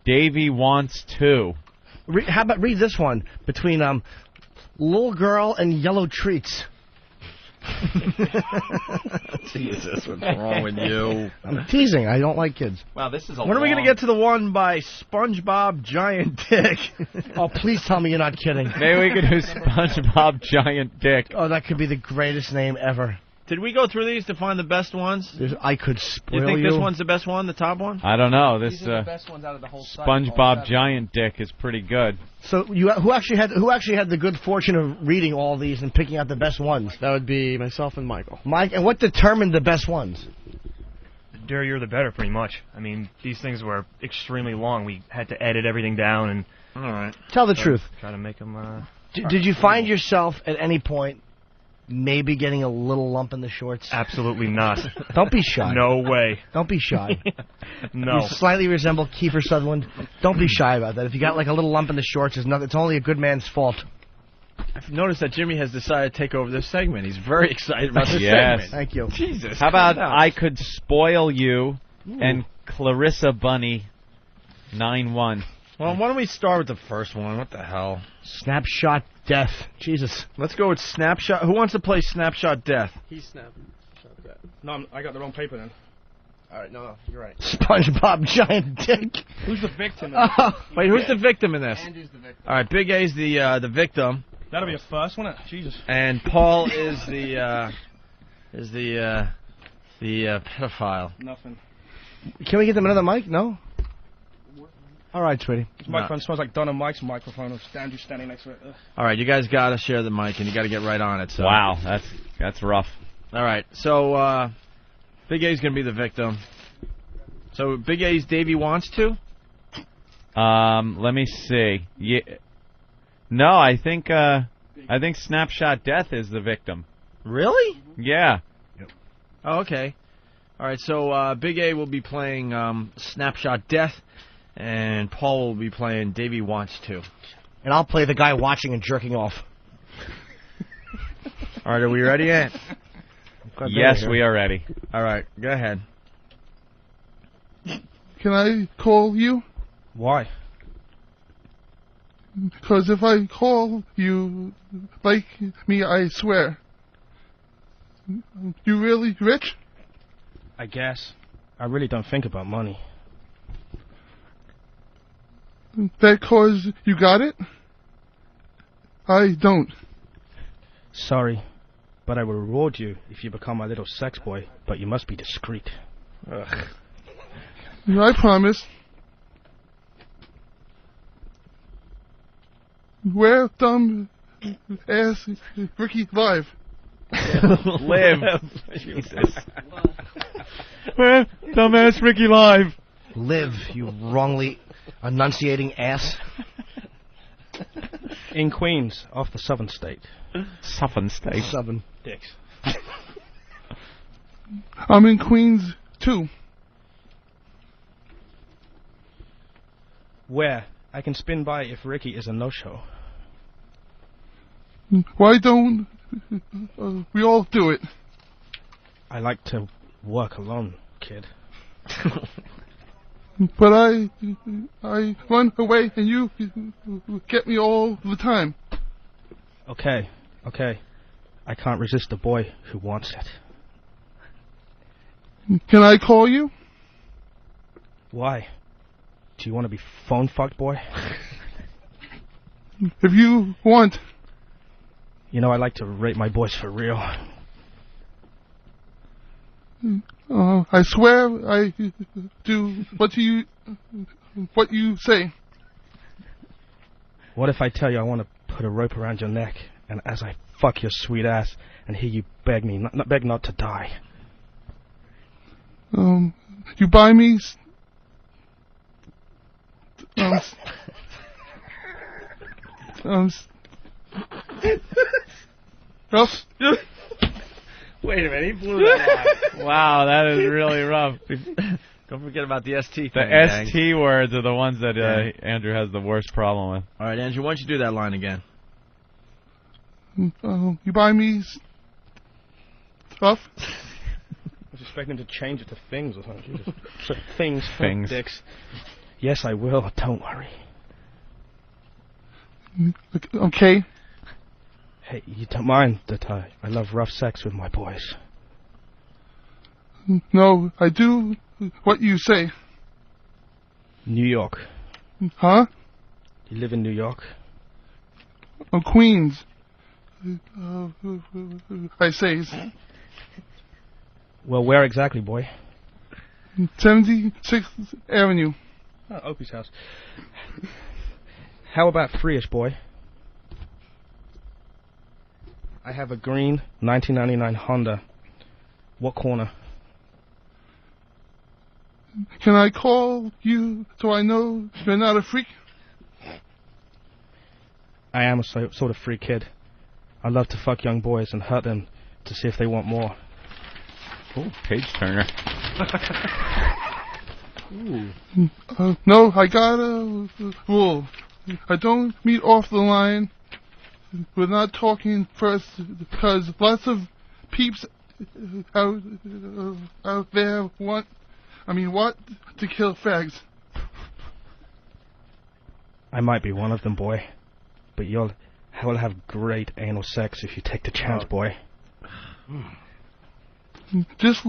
Davey Wants To. How about read this one? Between Little Girl and Yellow Treats. Jesus, what's wrong with you? I'm teasing. I don't like kids. Wow, this is a When are we going to get to the one by SpongeBob Giant Dick? Oh, please tell me you're not kidding. Maybe we could do SpongeBob Giant Dick. Oh, that could be the greatest name ever. Did we go through these to find the best ones? I could Do spoil you think this one's the best one, the top one? I don't know. This These are the best ones out of the whole site. SpongeBob Giant Dick is pretty good. So who actually had the good fortune of reading all these and picking out the best ones? That would be myself and Michael. Mike, and what determined the best ones? The dirtier the better, pretty much. I mean, these things were extremely long. We had to edit everything down and. All right. Tell the truth. Try to make them. Did you find yourself at any point maybe getting a little lump in the shorts? Absolutely not. Don't be shy. No way. Don't be shy. No. You slightly resemble Kiefer Sutherland. Don't be shy about that. If you got like a little lump in the shorts, it's only a good man's fault. I've noticed that Jimmy has decided to take over this segment. He's very excited about this Yes. segment. Thank you. Jesus. How about calm down. I Could Spoil You and Clarissa Bunny 9-1? Well, why don't we start with the first one? What the hell? Snapshot Death. Jesus. Let's go with Snapshot. Who wants to play Snapshot Death? He's Snapshot Death. No, I got the wrong paper then. All right, no, you're right. SpongeBob Giant Dick. Who's the victim? Wait, who's the victim in this? Andrew's the victim. All right, Big A's the victim, That'll be a first, won't it? Jesus. and Paul is the pedophile. Nothing. Can we get them another mic? No? All right, sweetie. This microphone smells like Donna Mike's microphone. With Andrew standing next to it. Ugh. All right, you guys got to share the mic, and you got to get right on it. So. Wow, that's rough. All right, so Big A's going to be the victim. So Big A's Davey Wants To? Let me see. Yeah. No, I think Snapshot Death is the victim. Really? Yeah. Oh, okay. All right, so Big A will be playing Snapshot Death, and Paul will be playing Davey Wants To. And I'll play the guy watching and jerking off. All right, are we ready yet? Yes, we are ready. All right, go ahead. Can I call you? Why? Because if I call you like me, I swear. You really rich? I guess. I really don't think about money. That cause you got it? I don't. Sorry, but I will reward you if you become my little sex boy, but you must be discreet. Ugh. I promise. Where dumb ass Ricky live? Live. Jesus. Where dumbass Ricky live? Live, you wrongly enunciating ass. In Queens, off the Southern State. Southern State. Southern. Dicks. I'm in Queens too. Where? I can spin by if Ricky is a no-show. Why don't we all do it? I like to work alone, kid. But I run away and you get me all the time. Okay. I can't resist a boy who wants it. Can I call you? Why? Do you want to be phone fucked, boy? If you want. You know, I like to rate my boys for real. I swear I do what you say. What if I tell you I want to put a rope around your neck, and as I fuck your sweet ass, and hear you beg me, beg not to die? You buy me. Wait a minute, he blew that line. Wow, that is really rough. Don't forget about the ST thing. The ST words are the ones that Andrew has the worst problem with. All right, Andrew, why don't you do that line again? You buy me stuff. I was expecting to change it to things or something. Jesus. Things. Things. Dicks. Yes, I will. Don't worry. Okay. Hey, you don't mind that I love rough sex with my boys? No, I do what you say. New York. Huh? You live in New York? Queens. I say. Well, where exactly, boy? 76th Avenue. Oh, Opie's house. How about free-ish, boy? I have a green 1999 Honda. What corner? Can I call you so I know you're not a freak? I am a sort of freak kid. I love to fuck young boys and hurt them to see if they want more. Ooh, page turner. No, I got a rule. I don't meet off the line. We're not talking first because lots of peeps out there want to kill fags. I might be one of them, boy, but you'll have great anal sex if you take the chance, boy. Just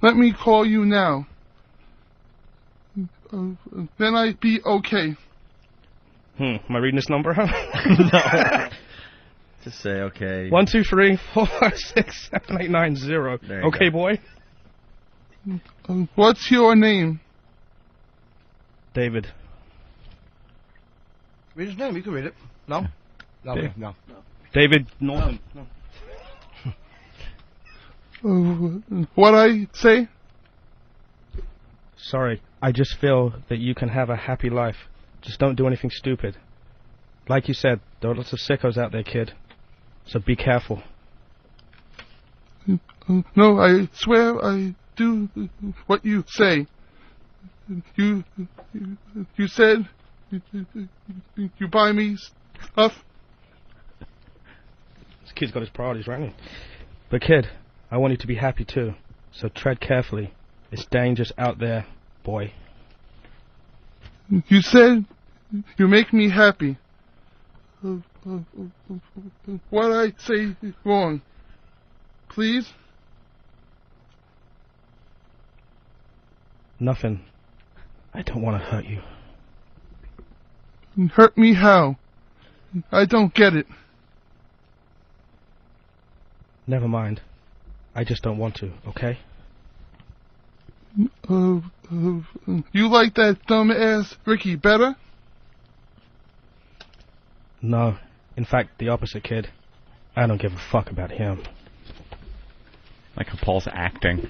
let me call you now. Then I'd be okay. Am I reading this number? No. Just say okay. 1, 2, 3, 4, 5, 6, 7, 8, 9, 0. Okay, boy. What's your name? David. Read his name. You can read it. No? No. Okay. No. David Norton. No. What I say? Sorry. I just feel that you can have a happy life. Just don't do anything stupid. Like you said, there are lots of sickos out there, kid. So be careful. No, I swear I do what you say. You said you buy me stuff. This kid's got his priorities right. But kid, I want you to be happy too. So tread carefully. It's dangerous out there, boy. You said you make me happy. What I say wrong? Please? Nothing. I don't want to hurt you. Hurt me how? I don't get it. Never mind. I just don't want to, okay? You like that dumb-ass Ricky better? No. In fact, the opposite, kid. I don't give a fuck about him. Like Paul's acting.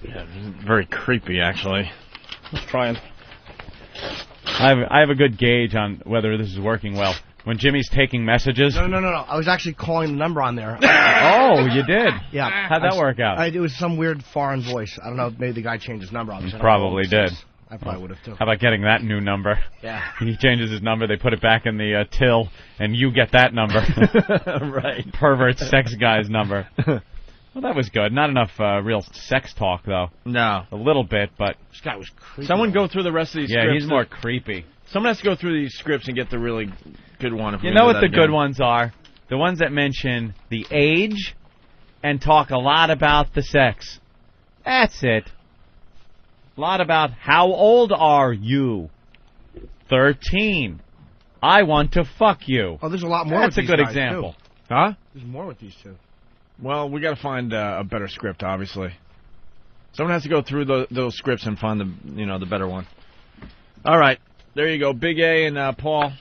Yeah, very creepy, actually. Let's try him. I have a good gauge on whether this is working well. When Jimmy's taking messages... No. I was actually calling the number on there. Oh, you did? Yeah. How'd that work out? It was some weird foreign voice. I don't know, maybe the guy changed his number. He probably did. I probably would have, too. How about getting that new number? Yeah. He changes his number, they put it back in the till, and you get that number. Right. Pervert sex guy's number. Well, that was good. Not enough real sex talk, though. No. A little bit, but... This guy was creepy. Someone go through the rest of these scripts. Yeah, he's more creepy. Someone has to go through these scripts and get the really good one. If you know what the good ones are? The ones that mention the age and talk a lot about the sex. That's it. A lot about how old are you? 13. I want to fuck you. Oh, there's a lot more. That's with a these good guys, example. too. Huh? There's more with these two. Well, we got to find a better script, obviously. Someone has to go through those scripts and find the better one. All right, there you go, Big A and Paul.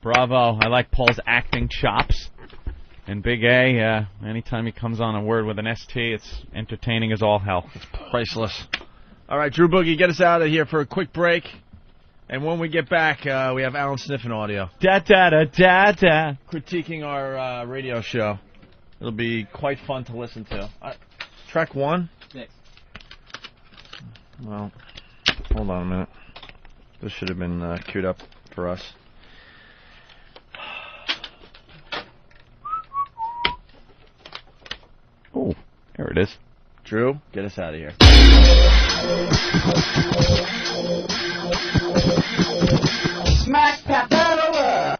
Bravo. I like Paul's acting chops. And Big A, anytime he comes on a word with an ST, it's entertaining as all hell. It's priceless. All right, Drew Boogie, get us out of here for a quick break. And when we get back, we have Alan Sniffen audio. Da-da-da-da-da. Critiquing our radio show. It'll be quite fun to listen to. Track 1? 6. Well, hold on a minute. This should have been queued up for us. Oh, there it is. Drew, get us out of here. Smack tap that over.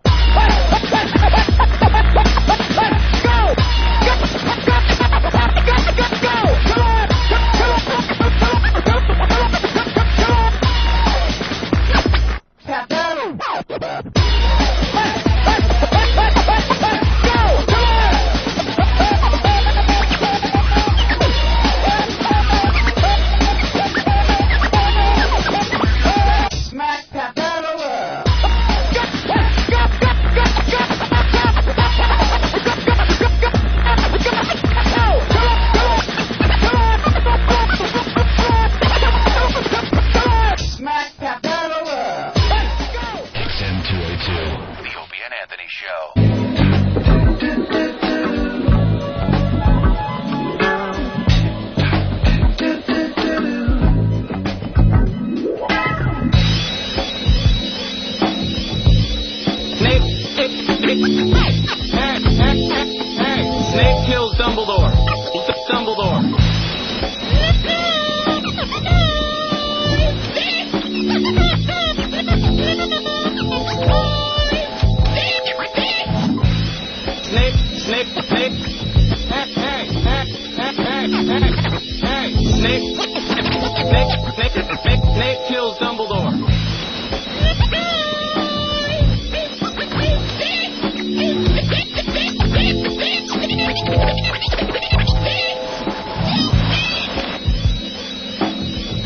Tap that over.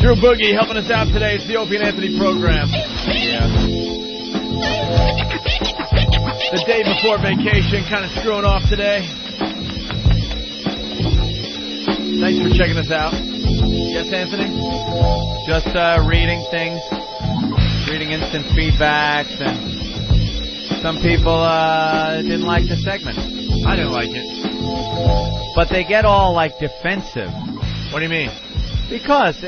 Drew Boogie helping us out today. It's the Opie and Anthony program. Yeah. The day before vacation, kind of screwing off today. Thanks for checking us out. Yes, Anthony? Just reading things, reading instant feedbacks, and some people didn't like the segment. I didn't like it. But they get all, like, defensive. What do you mean? Because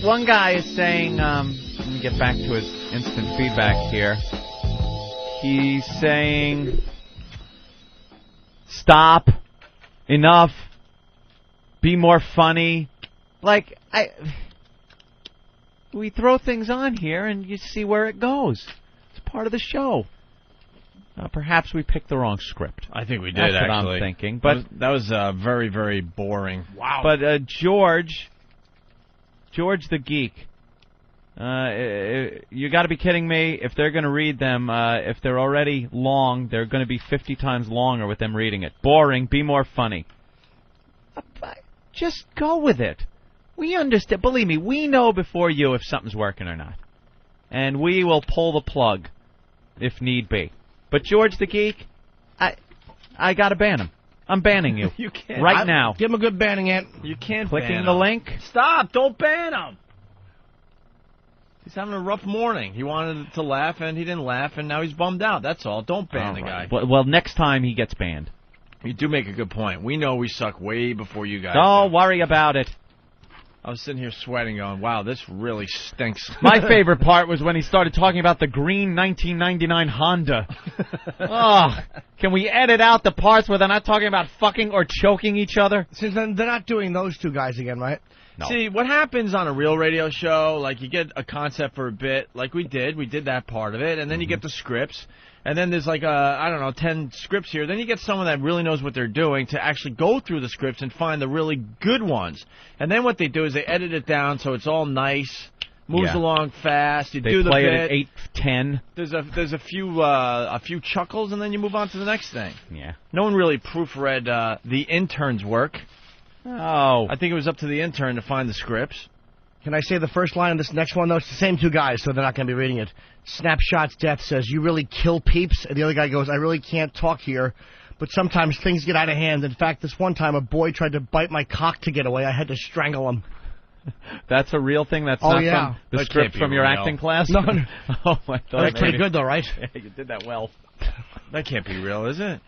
one guy is saying, let me get back to his instant feedback here. He's saying, stop, enough, be more funny. Like, we throw things on here and you see where it goes. It's part of the show. Perhaps we picked the wrong script. I think we did, That's what actually. I'm thinking. But that was very, very boring. Wow. But George the Geek, you got to be kidding me. If they're going to read them, if they're already long, they're going to be 50 times longer with them reading it. Boring, be more funny. Just go with it. We understand. Believe me, we know before you if something's working or not. And we will pull the plug if need be. But George the Geek, I got to ban him. I'm banning you. You can't. Right now. Give him a good banning, Ant. You can't Clicking ban the him. link. Stop! Don't ban him! He's having a rough morning. He wanted to laugh, and he didn't laugh, and now he's bummed out. That's all. Don't ban the guy. Well, next time he gets banned. You do make a good point. We know we suck way before you guys. Don't worry about it. I was sitting here sweating going, wow, this really stinks. My favorite part was when he started talking about the green 1999 Honda. Oh, Can we edit out the parts where they're not talking about fucking or choking each other? Since they're not doing those two guys again, right? No. See, what happens on a real radio show, like you get a concept for a bit, like we did that part of it, and then you get the scripts, and then there's like, 10 scripts here. Then you get someone that really knows what they're doing to actually go through the scripts and find the really good ones. And then what they do is they edit it down so it's all nice, moves along fast, you do the play bit. it at 8:10. There's a few chuckles, and then you move on to the next thing. Yeah. No one really proofread the intern's work. Oh. I think it was up to the intern to find the scripts. Can I say the first line of this next one, though? It's the same two guys, so they're not going to be reading it. Snapshot's Death says, "You really kill peeps?" And the other guy goes, "I really can't talk here, but sometimes things get out of hand. In fact, this one time a boy tried to bite my cock to get away. I had to strangle him." That's a real thing? That's Oh, not yeah. from the That script can't be from your real. acting class? No, no. Oh, I thought That's pretty good, though, right? Yeah, you did that well. That can't be real, is it?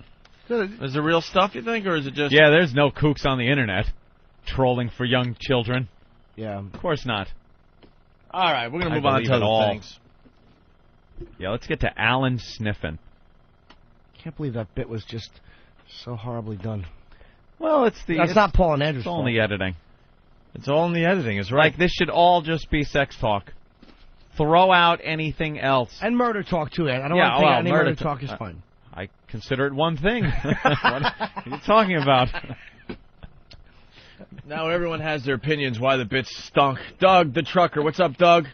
Is it real stuff, you think, or is it just... Yeah, there's no kooks on the internet trolling for young children. Yeah. Of course not. All right, we're going to I move on believe to it other all. things. Yeah, let's get to Alan Sniffen. Can't believe that bit was just so horribly done. Well, That's not Paul and Andrew's It's only fault. editing. It's all in the editing, is right. Like, this should all just be sex talk. Throw out anything else. And murder talk, too, Ed. I don't Yeah, want to think well, any murder murder talk is ta- fine. I consider it one thing. What are you talking about? Now everyone has their opinions why the bits stunk. Doug, the trucker. What's up, Doug?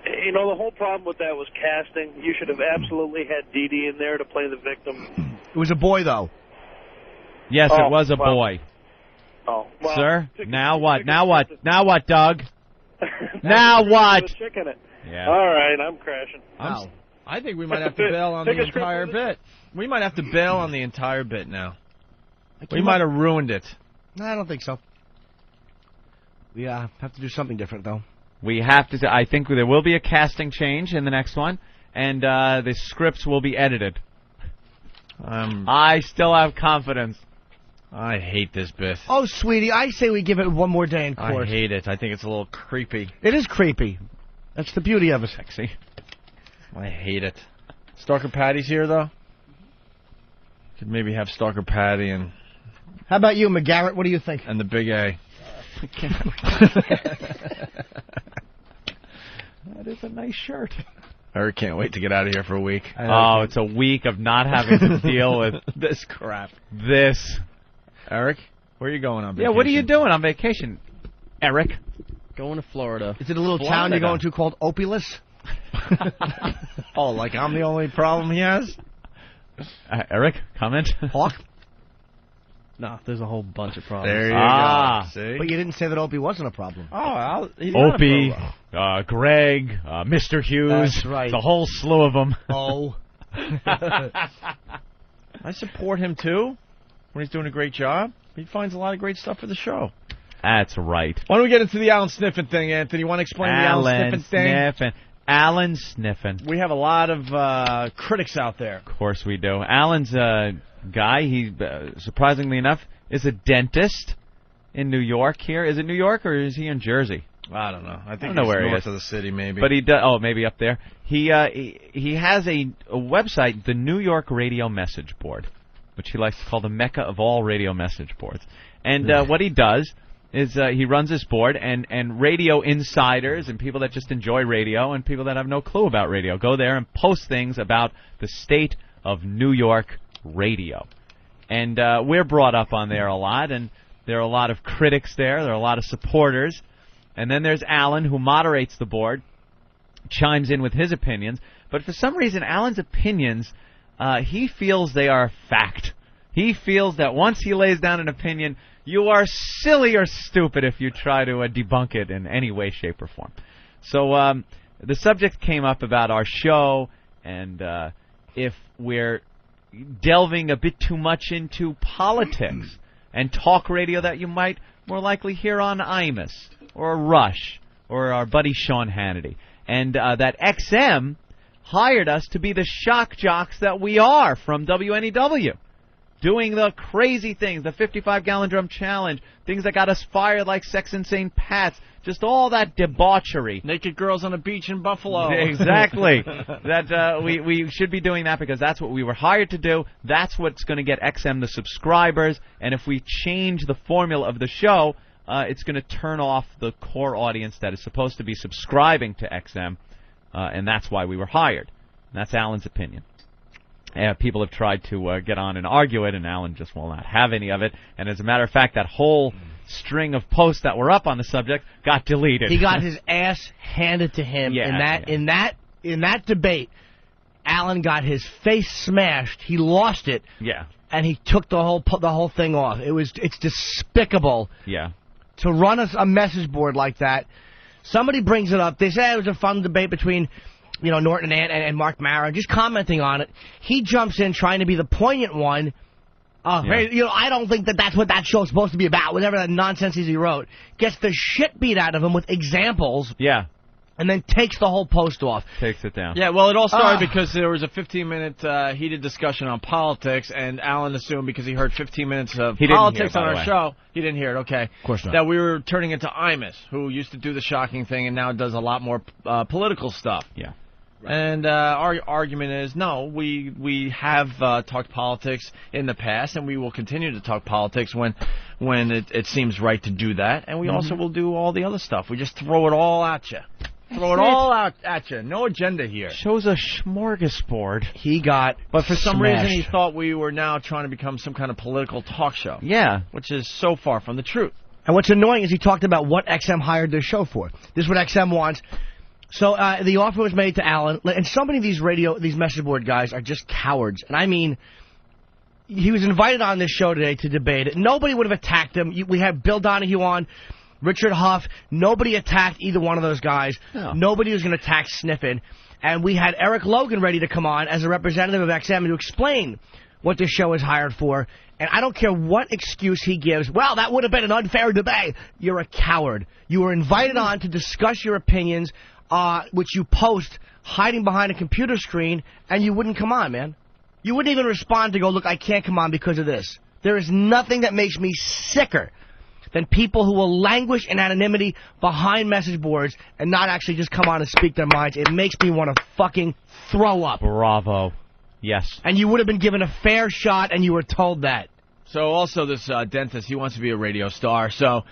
You know, the whole problem with that was casting. You should have absolutely had Dee Dee in there to play the victim. It was a boy, though. Yes, Oh, it was a well. boy. Oh, well, Sir? Now what? Now what? Now what, Doug? Now what? Chicken it. Yeah. All right, I'm crashing. I think we might have to bail on the Take a script entire with it. bit. We might have to bail on the entire bit now. We came might up- have ruined it. No, I don't think so. We have to do something different, though. We have to. I think there will be a casting change in the next one, and the scripts will be edited. I still have confidence. I hate this bit. Oh, sweetie, I say we give it one more day in court. I hate it. I think it's a little creepy. It is creepy. That's the beauty of it. Sexy. I hate it. Stalker Patty's here, though. Could maybe have Stalker Patty and... How about you, McGarrett? What do you think? And the Big A. That is a nice shirt. I can't wait to get out of here for a week. Oh, it's a week of not having to deal with this crap. This. Eric, where are you going on Yeah, vacation? what are you doing on vacation, Eric? Going to Florida. Is it a little town you're going to called Opulus? Oh, like I'm the only problem he has? Eric, comment? Hawk? No, there's a whole bunch of problems. There you go. See? But you didn't say that Opie wasn't a problem. Oh, he's not a Opie, problem. Greg, Mr. Hughes. That's right. The whole slew of them. Oh. I support him, too, when he's doing a great job. He finds a lot of great stuff for the show. That's right. Why don't we get into the Alan Sniffen thing, Anthony? You want to explain the Alan Sniffen thing? Alan Sniffen. We have a lot of critics out there. Of course we do. Alan's a guy. He, surprisingly enough, is a dentist in New York here. Is it New York or is he in Jersey? I don't know. I think don't know he's where he north is. of the city, maybe. But he does. Oh, maybe up there. He has a website, the New York Radio Message Board, which he likes to call the Mecca of all radio message boards. And what he does is he runs this board, and radio insiders and people that just enjoy radio and people that have no clue about radio go there and post things about the state of New York radio. And we're brought up on there a lot, and there are a lot of critics there. There are a lot of supporters. And then there's Alan, who moderates the board, chimes in with his opinions. But for some reason, Alan's opinions, he feels they are fact. He feels that once he lays down an opinion, you are silly or stupid if you try to debunk it in any way, shape, or form. So the subject came up about our show, and if we're delving a bit too much into politics and talk radio that you might more likely hear on Imus or Rush or our buddy Sean Hannity. And that XM hired us to be the shock jocks that we are from WNEW. doing the crazy things, the 55-gallon drum challenge, things that got us fired like Sex and St. Pat's, just all that debauchery. Naked girls on a beach in Buffalo. Exactly. That we should be doing that because that's what we were hired to do. That's what's going to get XM the subscribers. And if we change the formula of the show, it's going to turn off the core audience that is supposed to be subscribing to XM, and that's why we were hired. And that's Alan's opinion. People have tried to get on and argue it, and Alan just will not have any of it. And as a matter of fact, that whole string of posts that were up on the subject got deleted. He got his ass handed to him in that debate. Alan got his face smashed. He lost it. Yeah. And he took the whole thing off. It's despicable. Yeah. To run a message board like that. Somebody brings it up. They say it was a fun debate between, Norton and Mark Maron, just commenting on it. He jumps in trying to be the poignant one. I don't think that's what that show's supposed to be about. Whatever that nonsense is he wrote. Gets the shit beat out of him with examples. Yeah. And then takes the whole post off. Takes it down. Yeah, well, it all started because there was a 15-minute heated discussion on politics, and Alan assumed because he heard 15 minutes of politics on our show, he didn't hear it, okay. Of course not. That we were turning into Imus, who used to do the shocking thing and now does a lot more political stuff. Yeah. And our argument is, no, we have talked politics in the past, and we will continue to talk politics when it seems right to do that, and we also will do all the other stuff. We just throw it all at you. Throw it all out at you. No agenda here. Show's a smorgasbord. He got But for some smashed. reason he thought we were now trying to become some kind of political talk show. Yeah. Which is so far from the truth. And what's annoying is he talked about what XM hired their show for. This is what XM wants. So the offer was made to Alan, and so many of these message board guys are just cowards. And I mean, he was invited on this show today to debate it. Nobody would have attacked him. We have Bill Donahue on, Richard Huff. Nobody attacked either one of those guys. No. Nobody was going to attack Sniffen. And we had Eric Logan ready to come on as a representative of XM to explain what this show is hired for. And I don't care what excuse he gives. Well, that would have been an unfair debate. You're a coward. You were invited on to discuss your opinions, which you post hiding behind a computer screen, and you wouldn't come on, man. You wouldn't even respond to go, look, I can't come on because of this. There is nothing that makes me sicker than people who will languish in anonymity behind message boards and not actually just come on and speak their minds. It makes me want to fucking throw up. Bravo. Yes. And you would have been given a fair shot, and you were told that. So also this dentist, he wants to be a radio star, so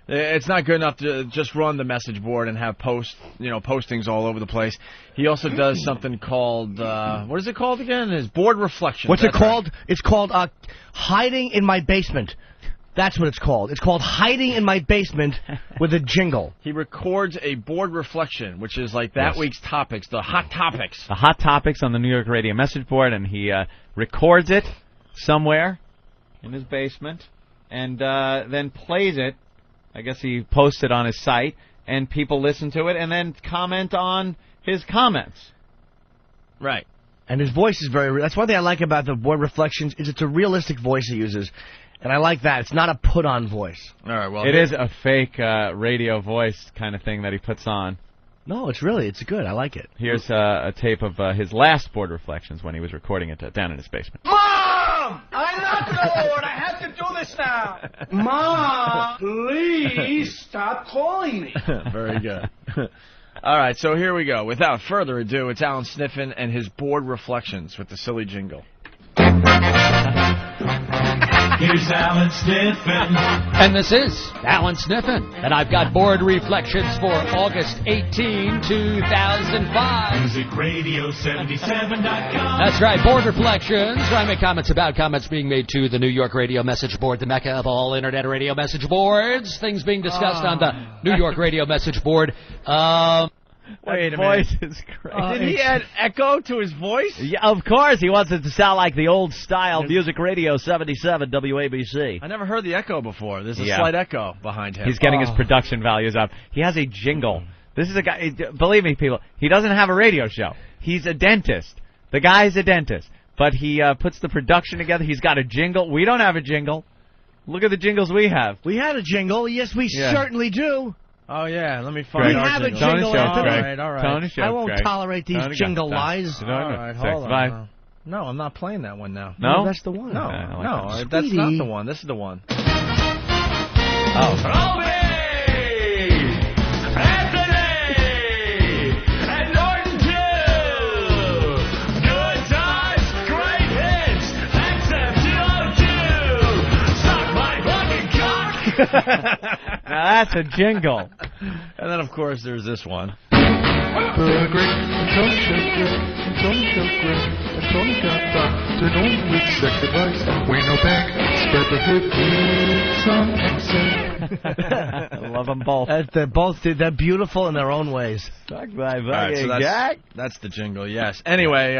it's not good enough to just run the message board and have postings all over the place. He also does something called, what is it called again? His board reflections. What's it called? Right. It's called Hiding in My Basement. That's what it's called. It's called Hiding in My Basement with a jingle. He records a board reflection, which is like that week's topics, the hot topics. The hot topics on the New York radio message board, and he records it somewhere in his basement and then plays it. I guess he posts it on his site, and people listen to it and then comment on his comments. Right. And his voice is that's one thing I like about the board reflections is it's a realistic voice he uses. And I like that. It's not a put-on voice. All right, well, it is a fake radio voice kind of thing that he puts on. No, it's good. I like it. Here's a tape of his last board reflections when he was recording it down in his basement. Mom! I'm not bored. I have to do this now. Mom, please stop calling me. Very good. All right, so here we go. Without further ado, it's Alan Sniffen and his board reflections with the silly jingle. Here's Alan Sniffen. And this is Alan Sniffen. And I've got board reflections for August 18, 2005. MusicRadio77.com. That's right, board reflections, where I make comments about comments being made to the New York radio message board, the mecca of all internet radio message boards, things being discussed on the New York radio message board. Wait a minute. Voice is crazy. Did he add echo to his voice? Yeah, of course. He wants it to sound like the old style Music Radio 77 WABC. I never heard the echo before. There's a slight echo behind him. He's getting his production values up. He has a jingle. This is a guy, believe me, people, he doesn't have a radio show. He's a dentist. The guy's a dentist. But he puts the production together. He's got a jingle. We don't have a jingle. Look at the jingles we have. We had a jingle. Yes, we certainly do. Oh, yeah, let me find We have a jingle, Anthony. All right. I won't tolerate these jingle lies. All right, hold on. No, I'm not playing that one now. No? That's the one. No, I like no, that. that's not the one. This is the one. Opie! Anthony! And Norton too! Good times, great hits! XM202! Suck my fucking cock! Now that's a jingle. And then, of course, there's this one. Tony got Dr. Norton with sex advice. We're no bank, spread the hip on I love them both. They're beautiful in their own ways. All right, so that's the jingle, yes. Anyway,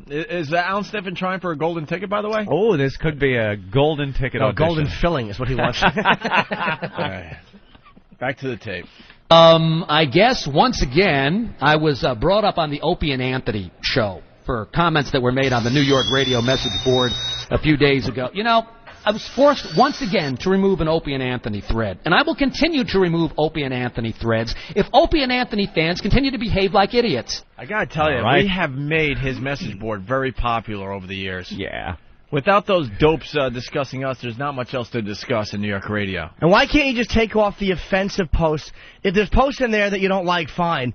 is Alan Sniffen trying for a golden ticket, by the way? Oh, this could be a golden ticket No, audition. golden filling is what he wants. All right. Back to the tape. I guess, once again, I was brought up on the Opie and Anthony show for comments that were made on the New York radio message board a few days ago. You know, I was forced once again to remove an Opie and Anthony thread, and I will continue to remove Opie and Anthony threads if Opie and Anthony fans continue to behave like idiots. I gotta tell you, right. we have made his message board very popular over the years. Yeah. Without those dopes discussing us, there's not much else to discuss in New York radio. And why can't you just take off the offensive posts? If there's posts in there that you don't like, fine.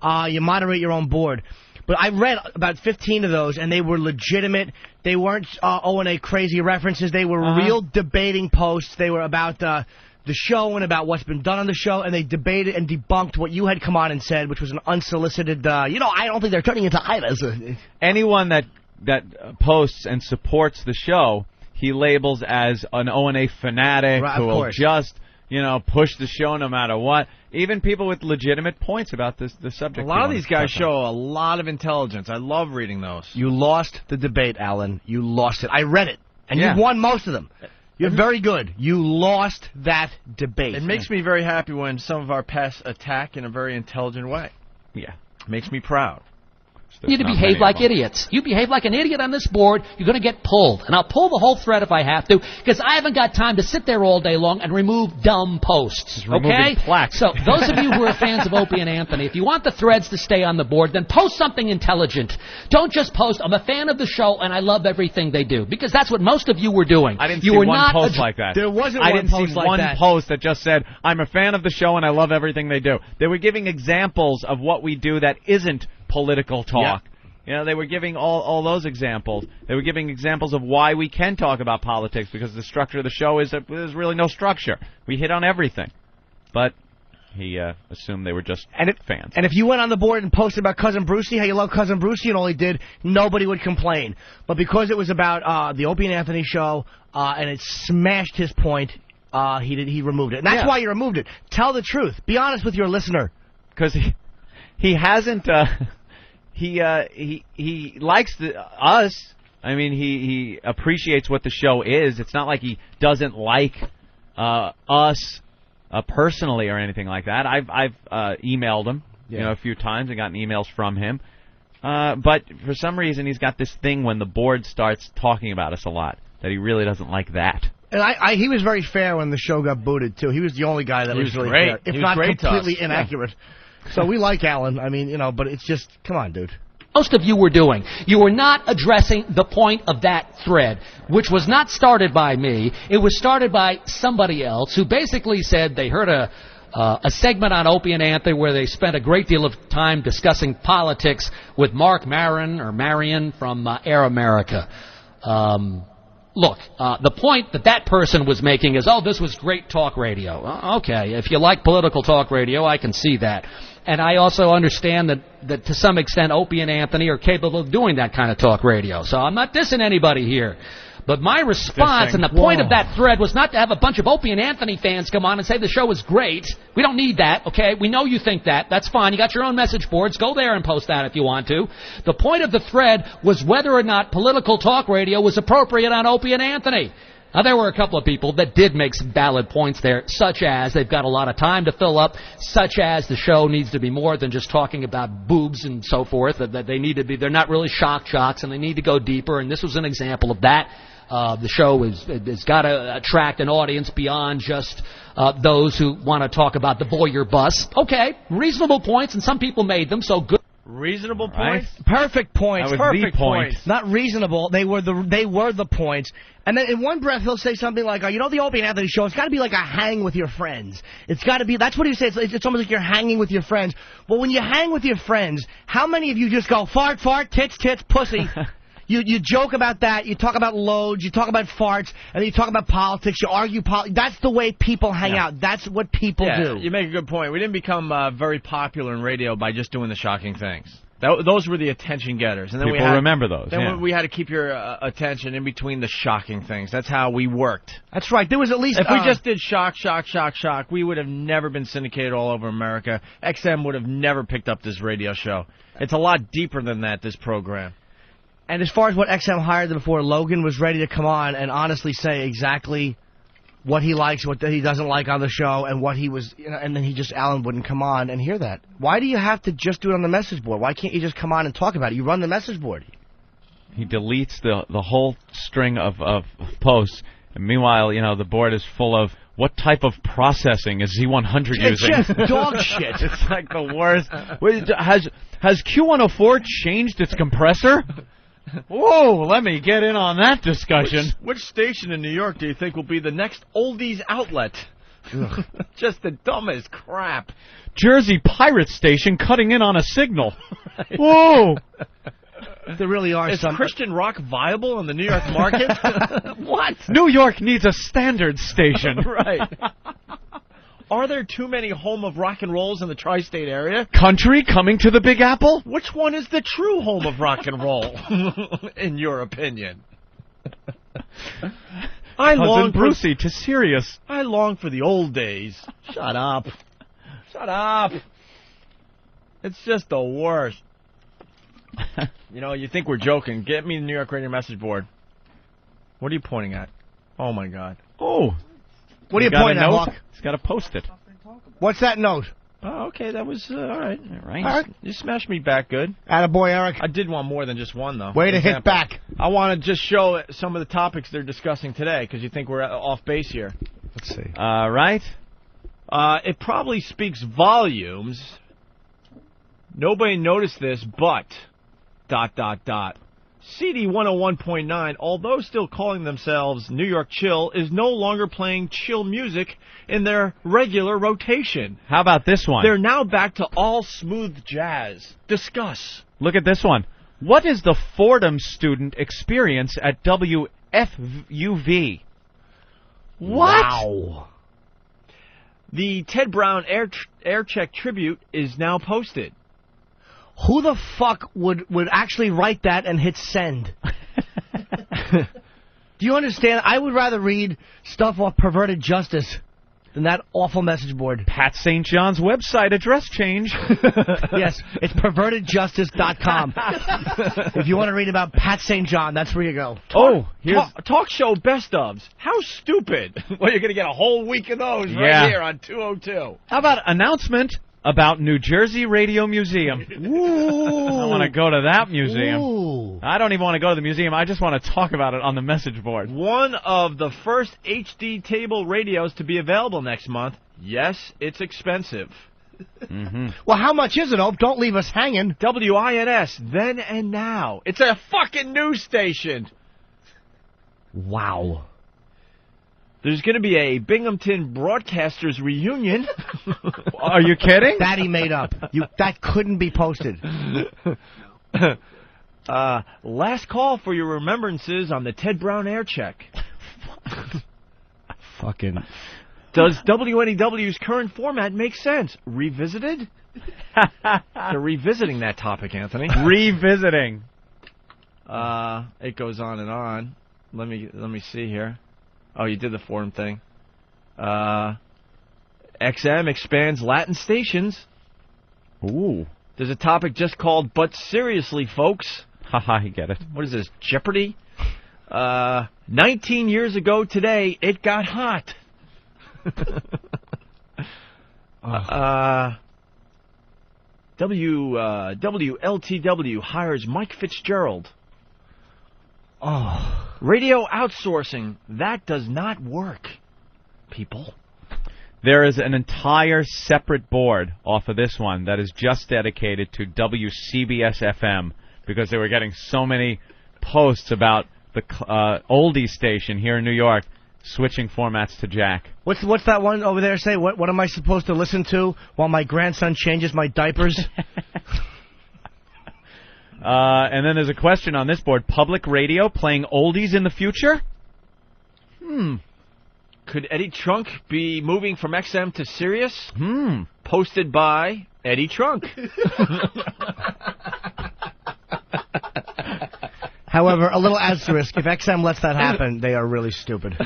You moderate your own board. But I read about 15 of those, and they were legitimate. They weren't O&A crazy references. They were real debating posts. They were about the show and about what's been done on the show, and they debated and debunked what you had come on and said, which was an unsolicited, I don't think they're turning into idols. Anyone that posts and supports the show, he labels as an O&A fanatic who will just, push the show no matter what. Even people with legitimate points about the subject. A lot of these guys show a lot of intelligence. I love reading those. You lost the debate, Alan. You lost it. I read it, and you won most of them. You're very good. You lost that debate. It makes me very happy when some of our pests attack in a very intelligent way. Yeah. Makes me proud. You need to behave like idiots. You behave like an idiot on this board, you're going to get pulled. And I'll pull the whole thread if I have to, because I haven't got time to sit there all day long and remove dumb posts. Okay? So those of you who are fans of Opie and Anthony, if you want the threads to stay on the board, then post something intelligent. Don't just post, I'm a fan of the show and I love everything they do. Because that's what most of you were doing. I didn't you see were one not post like that. There wasn't I one didn't post see like one that. post that just said, I'm a fan of the show and I love everything they do. They were giving examples of what we do that isn't political talk. Yep. They were giving all those examples. They were giving examples of why we can talk about politics, because the structure of the show is that there's really no structure. We hit on everything. But he assumed they were just fans. And if you went on the board and posted about Cousin Brucey, how you love Cousin Brucey and all he did, nobody would complain. But because it was about the Opie and Anthony show and it smashed his point, he removed it. And that's why you removed it. Tell the truth. Be honest with your listener. Because he hasn't... He likes us. I mean, he appreciates what the show is. It's not like he doesn't like us personally or anything like that. I've emailed him, a few times and gotten emails from him. But for some reason, he's got this thing when the board starts talking about us a lot that he really doesn't like that. And he was very fair when the show got booted too. He was the only guy that was really great. fair, if He was not great to completely us. inaccurate. So we like Alan. I mean, but it's just, come on, dude. Most of you were doing. You were not addressing the point of that thread, which was not started by me. It was started by somebody else who basically said they heard a segment on Opie and Anthony where they spent a great deal of time discussing politics with Mark Marion from Air America. Look, the point that person was making is, this was great talk radio. Okay, if you like political talk radio, I can see that. And I also understand that to some extent Opie and Anthony are capable of doing that kind of talk radio. So I'm not dissing anybody here. But my response and the point of that thread was not to have a bunch of Opie and Anthony fans come on and say the show is great. We don't need that, okay? We know you think that. That's fine. You got your own message boards. Go there and post that if you want to. The point of the thread was whether or not political talk radio was appropriate on Opie and Anthony. Now, there were a couple of people that did make some valid points there, such as they've got a lot of time to fill up, such as the show needs to be more than just talking about boobs and so forth, that they need to be, they're not really shock jocks and they need to go deeper, and this was an example of that. The show has got to attract an audience beyond just those who want to talk about the voyeur bus. Okay, reasonable points, and some people made them, so good. Reasonable Right. points? Perfect points. That was the Perfect point. points. Not reasonable. They were the points. And then in one breath he'll say something like, you know, the Opie and Anthony show, it's got to be like a hang with your friends. It's got to be, that's what he says. It's almost like you're hanging with your friends. Well, when you hang with your friends, how many of you just go, fart, fart, tits, tits, pussy? You joke about that, you talk about loads, you talk about farts, and then you talk about politics, you argue politics. That's the way people hang out. That's what people do. You make a good point. We didn't become very popular in radio by just doing the shocking things. Those were the attention getters. And then People remember those. Then we had to keep your attention in between the shocking things. That's how we worked. That's right. There was at least... If we just did shock, we would have never been syndicated all over America. XM would have never picked up this radio show. It's a lot deeper than that, this program. And as far as what XM hired them for, Logan was ready to come on and honestly say exactly what he likes, what he doesn't like on the show, and what he was, you know, and then Alan wouldn't come on and hear that. Why do you have to just do it on the message board? Why can't you just come on and talk about it? You run the message board. He deletes the whole string of posts, and meanwhile, you know, the board is full of what type of processing is Z100 using? It's just dog shit. It's like the worst. Wait, has Q104 changed its compressor? Whoa, let me get in on that discussion. Which station in New York do you think will be the next oldies outlet? Just the dumbest crap. Jersey Pirate Station cutting in on a signal. Whoa. There really are Is some... Christian rock viable in the New York market? What? New York needs a standard station. Right. Are there too many home of rock and rolls in the tri-state area? Country coming to the Big Apple? Which one is the true home of rock and roll, in your opinion? Cousin Brucey to Sirius. I long for the old days. Shut up. Shut up. It's just the worst. You know, you think we're joking. Get me the New York Radio message board. What are you pointing at? Oh, my God. Oh. What are you pointing at, Hawk? He's got to post it. What's that note? Oh, okay, that was all right. All right. All right. You smashed me back good. Attaboy, Eric. I did want more than just one, though. Way to hit back. I want to just show some of the topics they're discussing today, because you think we're off base here. Let's see. Right. It probably speaks volumes. Nobody noticed this, but... ... CD 101.9, although still calling themselves New York Chill, is no longer playing chill music in their regular rotation. How about this one? They're now back to all smooth jazz. Discuss. Look at this one. What is the Fordham student experience at WFUV? What? Wow. The Ted Brown Air Check tribute is now posted. Who the fuck would actually write that and hit send? Do you understand? I would rather read stuff off Perverted Justice than that awful message board. Pat St. John's website address change. Yes, it's pervertedjustice.com. If you want to read about Pat St. John, that's where you go. Talk show best ofs. How stupid. Well, you're going to get a whole week of those right here on 202. How about announcement about New Jersey Radio Museum? Ooh. I want to go to that museum. Ooh. I don't even want to go to the museum. I just want to talk about it on the message board. One of the first HD table radios to be available next month. Yes, it's expensive. Mm-hmm. Well, how much is it, Ope? Don't leave us hanging. WINS, then and now. It's a fucking news station. Wow. There's going to be a Binghamton Broadcasters reunion. Are you kidding? That he made up. That couldn't be posted. Last call for your remembrances on the Ted Brown Air Check. Fucking. Does WNEW's current format make sense? Revisited? They're revisiting that topic, Anthony. Revisiting. It goes on and on. Let me see here. Oh, you did the forum thing. XM expands Latin stations. Ooh. There's a topic just called But Seriously, Folks. Haha, you get it. What is this, Jeopardy? 19 years ago today, it got hot. WLTW hires Mike Fitzgerald. Radio outsourcing, that does not work, people. There is an entire separate board off of this one that is just dedicated to WCBS FM because they were getting so many posts about the oldies station here in New York switching formats to Jack. What's that one over there say? What am I supposed to listen to while my grandson changes my diapers? And then there's a question on this board. Public radio playing oldies in the future? Could Eddie Trunk be moving from XM to Sirius? Posted by Eddie Trunk. However, a little asterisk. If XM lets that happen, they are really stupid.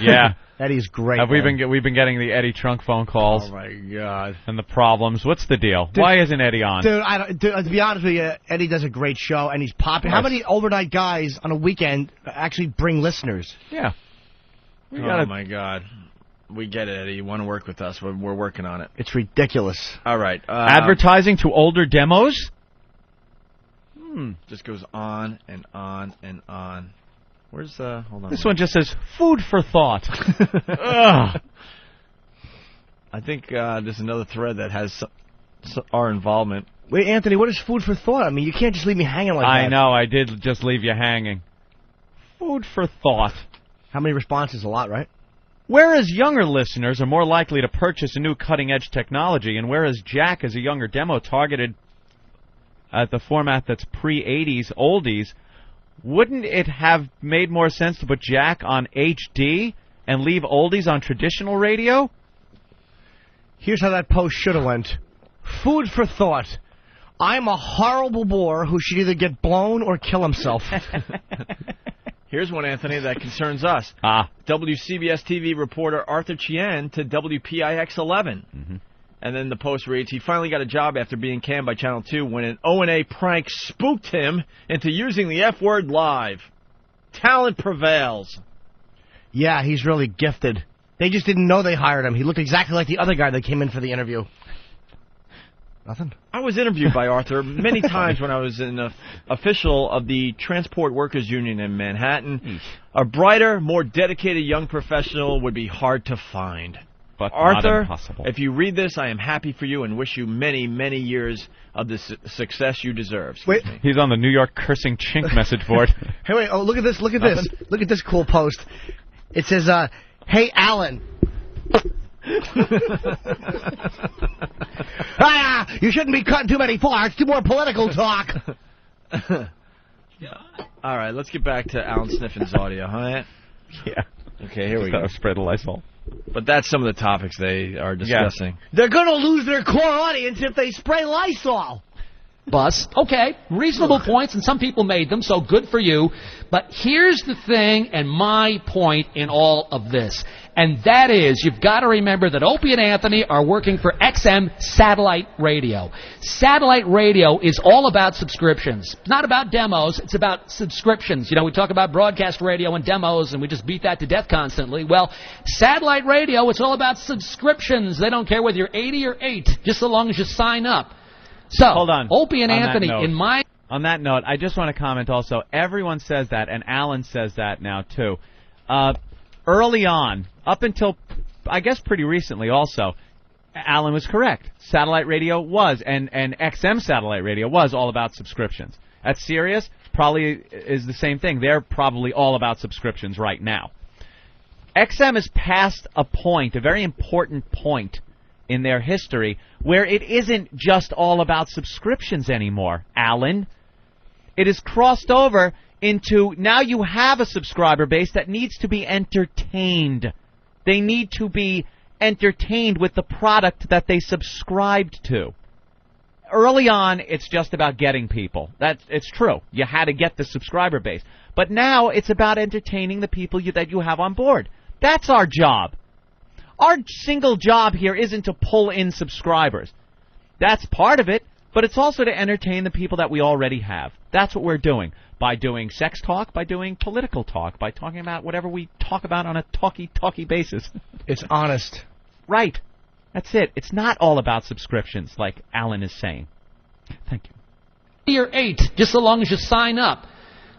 Yeah. Eddie's great. We've been getting the Eddie Trunk phone calls. Oh, my God. And the problems. What's the deal? Why isn't Eddie on? Dude, to be honest with you, Eddie does a great show, and he's popular. How many overnight guys on a weekend actually bring listeners? Yeah. Oh, my God. We get it, Eddie. You want to work with us. We're working on it. It's ridiculous. All right. Advertising to older demos? Just goes on and on and on. Where's hold on. This one just says, food for thought. Ugh. I think there's another thread that has our involvement. Wait, Anthony, what is food for thought? I mean, you can't just leave me hanging like that. I know, I did just leave you hanging. Food for thought. How many responses? A lot, right? Whereas younger listeners are more likely to purchase a new cutting-edge technology, and whereas Jack is a younger demo targeted at the format that's pre-80s oldies, wouldn't it have made more sense to put Jack on HD and leave oldies on traditional radio? Here's how that post should have went. Food for thought. I'm a horrible bore who should either get blown or kill himself. Here's one, Anthony, that concerns us. WCBS TV reporter Arthur Chien to WPIX 11. And then the post reads, he finally got a job after being canned by Channel 2 when an O&A prank spooked him into using the F word live. Talent prevails. Yeah, he's really gifted. They just didn't know they hired him. He looked exactly like the other guy that came in for the interview. Nothing? I was interviewed by Arthur many times when I was an official of the Transport Workers Union in Manhattan. A brighter, more dedicated young professional would be hard to find. But Arthur, not impossible. If you read this, I am happy for you and wish you many, many years of the success you deserve. Wait, he's on the New York cursing chink message board. Hey, wait! Oh, look at this! Look at this! Look at this cool post. It says, "Hey, Alan." You shouldn't be cutting too many farts. Too more political talk. All right, let's get back to Alan Sniffen's audio, huh? Yeah. Okay, here we go. Spread the Lysol. But that's some of the topics they are discussing. They're going to lose their core audience if they spray Lysol. Bus. Okay, reasonable points, and some people made them, so good for you. But here's the thing and my point in all of this, and that is you've got to remember that Opie and Anthony are working for XM Satellite Radio. Satellite Radio is all about subscriptions. It's not about demos, it's about subscriptions. You know, we talk about broadcast radio and demos, and we just beat that to death constantly. Well, Satellite Radio, it's all about subscriptions. They don't care whether you're 80 or 8, just so long as you sign up. So, hold on. Opie and Anthony, on that note, I just want to comment also, everyone says that, and Alan says that now, too. Early on, up until, I guess pretty recently also, Alan was correct. Satellite radio was, and XM satellite radio was all about subscriptions. At Sirius, probably is the same thing. They're probably all about subscriptions right now. XM is past a point, a very important point in their history, where it isn't just all about subscriptions anymore, Alan. It has crossed over into, now you have a subscriber base that needs to be entertained. They need to be entertained with the product that they subscribed to. Early on, it's just about getting people. It's true. You had to get the subscriber base. But now it's about entertaining the people that you have on board. That's our job. Our single job here isn't to pull in subscribers. That's part of it, but it's also to entertain the people that we already have. That's what we're doing. By doing sex talk, by doing political talk, by talking about whatever we talk about on a talky basis. It's honest. Right. That's it. It's not all about subscriptions, like Alan is saying. Thank you. You're 8, just so long as you sign up.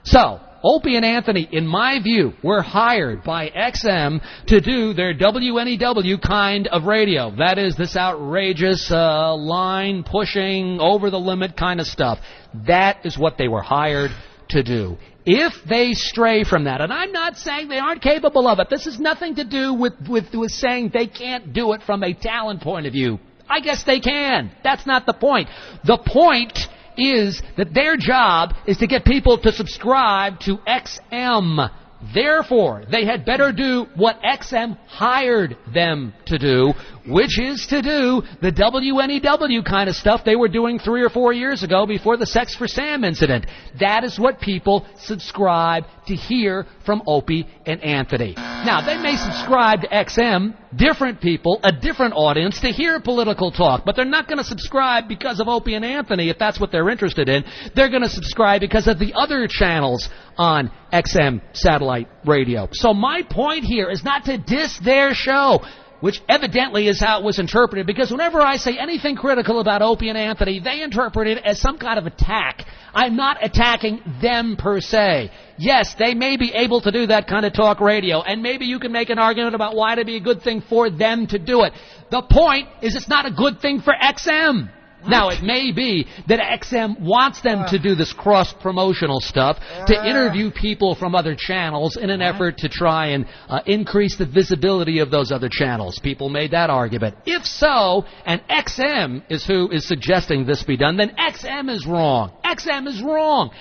So, Opie and Anthony, in my view, were hired by XM to do their WNEW kind of radio. That is, this outrageous, line-pushing, over-the-limit kind of stuff. That is what they were hired to do. If they stray from that, and I'm not saying they aren't capable of it, this has nothing to do with saying they can't do it from a talent point of view. I guess they can. That's not the point. The point is that their job is to get people to subscribe to XM. Therefore, they had better do what XM hired them to do, which is to do the WNEW kind of stuff they were doing 3 or 4 years ago before the Sex for Sam incident. That is what people subscribe to hear from Opie and Anthony. Now, they may subscribe to XM, different people, a different audience, to hear political talk, but they're not going to subscribe because of Opie and Anthony if that's what they're interested in. They're going to subscribe because of the other channels on XM satellite radio. So my point here is not to diss their show, which evidently is how it was interpreted, because whenever I say anything critical about Opie and Anthony, they interpret it as some kind of attack. I'm not attacking them per se. Yes, they may be able to do that kind of talk radio, and maybe you can make an argument about why it'd be a good thing for them to do it. The point is it's not a good thing for XM. Now, it may be that XM wants them to do this cross-promotional stuff, to interview people from other channels in an effort to try and increase the visibility of those other channels. People made that argument. If so, and XM is who is suggesting this be done, then XM is wrong. XM is wrong.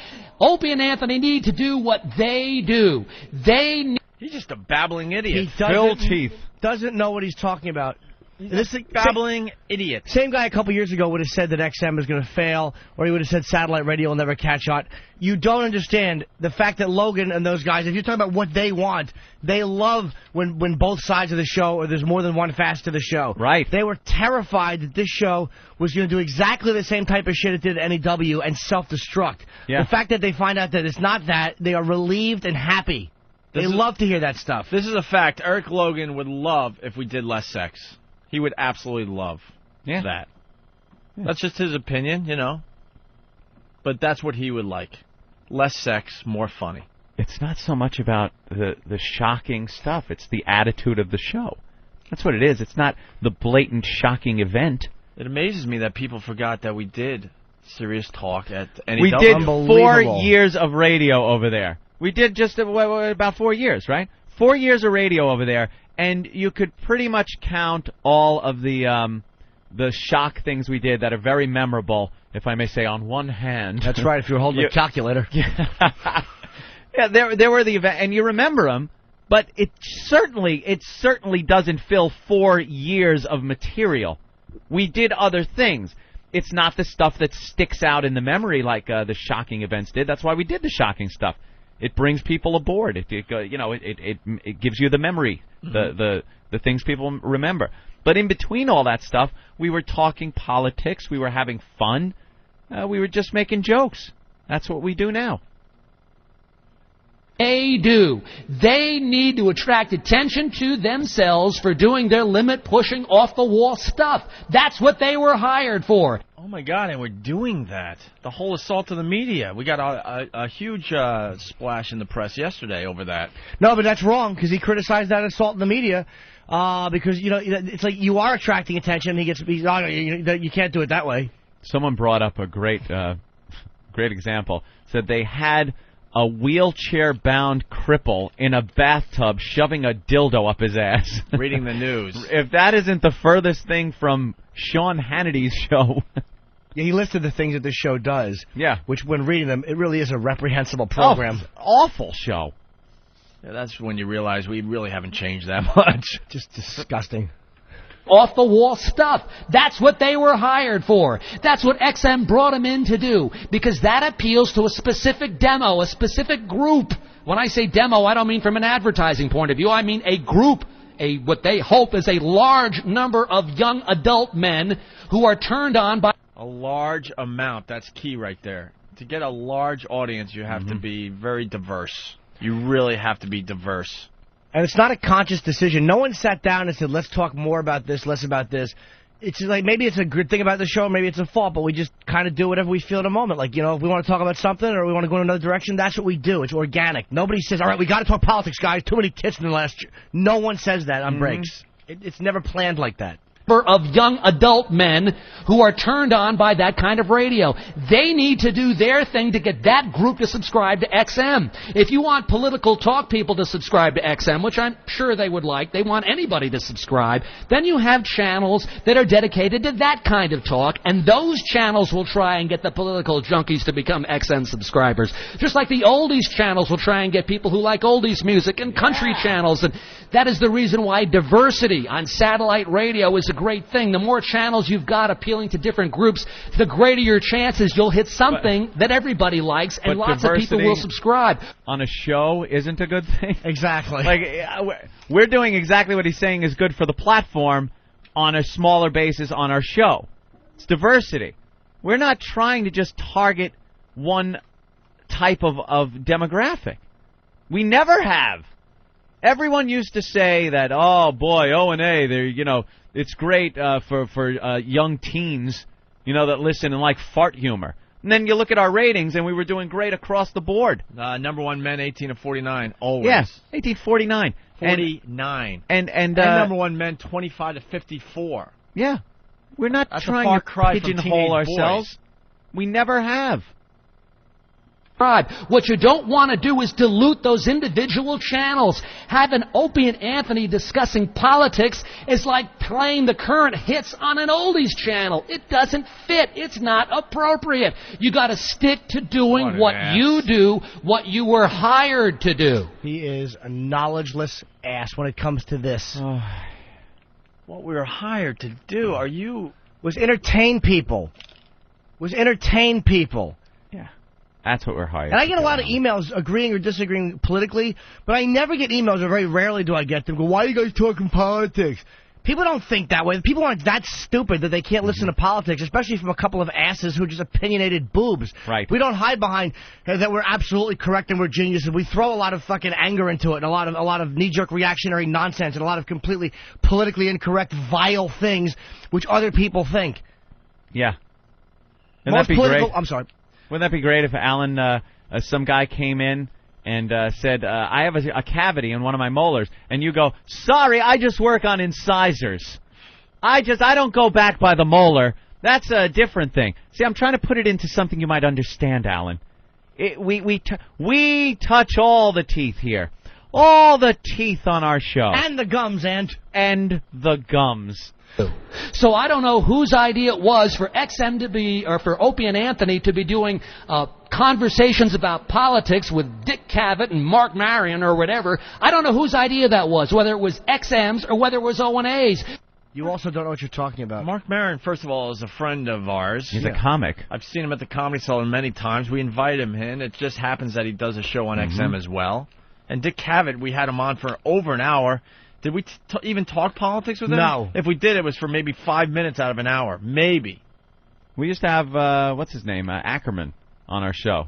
Opie and Anthony need to do what they do. He's just a babbling idiot. He doesn't know what he's talking about. This is babbling idiot. Same guy a couple years ago would have said that XM is going to fail, or he would have said satellite radio will never catch on. You don't understand the fact that Logan and those guys, if you're talking about what they want, they love when both sides of the show, or there's more than one facet to the show. Right. They were terrified that this show was going to do exactly the same type of shit it did at NEW and self-destruct. Yeah. The fact that they find out that it's not that, they are relieved and happy. They love to hear that stuff. This is a fact. Eric Logan would love if we did less sex. He would absolutely love that. Yeah. That's just his opinion, you know. But that's what he would like. Less sex, more funny. It's not so much about the shocking stuff. It's the attitude of the show. That's what it is. It's not the blatant, shocking event. It amazes me that people forgot that we did serious talk at NEW. We did 4 years of radio over there. We did just about 4 years, right? 4 years of radio over there. And you could pretty much count all of the shock things we did that are very memorable, if I may say, on one hand. That's right, if you're holding a calculator. Yeah, there were the event, and you remember them, but it certainly doesn't fill 4 years of material. We did other things. It's not the stuff that sticks out in the memory like the shocking events did. That's why we did the shocking stuff. It brings people aboard. It gives you the memory, the things people remember. But in between all that stuff, we were talking politics. We were having fun. We were just making jokes. That's what we do now. They do. They need to attract attention to themselves for doing their limit-pushing, off-the-wall stuff. That's what they were hired for. Oh, my God, and we're doing that. The whole assault of the media. We got a huge splash in the press yesterday over that. No, but that's wrong, because he criticized that assault in the media, because, you know, it's like you are attracting attention, you can't do it that way. Someone brought up a great example. Said they had a wheelchair-bound cripple in a bathtub shoving a dildo up his ass. Reading the news. If that isn't the furthest thing from Sean Hannity's show. Yeah, he listed the things that this show does. Yeah. Which, when reading them, it really is a reprehensible program. Awful show. Yeah, that's when you realize we really haven't changed that much. Just disgusting. Off-the-wall stuff. That's what they were hired for. That's what XM brought them in to do, because that appeals to a specific demo, a specific group. When I say demo, I don't mean from an advertising point of view. I mean a group, what they hope is a large number of young adult men who are turned on by... A large amount. That's key right there. To get a large audience, you have to be very diverse. You really have to be diverse. And it's not a conscious decision. No one sat down and said, let's talk more about this, less about this. it's like maybe it's a good thing about the show, maybe it's a fault, but we just kind of do whatever we feel in a moment. Like, you know, if we want to talk about something or we want to go in another direction, that's what we do. It's organic. Nobody says, all right, we got to talk politics, guys. Too many tits in the last year. No one says that on breaks. It's never planned like that. Of young adult men who are turned on by that kind of radio. They need to do their thing to get that group to subscribe to XM. If you want political talk people to subscribe to XM, which I'm sure they would like, they want anybody to subscribe, then you have channels that are dedicated to that kind of talk, and those channels will try and get the political junkies to become XM subscribers. Just like the oldies channels will try and get people who like oldies music and country channels, and that is the reason why diversity on satellite radio is a great thing. The more channels you've got appealing to different groups, the greater your chances you'll hit something that everybody likes, and lots of people will subscribe. On a show isn't a good thing. Exactly. Like, we're doing exactly what he's saying is good for the platform on a smaller basis on our show. It's diversity. We're not trying to just target one type of demographic. We never have. Everyone used to say that, oh boy, O&A, they're, you know, it's great for young teens, you know, that listen and like fart humor. And then you look at our ratings, and we were doing great across the board. Number one men, 18 to 49, always. Yeah, 1849. 49. And number one men, 25 to 54. Yeah. We're not That's trying a far to cry from pigeonhole teenage ourselves. boys. We never have. What you don't want to do is dilute those individual channels. Having Opie and Anthony discussing politics is like playing the current hits on an oldies channel. It doesn't fit. It's not appropriate. You got to stick to doing what you do, what you were hired to do. He is a knowledgeless ass when it comes to this. What we were hired to do, was entertain people. Yeah. That's what we're hired. And I get a lot of emails agreeing or disagreeing politically, but I never get emails, or very rarely do I get them, go, why are you guys talking politics? People don't think that way. People aren't that stupid that they can't listen to politics, especially from a couple of asses who are just opinionated boobs. Right. We don't hide behind that we're absolutely correct and we're geniuses. We throw a lot of fucking anger into it, and a lot of knee-jerk reactionary nonsense, and a lot of completely politically incorrect, vile things which other people think. Yeah. Wouldn't that be great? I'm sorry. Wouldn't that be great if Alan, some guy came in and said, I have a cavity in one of my molars, and you go, sorry, I just work on incisors. I don't go back by the molar. That's a different thing. See, I'm trying to put it into something you might understand, Alan. We touch all the teeth here. All the teeth on our show. And the gums, and the gums. So I don't know whose idea it was for XM to be, or for Opie and Anthony to be doing conversations about politics with Dick Cavett and Mark Marion or whatever. I don't know whose idea that was, whether it was XM's or whether it was O&A's. You also don't know what you're talking about. Mark Maron, first of all, is a friend of ours. He's a comic. I've seen him at the Comedy Cellar many times. We invite him in. It just happens that he does a show on XM as well. And Dick Cavett, we had him on for over an hour. Did we even talk politics with him? No. If we did, it was for maybe 5 minutes out of an hour. Maybe. We used to have, what's his name, Ackerman on our show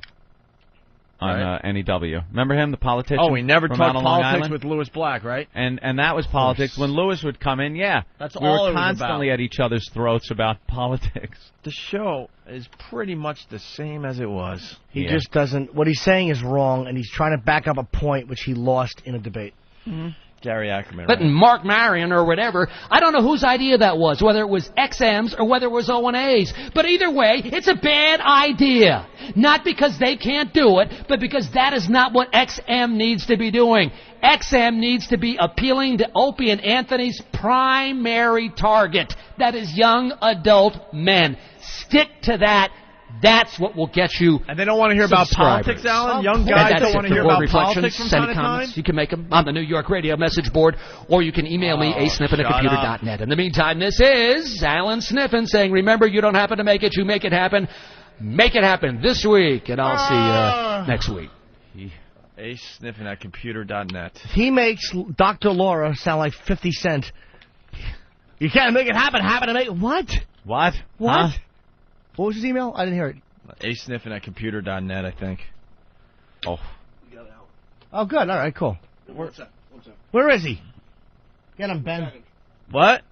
on NEW. Remember him, the politician? Oh, we never from talked out on Long politics Island? with Louis Black, right? And that was politics. When Louis would come in, That's we all were it was constantly about. at each other's throats about politics. The show is pretty much the same as it was. He just doesn't... What he's saying is wrong, and he's trying to back up a point which he lost in a debate. Gary Ackerman. But Mark Marion or whatever, I don't know whose idea that was, whether it was XM's or whether it was O&A's. But either way, it's a bad idea. Not because they can't do it, but because that is not what XM needs to be doing. XM needs to be appealing to Opie and Anthony's primary target. That is young adult men. Stick to that. That's what will get you. And they don't want to hear about politics, Alan? Young guys don't want to hear about politics from time to time? You can make them on the New York radio message board, or you can email me, asniffen@computer.net. In the meantime, this is Alan Sniffen saying, remember, you don't happen to make it, you make it happen. Make it happen this week, and I'll see you next week. asniffen@computer.net. He makes Dr. Laura sound like 50 Cent. You can't make it happen to make it. What? What? What? What was his email? I didn't hear it. asniffen@computer.net, I think. Oh. Oh, good. All right, cool. Where is he? Get him, Ben. What?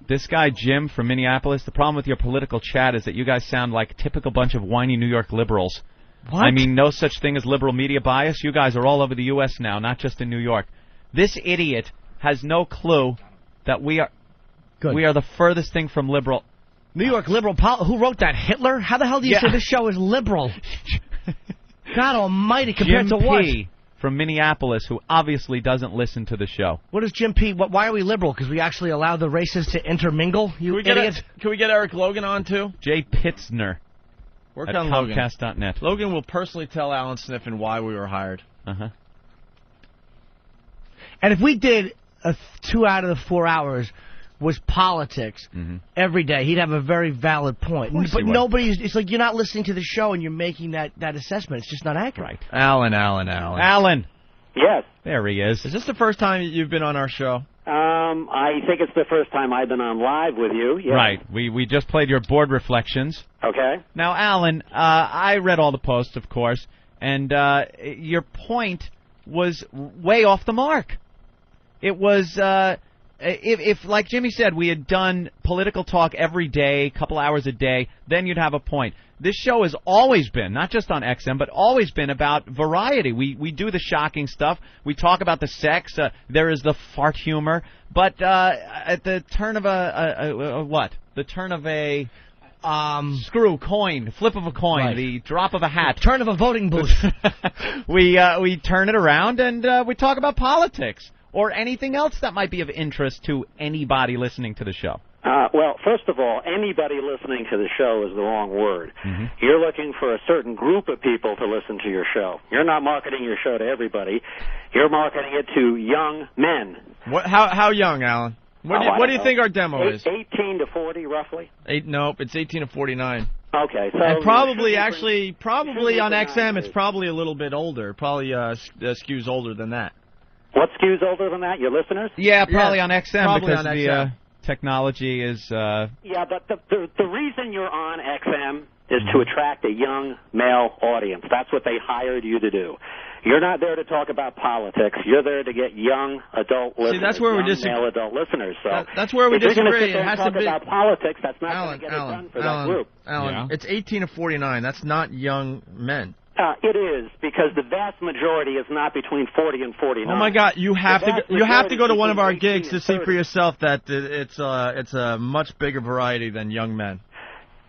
This guy, Jim from Minneapolis, the problem with your political chat is that you guys sound like a typical bunch of whiny New York liberals. What? I mean, no such thing as liberal media bias. You guys are all over the U.S. now, not just in New York. This idiot has no clue that we are the furthest thing from liberal. New York liberal. Who wrote that? Hitler? How the hell do you say this show is liberal? God almighty, compared Jim to what? P. from Minneapolis, who obviously doesn't listen to the show. What is Jim P? Why are we liberal? Because we actually allow the races to intermingle? You idiots. Can we get Eric Logan on, too? Jay Pitzner. Work at on Logan. Comcast.net. Logan will personally tell Alan Sniffen why we were hired. Uh-huh. And if we did 2 out of the 4 hours was politics every day, he'd have a very valid point. But nobody's. It's like you're not listening to the show and you're making that assessment. It's just not accurate. Right. Alan. Yes. There he is. Is this the first time you've been on our show? I think it's the first time I've been on live with you. Yes. Right. We just played your board reflections. Okay. Now, Alan, I read all the posts, of course, and your point was way off the mark. It was, if, like Jimmy said, we had done political talk every day, a couple hours a day, then you'd have a point. This show has always been, not just on XM, but always been about variety. We do the shocking stuff. We talk about the sex. There is the fart humor. But at the turn of the turn of a flip of a coin, right. The drop of a hat. The turn of a voting booth. we turn it around and we talk about politics or anything else that might be of interest to anybody listening to the show. Well, first of all, anybody listening to the show is the wrong word. You're looking for a certain group of people to listen to your show. You're not marketing your show to everybody. You're marketing it to young men. How young, Alan? What do you think our demo is? 18 to 40, roughly? Nope, it's 18 to 49. Okay, so... And probably on XM, it's probably a little bit older. Probably skews older than that. What skews older than that? Your listeners? Yeah, probably on XM probably because on the technology is... Yeah, but the reason you're on XM is to attract a young male audience. That's what they hired you to do. You're not there to talk about politics. You're there to get young adult listeners. See, that's where we disagree. Male adult listeners. So that's where we disagree. If you're going to sit there it has and talk to be about politics, that's not going to get it done for that group. Alan, it's 18 to 49. That's not young men. It is, because the vast majority is not between 40 and 49. Oh my God! You have to go to one of our gigs to see for yourself that it's a much bigger variety than young men.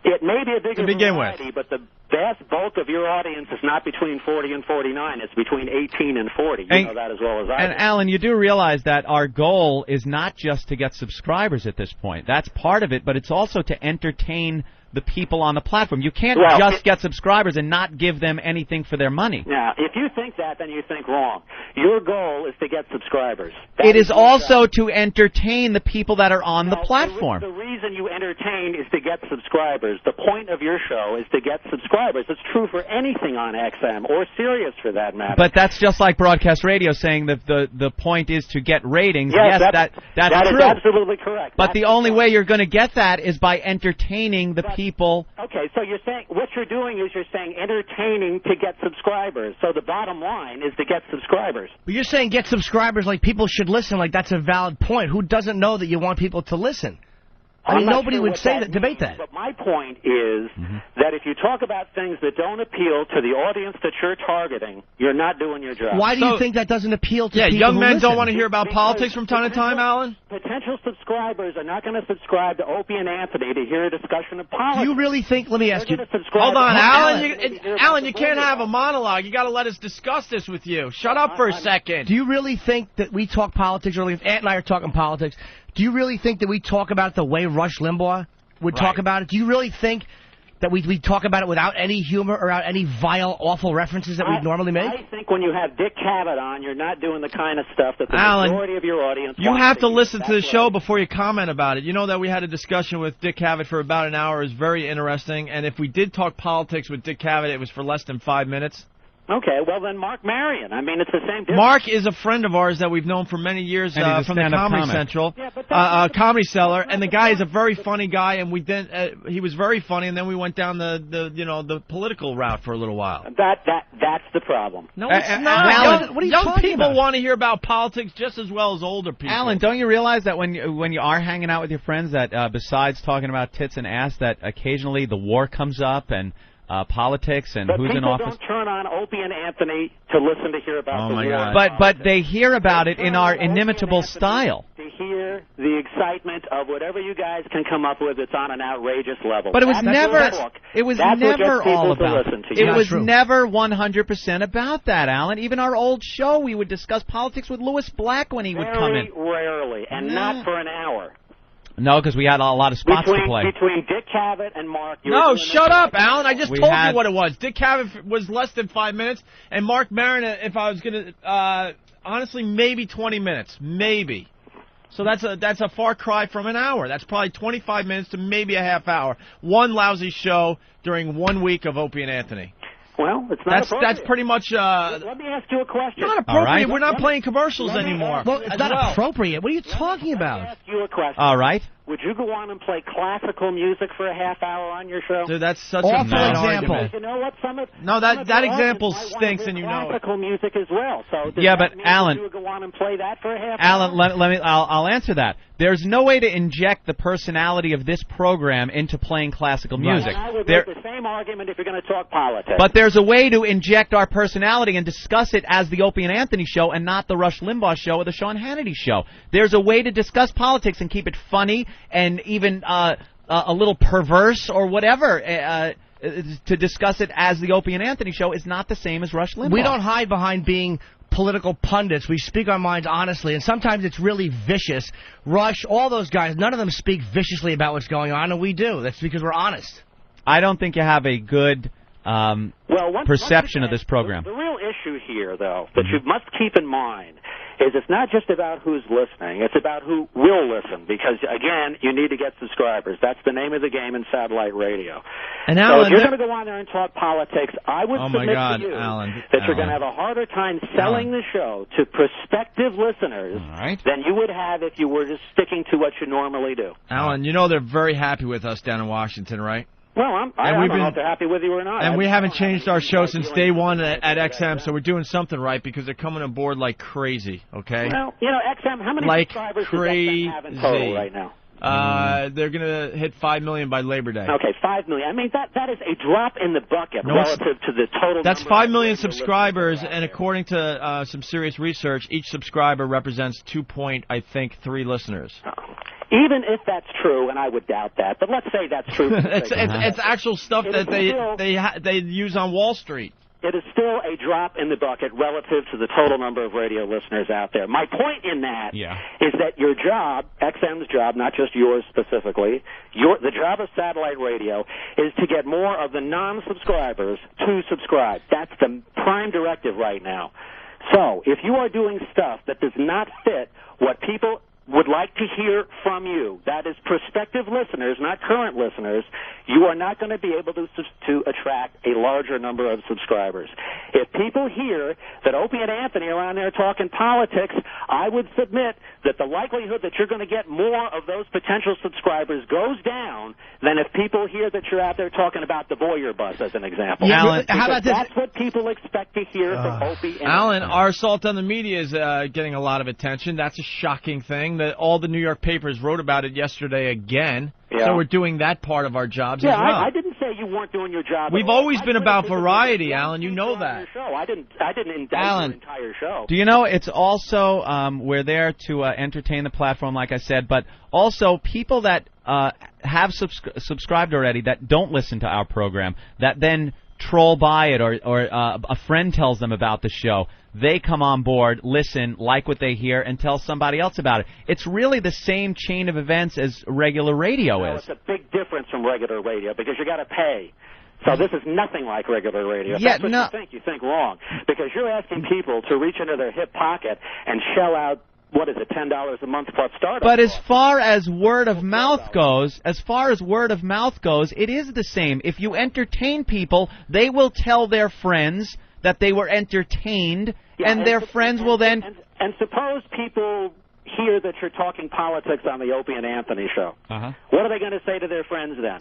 It may be a bigger variety, with. but the vast bulk of your audience is not between 40 and 49. It's between 18 and 40. You know that as well as I do. And, Alan, you do realize that our goal is not just to get subscribers at this point. That's part of it, but it's also to entertain the people on the platform. You can't just get subscribers and not give them anything for their money. Now, if you think that, then you think wrong. Your goal is to get subscribers. It is also to entertain the people that are on the platform. The reason you entertain is to get subscribers. The point of your show is to get subscribers. It's true for anything on XM or Sirius for that matter. But that's just like broadcast radio saying that the point is to get ratings. Yes, that's that true. is absolutely correct. But the only way you're going to get that is by entertaining the people. Okay, so you're saying what you're doing is you're saying entertaining to get subscribers. So the bottom line is to get subscribers. But you're saying get subscribers like people should listen, like that's a valid point. Who doesn't know that you want people to listen? I mean, nobody would say that, debate that. But my point is that if you talk about things that don't appeal to the audience that you're targeting, you're not doing your job. Why do you think that doesn't appeal to people young who men listen? don't want to hear about politics from time to time, Alan? Potential subscribers are not going to subscribe to Opie and Anthony to hear a discussion of politics. Do you really think, let me ask you. Hold on, Alan, you can't have a monologue. You got to let us discuss this with you. Shut up for a second. Do you really think that we talk politics, or if Ant and I are talking politics, do you really think that we talk about it the way Rush Limbaugh would talk about it? Do you really think that we talk about it without any humor or without any vile, awful references that we normally make? I think when you have Dick Cavett on, you're not doing the kind of stuff that the Alan, majority of your audience you wants have to hear. listen to the show before you comment about it. You know that we had a discussion with Dick Cavett for about an hour. It was very interesting. And if we did talk politics with Dick Cavett, it was for less than 5 minutes. Okay, well then Mark Marion. I mean, it's the same difference. Mark is a friend of ours that we've known for many years And he's a from the stand-up Comedy comic. Central, Comedy Cellar, and the guy is a very funny guy, and we did. He was very funny, and then we went down the political route for a little while. That's the problem. No, it's not. Alan, what are you young people want to hear about politics just as well as older people. Alan, don't you realize that when you are hanging out with your friends, that besides talking about tits and ass, that occasionally the war comes up and politics and But who's in people office? don't turn on Opie and Anthony to listen to hear about the war. But they hear about it in our inimitable style. To hear the excitement of whatever you guys can come up with, it's on an outrageous level. But it was That's never. your book. It was That's what never gets people all to about. listen to you. It was never 100% about that, Alan. Even our old show, we would discuss politics with Louis Black when he would come in. Very rarely, and not for an hour. No, because we had a lot of spots to play. Between Dick Cavett and Mark. you were No, doing shut up, Alan. I just We told had- you what it was. Dick Cavett was less than 5 minutes, and Mark Maron, if I was going to, honestly, maybe 20 minutes. Maybe. So that's a far cry from an hour. That's probably 25 minutes to maybe a half hour. One lousy show during 1 week of Opie and Anthony. Well, it's not appropriate. That's pretty much Let me ask you a question. not appropriate. We're not playing commercials anymore. Well, it's not appropriate. What are you talking about? Ask you a question. All right. Would you go on and play classical music for a half hour on your show? Dude, that's such a bad argument. You know what? No, that example stinks, and you know it. Classical music as well. So does Yeah, that but mean Alan- you would go on and play that for a half hour? Alan, let me. I'll answer that. There's no way to inject the personality of this program into playing classical music. And I would There, make the same argument if you're going to talk politics. but there's a way to inject our personality and discuss it as the Opie and Anthony show and not the Rush Limbaugh show or the Sean Hannity show. There's a way to discuss politics and keep it funny and even a little perverse or whatever. To discuss it as the Opie and Anthony show is not the same as Rush Limbaugh. We don't hide behind being political pundits. We speak our minds honestly, and sometimes it's really vicious. Rush, all those guys, none of them speak viciously about what's going on, and we do. That's because we're honest. I don't think you have a good perception of this program. The real issue here, though, that you must keep in mind is it's not just about who's listening. It's about who will listen because, again, you need to get subscribers. That's the name of the game in satellite radio. And so Alan, if you're going to go on there and talk politics, I would Oh, my submit God, to you Alan, that you're going Alan. to have a harder time selling the show to prospective listeners than you would have if you were just sticking to what you normally do. Alan, you know they're very happy with us down in Washington, right? Well, I don't know if they're happy with you or not. And we haven't changed our show since day one at XM, so we're doing something right because they're coming aboard like crazy, okay? Well, you know, XM, how many Like subscribers does XM have in total crazy. right now? They're going to hit 5 million by Labor Day. Okay, 5 million. I mean, that is a drop in the bucket No, it's- relative to the total That's number 5 of million radio subscribers, and according to some serious research, each subscriber represents 2.3 listeners. Even if that's true, and I would doubt that, but let's say that's true. it's actual stuff It that is still- they use on Wall Street. It is still a drop in the bucket relative to the total number of radio listeners out there. My point in that is that your job, XM's job, not just yours specifically, the job of satellite radio is to get more of the non-subscribers to subscribe. That's the prime directive right now. So if you are doing stuff that does not fit what people would like to hear from you, that is prospective listeners, not current listeners, you are not going to be able to attract a larger number of subscribers. If people hear that Opie and Anthony are on there talking politics, I would submit that the likelihood that you're going to get more of those potential subscribers goes down than if people hear that you're out there talking about the Voyeur bus, as an example. Yeah, Alan, how about this? That's what people expect to hear from Opie and Alan, our assault on the media is getting a lot of attention. That's a shocking thing. That all the New York papers wrote about it yesterday again. Yeah. So we're doing that part of our jobs Yeah, as well. I didn't say you weren't doing your job. We've at all. always I been said about this was variety, the Alan. You know that. Show. I didn't indict Alan, your entire show. Do you know it's also we're there to entertain the platform, like I said, but also people that have subscribed already that don't listen to our program that then troll by it or a friend tells them about the show. They come on board, listen, like what they hear, and tell somebody else about it. It's really the same chain of events as regular radio No, is. it's a big difference from regular radio because you got to pay. So this is nothing like regular radio. If Yeah, that's what no. you think wrong. Because you're asking people to reach into their hip pocket and shell out, what is it, $10 a month plus startup. But as far as word of mouth goes, it is the same. If you entertain people, they will tell their friends, that they were entertained, Yeah, and their friends will then... And suppose people hear that you're talking politics on the Opie and Anthony show. Uh-huh. What are they going to say to their friends then?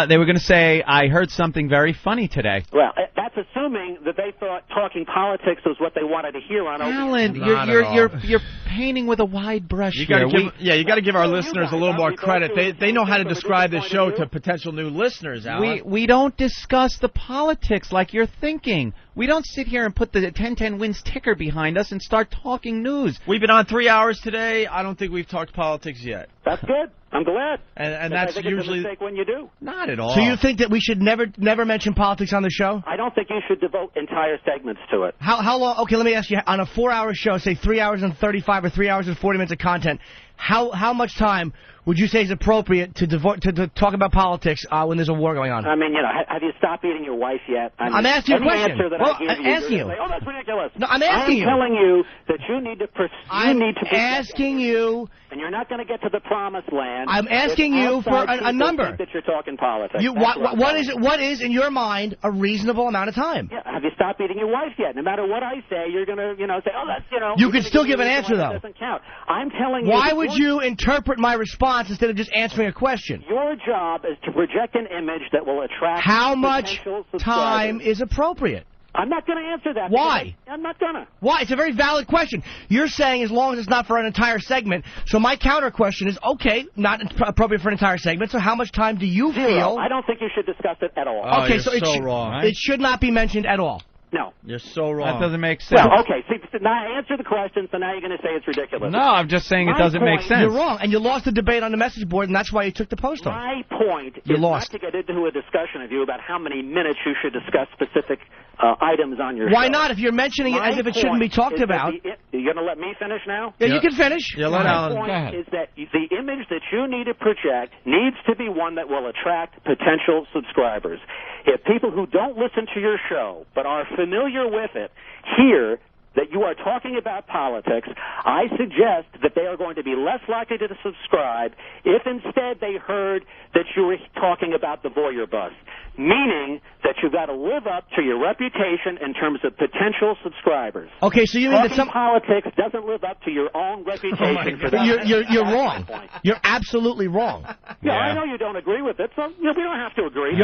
They were going to say, I heard something very funny today. Well, that's assuming that they thought talking politics was what they wanted to hear on Opie. Alan, you're painting with a wide brush You here. got to give our listeners a little more credit. They know how to describe this show to potential new listeners, Alan. We don't discuss the politics like you're thinking. We don't sit here and put the 1010 wins ticker behind us and start talking news. We've been on 3 hours today. I don't think we've talked politics yet. That's good. I'm glad. And that's I think usually it's a mistake when you do. Not at all. So you think that we should never mention politics on the show? I don't think you should devote entire segments to it. How long? Okay, let me ask you. On a 4-hour show, say 3 hours and 35 or 3 hours and 40 minutes of content, how much time would you say is appropriate to devote to talk about politics when there's a war going on? I mean, have you stopped eating your wife yet? I'm asking you a question. Answer that Well, I give I'm you, asking you. Say, oh, that's ridiculous. No, I'm asking you. I'm telling you that you need to. I'm asking you. And you're not going to get to the promised land. I'm asking you for a number. That you're talking politics. What is in your mind a reasonable amount of time? Yeah, have you stopped eating your wife yet? No matter what I say, you're going to, say, oh, that's, You can still give an answer, though. That doesn't count. I'm telling you. Why would you interpret my response instead of just answering a question? Your job is to project an image that will attract. How much potential time subscribers. is appropriate? I'm not going to answer that. Why? I'm not going to. Why? It's a very valid question. You're saying as long as it's not for an entire segment. So my counter question is, okay, not appropriate for an entire segment. So how much time do you feel? I don't think you should discuss it at all. Oh, Okay, you're so wrong. it should not be mentioned at all. No. You're so wrong. That doesn't make sense. Well, okay. See, now I answered the question, so now you're going to say it's ridiculous. No, I'm just saying it doesn't make sense. You're wrong, and you lost the debate on the message board, and that's why you took the post on. My point You is lost. not to get into a discussion of you about how many minutes you should discuss specific items on your Why show. not? If you're mentioning it as if it shouldn't be talked about. You're going to let me finish now? Yeah, you can finish. Yeah, let Alan. My point is that the image that you need to project needs to be one that will attract potential subscribers. If people who don't listen to your show but are familiar with it hear that you are talking about politics, I suggest that they are going to be less likely to subscribe if instead they heard that you were talking about the voyeur bus, meaning that you've got to live up to your reputation in terms of potential subscribers. Okay, so you mean that some politics doesn't live up to your own reputation for that. You're wrong. You're absolutely wrong. Yeah, I know you don't agree with it, so we don't have to agree.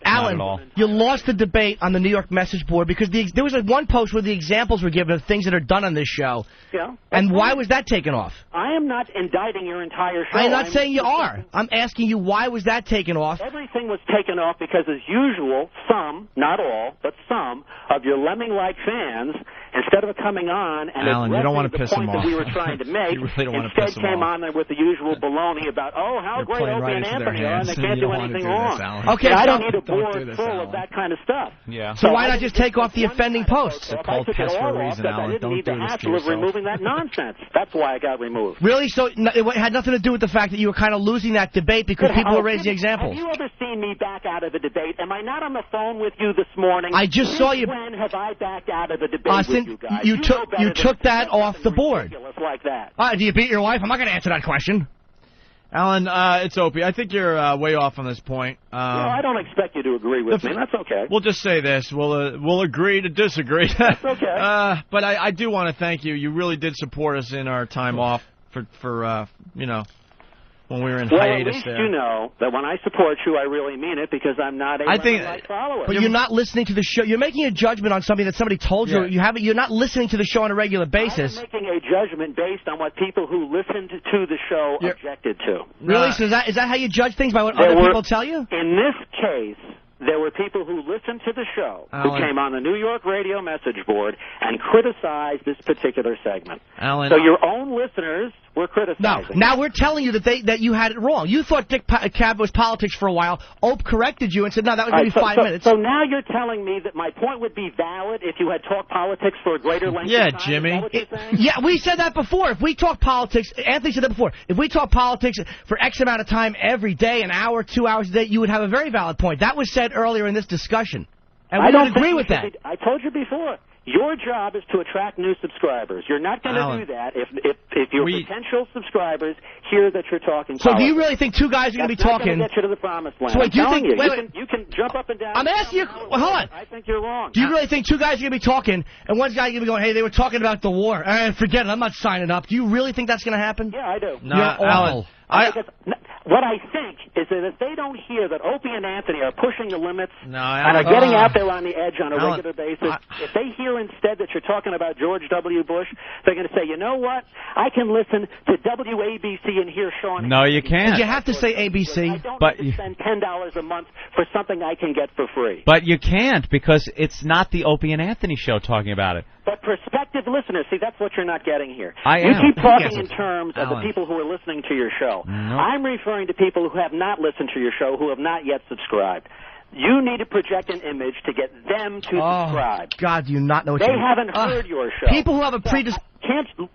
Alan, you lost the debate on the New York message board because there was one post where the examples were given of things that are done on this show. Yeah. And why was that taken off? I am not indicting your entire show. I'm not saying you are. I'm asking you why was that taken off? Everything was taken off because, as usual, some, not all, but some of your lemming-like fans, instead of coming on and Alan, you don't want to the piss point him that off. we were trying to make, You really don't want to piss instead him came off. on there with the usual baloney about, oh, how You're great playing Opie right and into their Anthony are, and hands, they and can't you do don't wanna anything do this, wrong. Alan. Okay, I so- don't need a Don't board do this, full Alan. of that kind of stuff. Yeah. So why not just take off the offending posts? If I took it all off, then I didn't need the hassle of removing that nonsense. That's why I got removed. Really? So it had nothing to do with the fact that you were kind of losing that debate because people were raising examples. Have you ever seen me back out of a debate? Am I not on the phone with you this morning? I just saw you. When have I backed out of a debate with you guys? You took that off the board. Like that. Do you beat your wife? I'm not going to answer that question. Alan, it's Opie. I think you're way off on this point. Well, I don't expect you to agree with me. That's okay. We'll just say this. We'll agree to disagree. That's okay. But I do want to thank you. You really did support us in our time off for when we were in hiatus at least there. you know that when I support you, I really mean it because I'm not a follower. But you're not listening to the show. You're making a judgment on something that somebody told you. You're not listening to the show on a regular basis. I'm making a judgment based on what people who listened to the show objected to. Really? So is that how you judge things, by what other people tell you? In this case, there were people who listened to the show who came on the New York radio message board and criticized this particular segment. Alan, so your own listeners were criticizing. Now we're telling you that you had it wrong. You thought Dick Cab was politics for a while. Ope corrected you and said, no, that was maybe 5 minutes. So now you're telling me that my point would be valid if you had talked politics for a greater length of time? Jimmy. Is that what you're saying? Yeah, we said that before. If we talk politics, Anthony said that before. If we talk politics for X amount of time every day, an hour, 2 hours a day, you would have a very valid point. That was said earlier in this discussion. And we don't agree with that. I told you before. Your job is to attract new subscribers. You're not going to do that if your potential subscribers hear that you're talking So politics. do you really think two guys are going to be talking? That's not going to get you to the promised land. So wait, do you think? You can jump up and down. I'm asking you. Well, hold on. I think you're wrong. Do you really think two guys are going to be talking, and one guy's going to be going, "Hey, they were talking about the war. Forget it. I'm not signing up." Do you really think that's going to happen? Yeah, I do. No, You're Alan. What I think is that if they don't hear that Opie and Anthony are pushing the limits and Alan, are getting out there on the edge on a Alan, regular basis, if they hear instead that you're talking about George W. Bush, they're going to say, you know what? I can listen to WABC and hear Sean. No, you can't. You have to say ABC. I don't need to spend $10 a month for something I can get for free. But you can't because it's not the Opie and Anthony show talking about it. But prospective listeners, see, that's what you're not getting here. I You am. keep He talking gets in it. terms of the Alan. people who are listening to your show. Nope. I'm referring to people who have not listened to your show, who have not yet subscribed. You need to project an image to get them to subscribe. God, do you not know what They you haven't heard your show. People who have a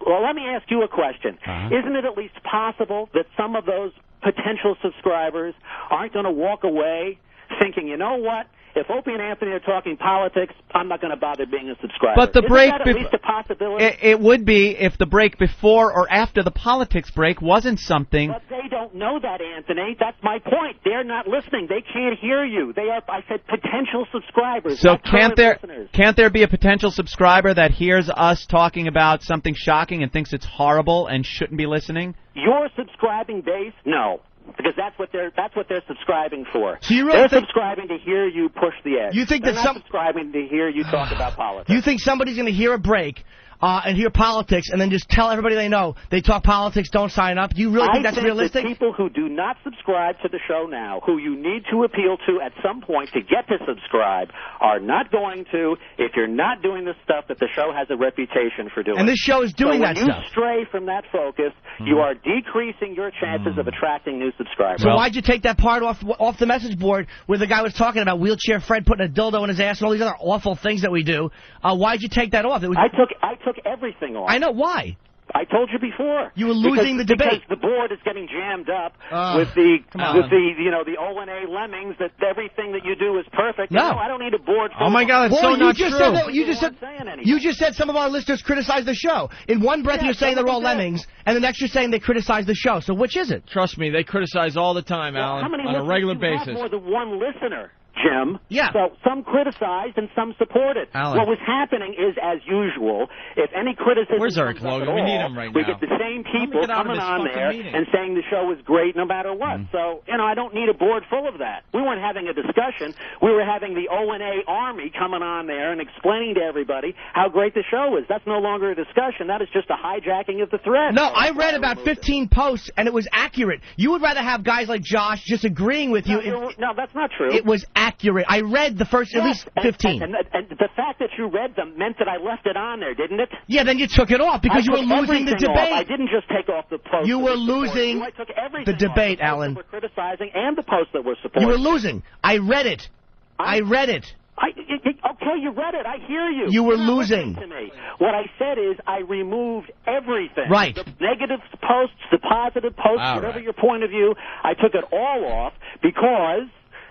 Well, let me ask you a question. Isn't it at least possible that some of those potential subscribers aren't going to walk away thinking, you know what? If Opie and Anthony are talking politics, I'm not going to bother being a subscriber. But the Isn't break that at least a possibility? It would be if the break before or after the politics break wasn't something. But they don't know that, Anthony. That's my point. They're not listening. They can't hear you. They are, I said, potential subscribers. So not current listeners. can't there be a potential subscriber that hears us talking about something shocking and thinks it's horrible and shouldn't be listening? Your subscribing base? No. Because that's what they're subscribing for. So you really they're think, subscribing to hear you push the edge. You think they're that not subscribing to hear you talk about politics. You think somebody's going to hear a break and hear politics and then just tell everybody they know they talk politics, don't sign up? Do you really think that's realistic? That people who do not subscribe to the show now, who you need to appeal to at some point to get to subscribe, are not going to if you're not doing the stuff that the show has a reputation for doing. And this show is doing that stuff. stuff. When you stray from that focus, you are decreasing your chances of attracting new subscribers. So why'd you take that part off the message board where the guy was talking about wheelchair Fred putting a dildo in his ass and all these other awful things that we do? Why'd you take that off? It was, I took everything off. I know. Why? I told you before. You were losing the debate. Because the board is getting jammed up with the O&A lemmings that everything that you do is perfect. No. I don't need a board. Oh my God, it's so not true. You just said some of our listeners criticize the show. In one breath, you're saying they're all lemmings, and the next you're saying they criticize the show. So which is it? Trust me, they criticize all the time, Alan, how many on a regular listeners? You basis. have more than one listener, Jim. Yeah. So some criticized and some supported. Alan. What was happening is, as usual, if any criticism Where's Eric comes up Logan? at We all, need him right we now. get the same people get out of coming this on fucking there meeting. and saying the show was great no matter what. So, I don't need a board full of that. We weren't having a discussion. We were having the O&A army coming on there and explaining to everybody how great the show is. That's no longer a discussion. That is just a hijacking of the thread. No, I read about 15 posts, and it was accurate. You would rather have guys like Josh just agreeing with you. No, that's not true. It was accurate. I read the first at least 15. And the fact that you read them meant that I left it on there, didn't it? Yeah, then you took it off because you were took losing the everything off. debate. I didn't just take off the posts. You that were supported losing you. I took everything the debate, off. The posts Alan. that were criticizing and the posts that were supporting. You were losing. I read it. I read it. Okay, you read it. I hear you. You were You're not losing. listening to me. What I said is I removed everything. Right. The negative posts, the positive posts, All whatever right. your point of view, I took it all off because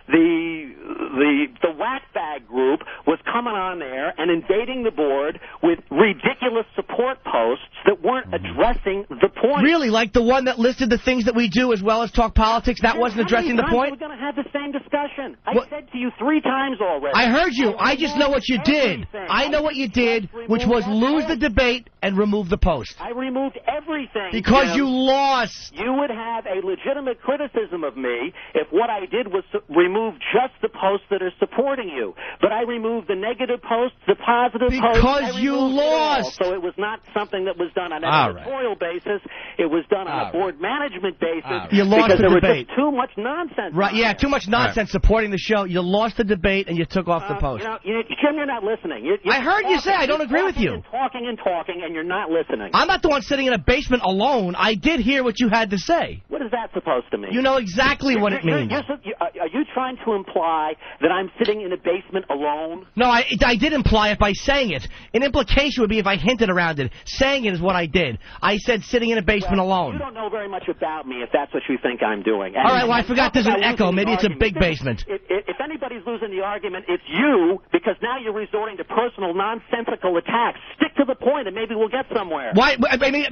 the whack bag group was coming on there and invading the board with ridiculous support posts that weren't addressing the point. Really? Like the one that listed the things that we do as well as talk politics? That wasn't addressing the point? We're going to have the same discussion. I said to you 3 times already. I heard you. I just know what you did. I know what you did, which was lose the debate and remove the post. I removed everything. Because Jim. you lost. You would have a legitimate criticism of me if what I did was remove just the posts that are supporting you. But I removed the negative posts, the positive posts. Because you lost. So it was not something that was done on an All right. editorial basis. It was done on a board management basis. You lost because the there debate. was just too much nonsense. Right, yeah, too much nonsense supporting the show. You lost the debate and you took off the post. Jim, you're not listening. You're I heard you say I don't agree with you. Talking and talking, and you're not listening. I'm not the one sitting in a basement alone. I did hear what you had to say. What is that supposed to mean? You know exactly what it means. Are you trying trying to imply that I'm sitting in a basement alone? No, I did imply it by saying it. An implication would be if I hinted around it. Saying it is what I did. I said sitting in a basement alone. You don't know very much about me if that's what you think I'm doing. All right, well, I forgot there's an echo. Maybe it's a big basement. If anybody's losing the argument, it's you, because now you're resorting to personal, nonsensical attacks. Stick to the point, and maybe we'll get somewhere. Why?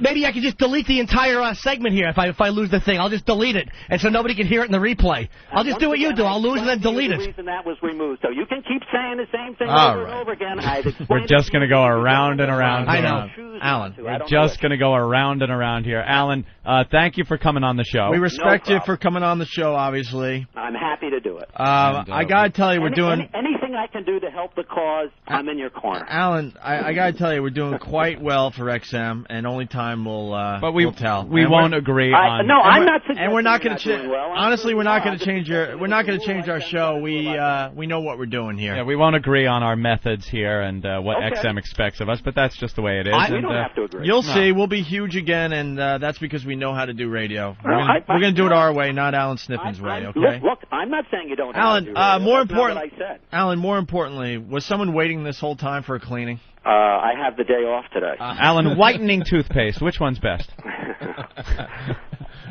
Maybe I could just delete the entire segment here if I lose the thing. I'll just delete it, and so nobody can hear it in the replay. I'll just do what you do. I'll lose and then delete it. The reason that was removed, so you can keep saying the same thing over and over again. We're just going to go around and around. I know. Alan, we're just going to go around and around here. Alan, thank you for coming on the show. We respect you for coming on the show, obviously. I'm happy to do it. I got to tell you, we're doing... Anything I can do to help the cause, I'm in your corner. Alan, I got to tell you, we're doing quite well for XM, and only time will tell. We won't agree on... No, I'm not suggesting and we're not going to change. Well. Honestly, we're not going to change our show. We know what we're doing here. Yeah, we won't agree on our methods here and what XM expects of us, but that's just the way it is. We don't have to agree. You'll see, we'll be huge again, and that's because we know how to do radio. We're going to do it our way, not Alan Sniffen's way, okay? Look, I'm not saying you don't Alan, have to do radio. more That's not important, what I said. Alan, more importantly, was someone waiting this whole time for a cleaning? I have the day off today. Alan, whitening toothpaste, which one's best?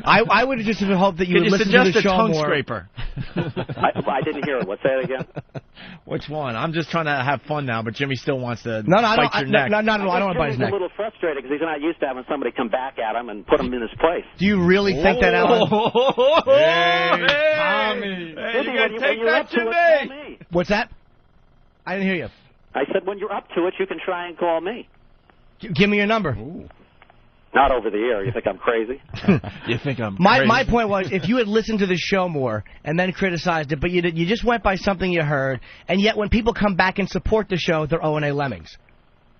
I would just have hoped that you would listen to the show more. Tongue scraper? I didn't hear it. What's that again? Which one? I'm just trying to have fun now, but Jimmy still wants to bite your neck. No, I don't want to bite his neck. He's a little frustrated because he's not used to having somebody come back at him and put him in his place. Do you really think that, Alan? Hey, Tommy. Hey, you got to take that, Jimmy. What's that? I didn't hear you. I said when you're up to it, you can try and call me. Give me your number. Ooh. Not over the air. You think I'm crazy? You think I'm crazy? My point was, if you had listened to the show more and then criticized it, but you just went by something you heard, and yet when people come back and support the show, they're O&A lemmings.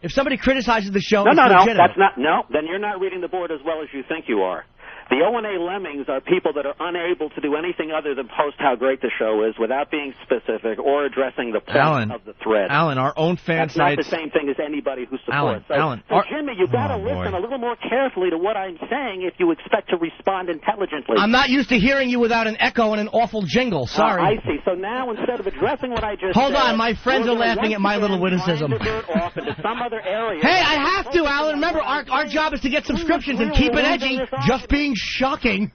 If somebody criticizes the show, no, legitimate. that's not. No, then you're not reading the board as well as you think you are. The O&A lemmings are people that are unable to do anything other than post how great the show is without being specific or addressing the point of the thread. Alan, our own fan That's sites... not the same thing as anybody who supports. Alan, so Jimmy, you've got to listen a little more carefully to what I'm saying if you expect to respond intelligently. I'm not used to hearing you without an echo and an awful jingle. Sorry. I see. So now, instead of addressing what I just Hold said... on, my friends are laughing at my little witticism. Off into some other area. Hey, I have to, Alan. Remember, our job is to get subscriptions and keep it edgy. Just being shocking.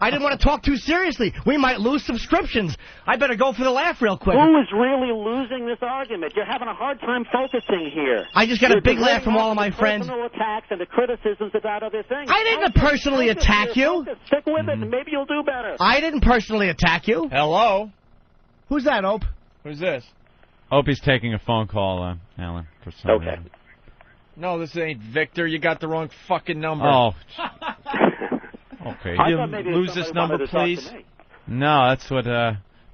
I didn't want to talk too seriously. We might lose subscriptions. I better go for the laugh real quick. Who is really losing this argument? You're having a hard time focusing here. I just got a big laugh from all of my friends. Personal attacks and the criticisms about other things. I didn't personally attack you. Stick with it, and maybe you'll do better. I didn't personally attack you. Hello? Who's that, Ope? Who's this? Opie's taking a phone call, Alan. For some reason. No, this ain't Victor. You got the wrong fucking number. Oh. Okay. You lose this number, please? No, that's what,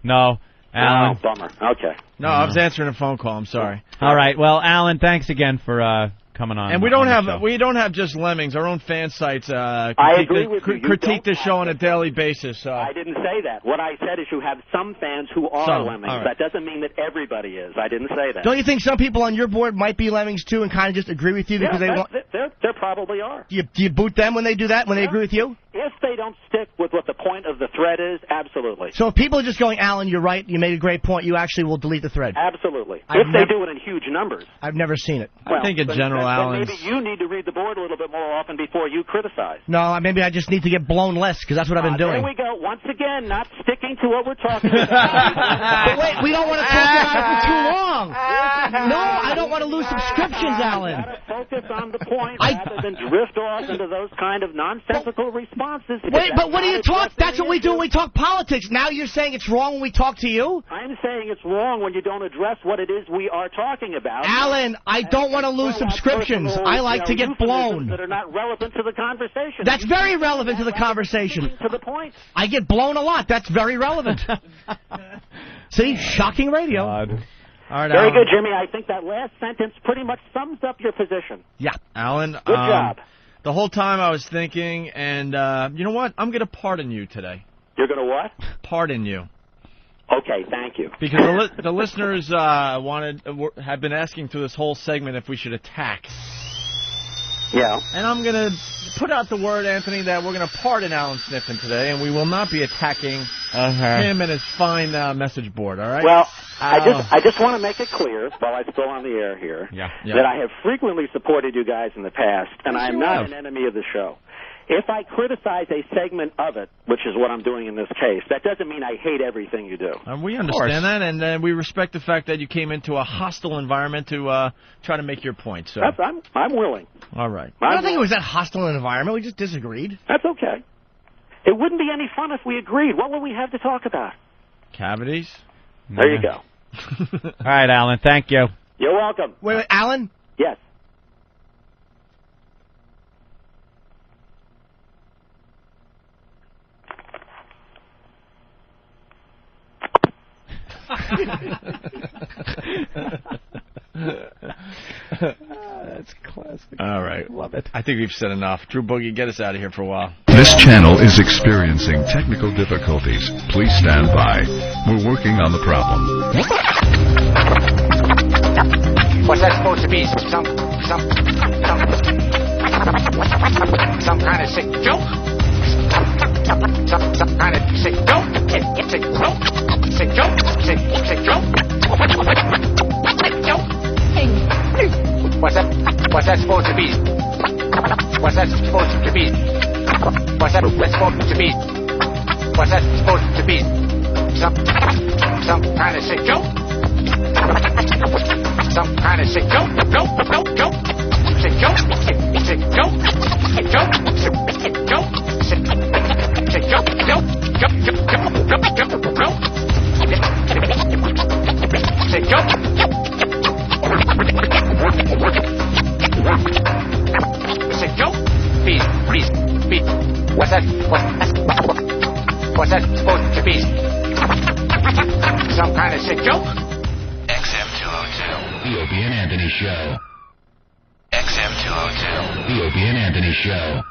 no. Alan. Oh, bummer. Okay. No, I was answering a phone call. I'm sorry. All right. Well, Alan, thanks again for coming on. And we don't have just lemmings. Our own fan sites I agree with you. critique the show on a daily basis. I didn't say that. What I said is you have some fans who are lemmings. Right. That doesn't mean that everybody is. I didn't say that. Don't you think some people on your board might be lemmings too and kind of just agree with you because they want? There probably are. Do you boot them when they do that? When they agree with you? If they don't stick with what the point of the thread is, absolutely. So if people are just going, Alan, you're right, you made a great point, you actually will delete the thread. Absolutely. If they do it in huge numbers. I've never seen it. I think in general, Alan. Maybe you need to read the board a little bit more often before you criticize. No, maybe I just need to get blown less because that's what I've been doing. There we go. Once again, not sticking to what we're talking about. But wait, we don't want to talk about it for too long. No, I don't want to lose subscriptions, Alan. You've got to focus on the point rather than drift off into those kind of nonsensical responses. Wait, but what do you talk? That's what we do when we talk politics. Now you're saying it's wrong when we talk to you? I'm saying it's wrong when you don't address what it is we are talking about. Alan, I don't want to lose subscriptions. I like to get blown. That are not relevant to the conversation. That's very relevant to the conversation. To the point. I get blown a lot. That's very relevant. See? Shocking radio. All right, very Alan. good, Jimmy. I think that last sentence pretty much sums up your position. Yeah. Alan, good job. The whole time I was thinking, and you know what? I'm going to pardon you today. You're going to what? Pardon you. Okay, thank you. Because the listeners have been asking through this whole segment if we should attack. Yeah. And I'm going to put out the word, Anthony, that we're going to pardon Alan Sniffen today, and we will not be attacking him and his fine message board, all right? Well, I just want to make it clear, while I'm still on the air here, that I have frequently supported you guys in the past, and I am not an enemy of the show. If I criticize a segment of it, which is what I'm doing in this case, that doesn't mean I hate everything you do. We understand that, and we respect the fact that you came into a hostile environment to try to make your point. So I'm willing. All right. I don't think it was that hostile an environment. We just disagreed. That's okay. It wouldn't be any fun if we agreed. What would we have to talk about? Cavities. There you go. All right, Alan. Thank you. You're welcome. Wait, Alan? Yes. That's classic. All right. Love it. I think we've said enough. Drew Boogie, get us out of here for a while. This channel is experiencing technical difficulties. Please stand by. We're working on the problem. What's that supposed to be? Some kind of sick joke? Some kind of sick joke? Sick joke? Sick joke? Sick joke? Sick joke? What's that supposed to be? What's that supposed to be? What's that supposed to be? What's that supposed to be? Some kind of sick joke? Some kind of sick joke? Joke? Sick joke? Sick joke? Sick joke? Sick joke? Sick joke? Joke? Sick joke? Sick joke? Beat. What's that supposed to be? Some kind of sick joke? XM 202. The Opie and Anthony Show. XM 202. The Opie and Anthony Show.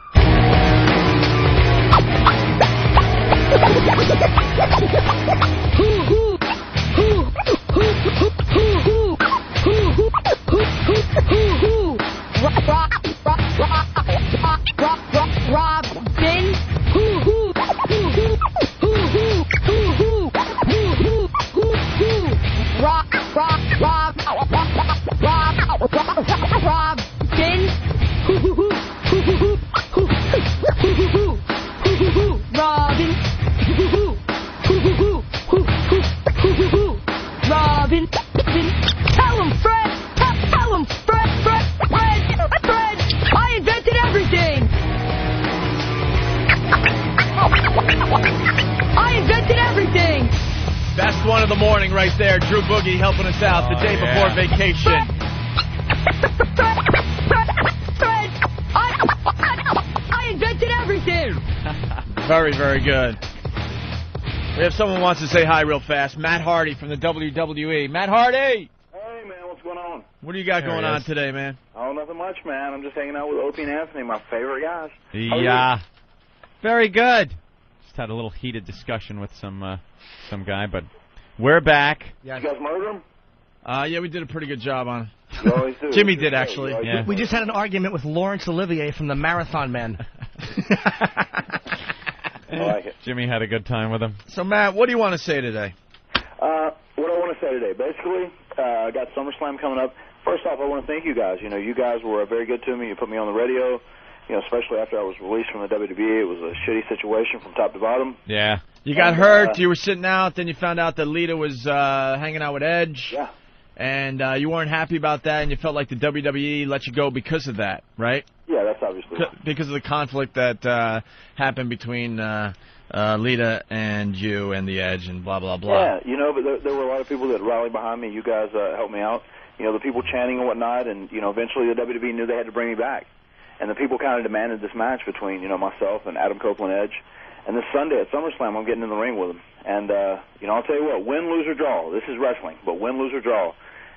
Robin. Tell him, Fred. Tell him, Fred. I invented everything. I invented everything. Best one of the morning right there. Drew Boogie helping us out the day before vacation. Fred, I invented everything. Very, very good. We have someone who wants to say hi real fast. Matt Hardy from the WWE. Matt Hardy! Hey, man, what's going on? What do you got going on today, man? Oh, nothing much, man. I'm just hanging out with Opie and Anthony, my favorite guys. Yeah. Very good. Just had a little heated discussion with some guy, but we're back. Yeah. You guys murder him? Yeah, we did a pretty good job on You always do. Jimmy did, actually. Yeah. We just had an argument with Laurence Olivier from the Marathon Men. I like it. Jimmy had a good time with him. So, Matt, what do you want to say today? What I want to say today, basically, I got SummerSlam coming up. First off, I want to thank you guys. You know, you guys were very good to me. You put me on the radio, you know, especially after I was released from the WWE. It was a shitty situation from top to bottom. Yeah. You got hurt, you were sitting out, then you found out that Lita was hanging out with Edge. Yeah. And you weren't happy about that, and you felt like the WWE let you go because of that, right? Yeah, that's obviously because of the conflict that happened between Lita and you and the Edge and blah, blah, blah. Yeah, you know, but there were a lot of people that rallied behind me. You guys helped me out. You know, the people chanting and whatnot, and, you know, eventually the WWE knew they had to bring me back. And the people kind of demanded this match between, you know, myself and Adam Copeland Edge. And this Sunday at SummerSlam, I'm getting in the ring with him. And, you know, I'll tell you what, win, lose, or draw. This is wrestling, but win, lose, or draw.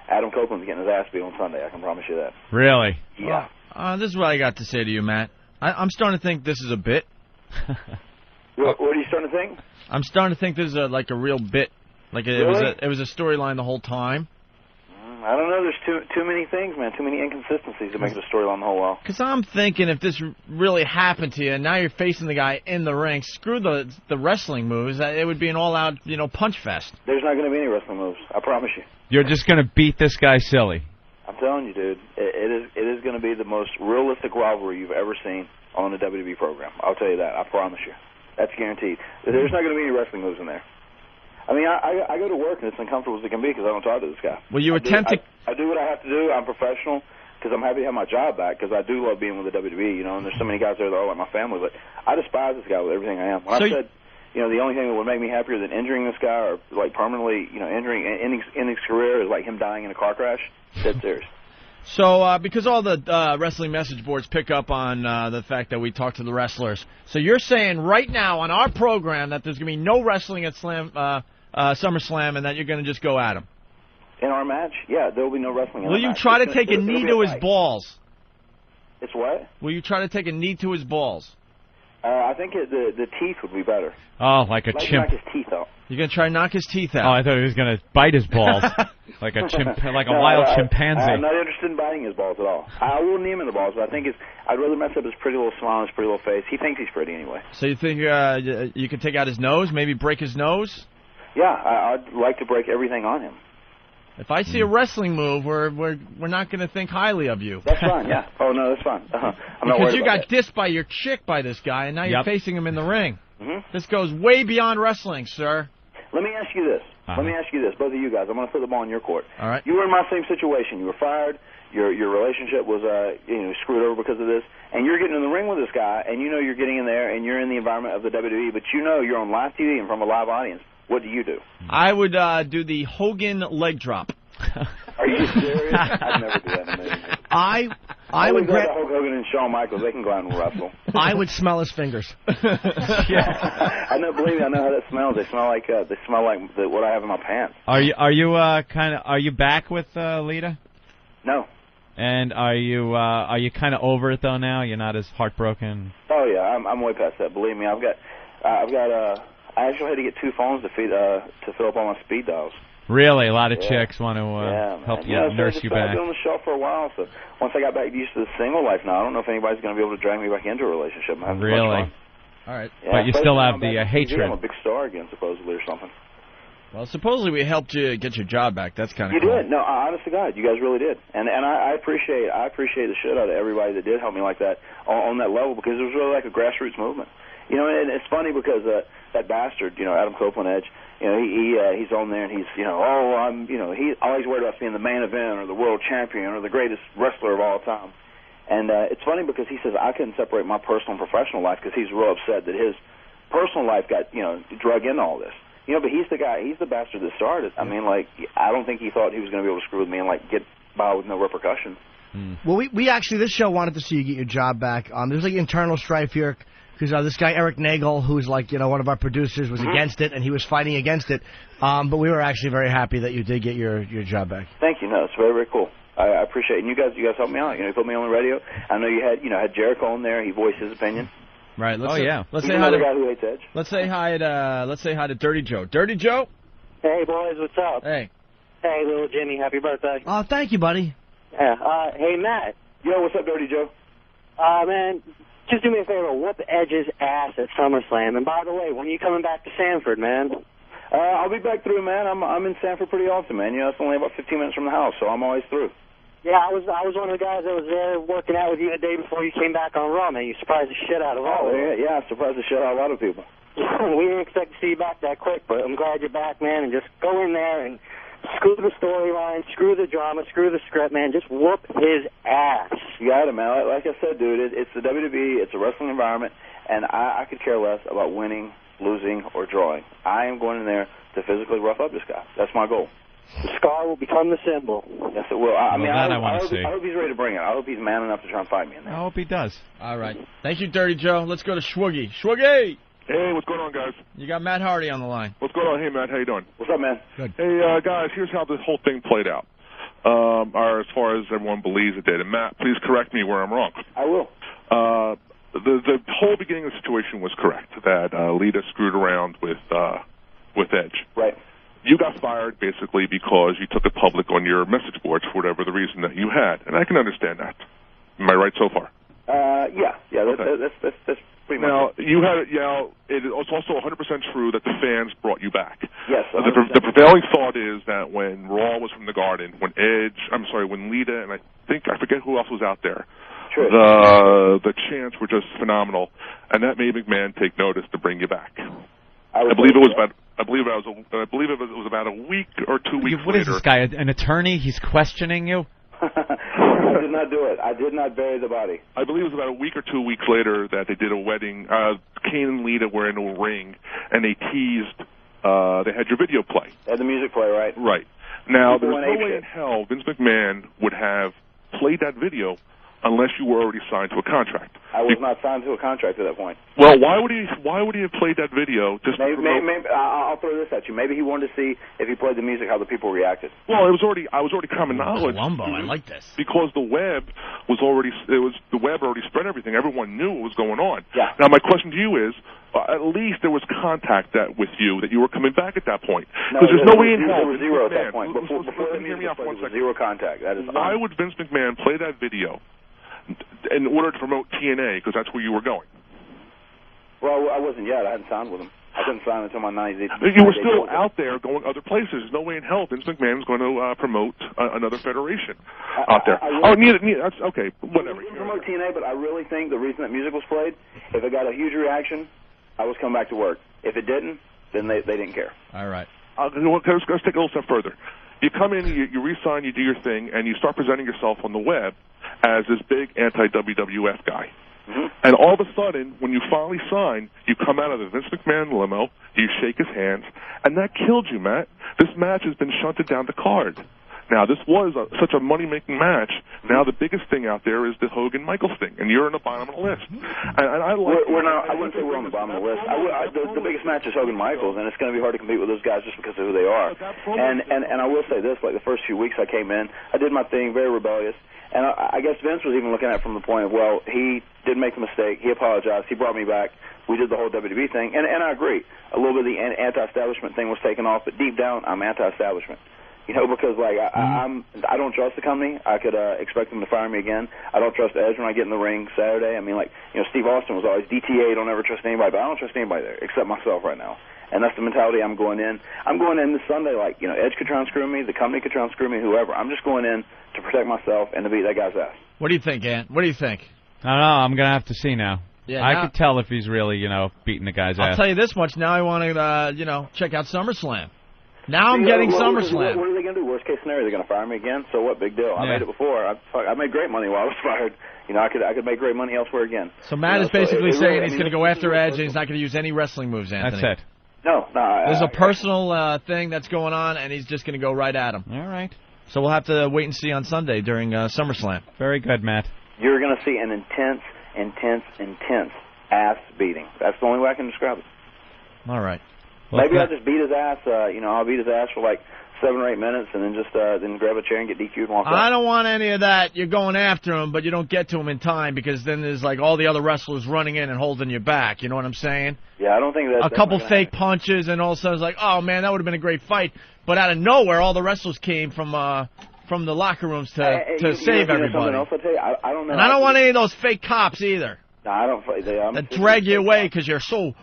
Adam Copeland's getting his ass beat on Sunday. I can promise you that. Really? Yeah. This is what I got to say to you, Matt. I'm starting to think this is a bit. What are you starting to think? I'm starting to think this is like a real bit. Like it was a storyline the whole time. I don't know. There's too many things, man. Too many inconsistencies to make it a storyline the whole while. Because I'm thinking if this really happened to you, and now you're facing the guy in the ring, screw the wrestling moves. It would be an all-out, punch fest. There's not going to be any wrestling moves. I promise you. You're just going to beat this guy silly. I'm telling you, dude. It is going to be the most realistic rivalry you've ever seen on a WWE program. I'll tell you that. I promise you. That's guaranteed. There's not going to be any wrestling moves in there. I mean, I go to work, and it's uncomfortable as it can be because I don't talk to this guy. Well, you attempt to... I do what I have to do. I'm professional because I'm happy to have my job back because I do love being with the WWE, and there's so many guys there that are like my family, but I despise this guy with everything I am. When I said, the only thing that would make me happier than injuring this guy or, like, permanently, ending his career is, like, him dying in a car crash, dead serious. So, because all the wrestling message boards pick up on the fact that we talk to the wrestlers, so you're saying right now on our program that there's going to be no wrestling at SummerSlam and that you're going to just go at him? In our match? Yeah, there will be no wrestling in Will you try to take a knee to his balls? It's what? Will you try to take a knee to his balls? I think the teeth would be better. Oh, like a chimp. Knock his teeth out. You're going to try to knock his teeth out? Oh, I thought he was going to bite his balls. like a wild chimpanzee. I'm not interested in biting his balls at all. I will knee him in the balls, but I think I'd rather mess up his pretty little smile and his pretty little face. He thinks he's pretty anyway. So you think you could take out his nose, maybe break his nose? Yeah, I'd like to break everything on him. If I see a wrestling move, we're not going to think highly of you. That's fine, yeah. Oh, no, that's fine. I'm not because worried you about got dissed by your chick by this guy, and now you're facing him in the ring. Mm-hmm. This goes way beyond wrestling, sir. Let me ask you this. Let me ask you this, both of you guys. I'm going to put the ball in your court. All right. You were in my same situation. You were fired. Your relationship was screwed over because of this, and you're getting in the ring with this guy, and you know you're getting in there, and you're in the environment of the WWE, but you know you're on live TV and from a live audience. What do you do? I would do the Hogan leg drop. Are you serious? I'd never do that in a million years. I would grab Hulk Hogan and Shawn Michaels. They can go out and wrestle. I would smell his fingers. I know. Believe me, I know how that smells. They smell like what I have in my pants. Are you back with Lita? No. And are you kind of over it though now? You're not as heartbroken. Oh yeah, I'm way past that. Believe me, I actually had to get 2 phones to fill up all my speed dials. Really? A lot of chicks want to help you, nurse you back. I've been on the show for a while, so once I got back used to the single life now, I don't know if anybody's going to be able to drag me back into a relationship. Really? All right. Yeah, but you still have the hatred. I'm a big star again, supposedly, or something. Well, supposedly we helped you get your job back. That's kind of cool. You did. No, honest to God, you guys really did. And I appreciate the shit out of everybody that did help me like that on that level, because it was really like a grassroots movement. And it's funny because that bastard, Adam Copeland Edge, he's on there and he's, he's always worried about being the main event or the world champion or the greatest wrestler of all time. And it's funny because he says I couldn't separate my personal and professional life because he's real upset that his personal life got, drug into all this. But he's the guy, he's the bastard that started. I mean, I don't think he thought he was going to be able to screw with me and, get by with no repercussion. Well, we actually, this show wanted to see you get your job back. There's, internal strife here. Because this guy, Eric Nagel, who's one of our producers, was against it, and he was fighting against it. But we were actually very happy that you did get your job back. Thank you. No, it's very, very cool. I appreciate it. And you guys helped me out. You put me on the radio. I know you had Jericho on there. He voiced his opinion. Right. Let's He's say hi to guy who hates Edge. Let's say hi to Dirty Joe. Dirty Joe. Hey boys, what's up? Hey. Hey, little Jimmy, happy birthday. Oh, thank you, buddy. Yeah. Hey, Matt. Yo, what's up, Dirty Joe? Man, just do me a favor. Whoop Edge's ass at SummerSlam. And by the way, when are you coming back to Sanford, man? I'll be back through, man. I'm in Sanford pretty often, man. It's only about 15 minutes from the house, so I'm always through. Yeah, I was one of the guys that was there working out with you the day before you came back on Raw, man. You surprised the shit out of all of us. Yeah, I surprised the shit out of a lot of people. We didn't expect to see you back that quick, but I'm glad you're back, man, and just go in there and screw the storyline, screw the drama, screw the script, man. Just whoop his ass. You got it, man. Like I said, dude, it's the WWE, it's a wrestling environment, and I could care less about winning, losing, or drawing. I am going in there to physically rough up this guy. That's my goal. The scar will become the symbol. Yes, it will. I hope he's ready to bring it. I hope he's man enough to try and fight me in there. I hope he does. All right. Thank you, Dirty Joe. Let's go to Schwoogie. Schwoogie! Hey, what's going on, guys? You got Matt Hardy on the line. What's going on? Hey, Matt, how you doing? What's up, man? Good. Hey, guys, here's how this whole thing played out, or as far as everyone believes it did. And, Matt, please correct me where I'm wrong. I will. The whole beginning of the situation was correct, that Lita screwed around with Edge. Right. you got fired basically because you took it public on your message boards for whatever the reason that you had, and I can understand that. Am I right so far? Yeah. That's pretty much now, it. you had, it's also 100% true that the fans brought you back. Yes. The prevailing thought is that when Raw was from the Garden, when Lita, and I forget who else was out there, the chants were just phenomenal, and that made McMahon take notice to bring you back. I believe it was about a week or 2 weeks What later. is this guy, an attorney? He's questioning you? I did not do it. I did not bury the body. I believe it was about a week or 2 weeks later that they did a wedding. Kane and Lita were in a ring, and they teased. They had your video play. They had the music play, right? Right. Now, People there's no way in hell Vince McMahon would have played that video unless you were already signed to a contract. I was not signed to a contract at that point. Well, why would he have played that video? Maybe I'll throw this at you. Maybe he wanted to see if he played the music, how the people reacted. Well, I was already common knowledge. Columbo, I like this. Because the web already spread everything. Everyone knew what was going on. Yeah. Now, my question to you is, at least there was contact with you that you were coming back at that point. Because there's no way in hell. There was zero at that point. Before the music played, there was zero contact. That is. Why would Vince McMahon play that video in order to promote TNA? Because that's where you were going. Well, I wasn't yet. I hadn't signed with him. I couldn't sign until my 90 days. You were still out there going other places. There's no way in hell Vince McMahon is going to promote another federation out there. That's okay. Whatever. We didn't promote TNA, but I really think the reason that music was played, if it got a huge reaction, I was coming back to work. If it didn't, then they didn't care. All right. Let's take a little step further. You come in, you re-sign, you do your thing, and you start presenting yourself on the web as this big anti-WWF guy. Mm-hmm. And all of a sudden, when you finally sign, you come out of the Vince McMahon limo, you shake his hands, and that killed you, Matt. This match has been shunted down the card. Now, this was such a money-making match. Now, the biggest thing out there is the Hogan-Michaels thing, and you're on the bottom of the list. And I like. I wouldn't say we're on the bottom of the list. The biggest match is Hogan-Michaels, and it's going to be hard to compete with those guys just because of who they are. And I will say this: like the first few weeks I came in, I did my thing, very rebellious. And I guess Vince was even looking at it from the point of, well, he did make a mistake. He apologized. He brought me back. We did the whole WWE thing, and I agree. A little bit of the anti-establishment thing was taken off, but deep down, I'm anti-establishment. You know, because like I don't trust the company. I could expect them to fire me again. I don't trust Edge when I get in the ring Saturday. I mean, like, you know, Steve Austin was always DTA. Don't ever trust anybody, but I don't trust anybody there except myself right now. And that's the mentality I'm going in. I'm going in this Sunday like, you know, Edge could try and screw me, the company could try and screw me, whoever. I'm just going in to protect myself and to beat that guy's ass. What do you think, Ant? What do you think? I don't know. I'm going to have to see now. Yeah, I could tell if he's really, you know, beating the guy's ass. I'll tell you this much. Now I want to, check out SummerSlam. Now I'm getting SummerSlam. What are they going to do? Worst case scenario, they're going to fire me again. So what? Big deal. I made it before. I made great money while I was fired. You know, I could make great money elsewhere again. So Matt is basically saying he's going to go after Edge and he's not going to use any wrestling moves, Anthony. That's it. No. There's a personal thing that's going on, and he's just going to go right at him. All right. So we'll have to wait and see on Sunday during SummerSlam. Very good, Matt. You're going to see an intense ass beating. That's the only way I can describe it. All right. Maybe I'll just beat his ass. I'll beat his ass for like 7 or 8 minutes, and then just then grab a chair and get DQ'd and walk out. I don't want any of that. You're going after him, but you don't get to him in time because then there's like all the other wrestlers running in and holding you back. You know what I'm saying? Yeah, I don't think that's a couple fake punches, and all of a sudden it's like, oh man, that would have been a great fight. But out of nowhere, all the wrestlers came from the locker rooms to save everybody. Else I'll tell you, I don't know. And I don't want any of those fake cops either. No, I don't. That drag you away because you're so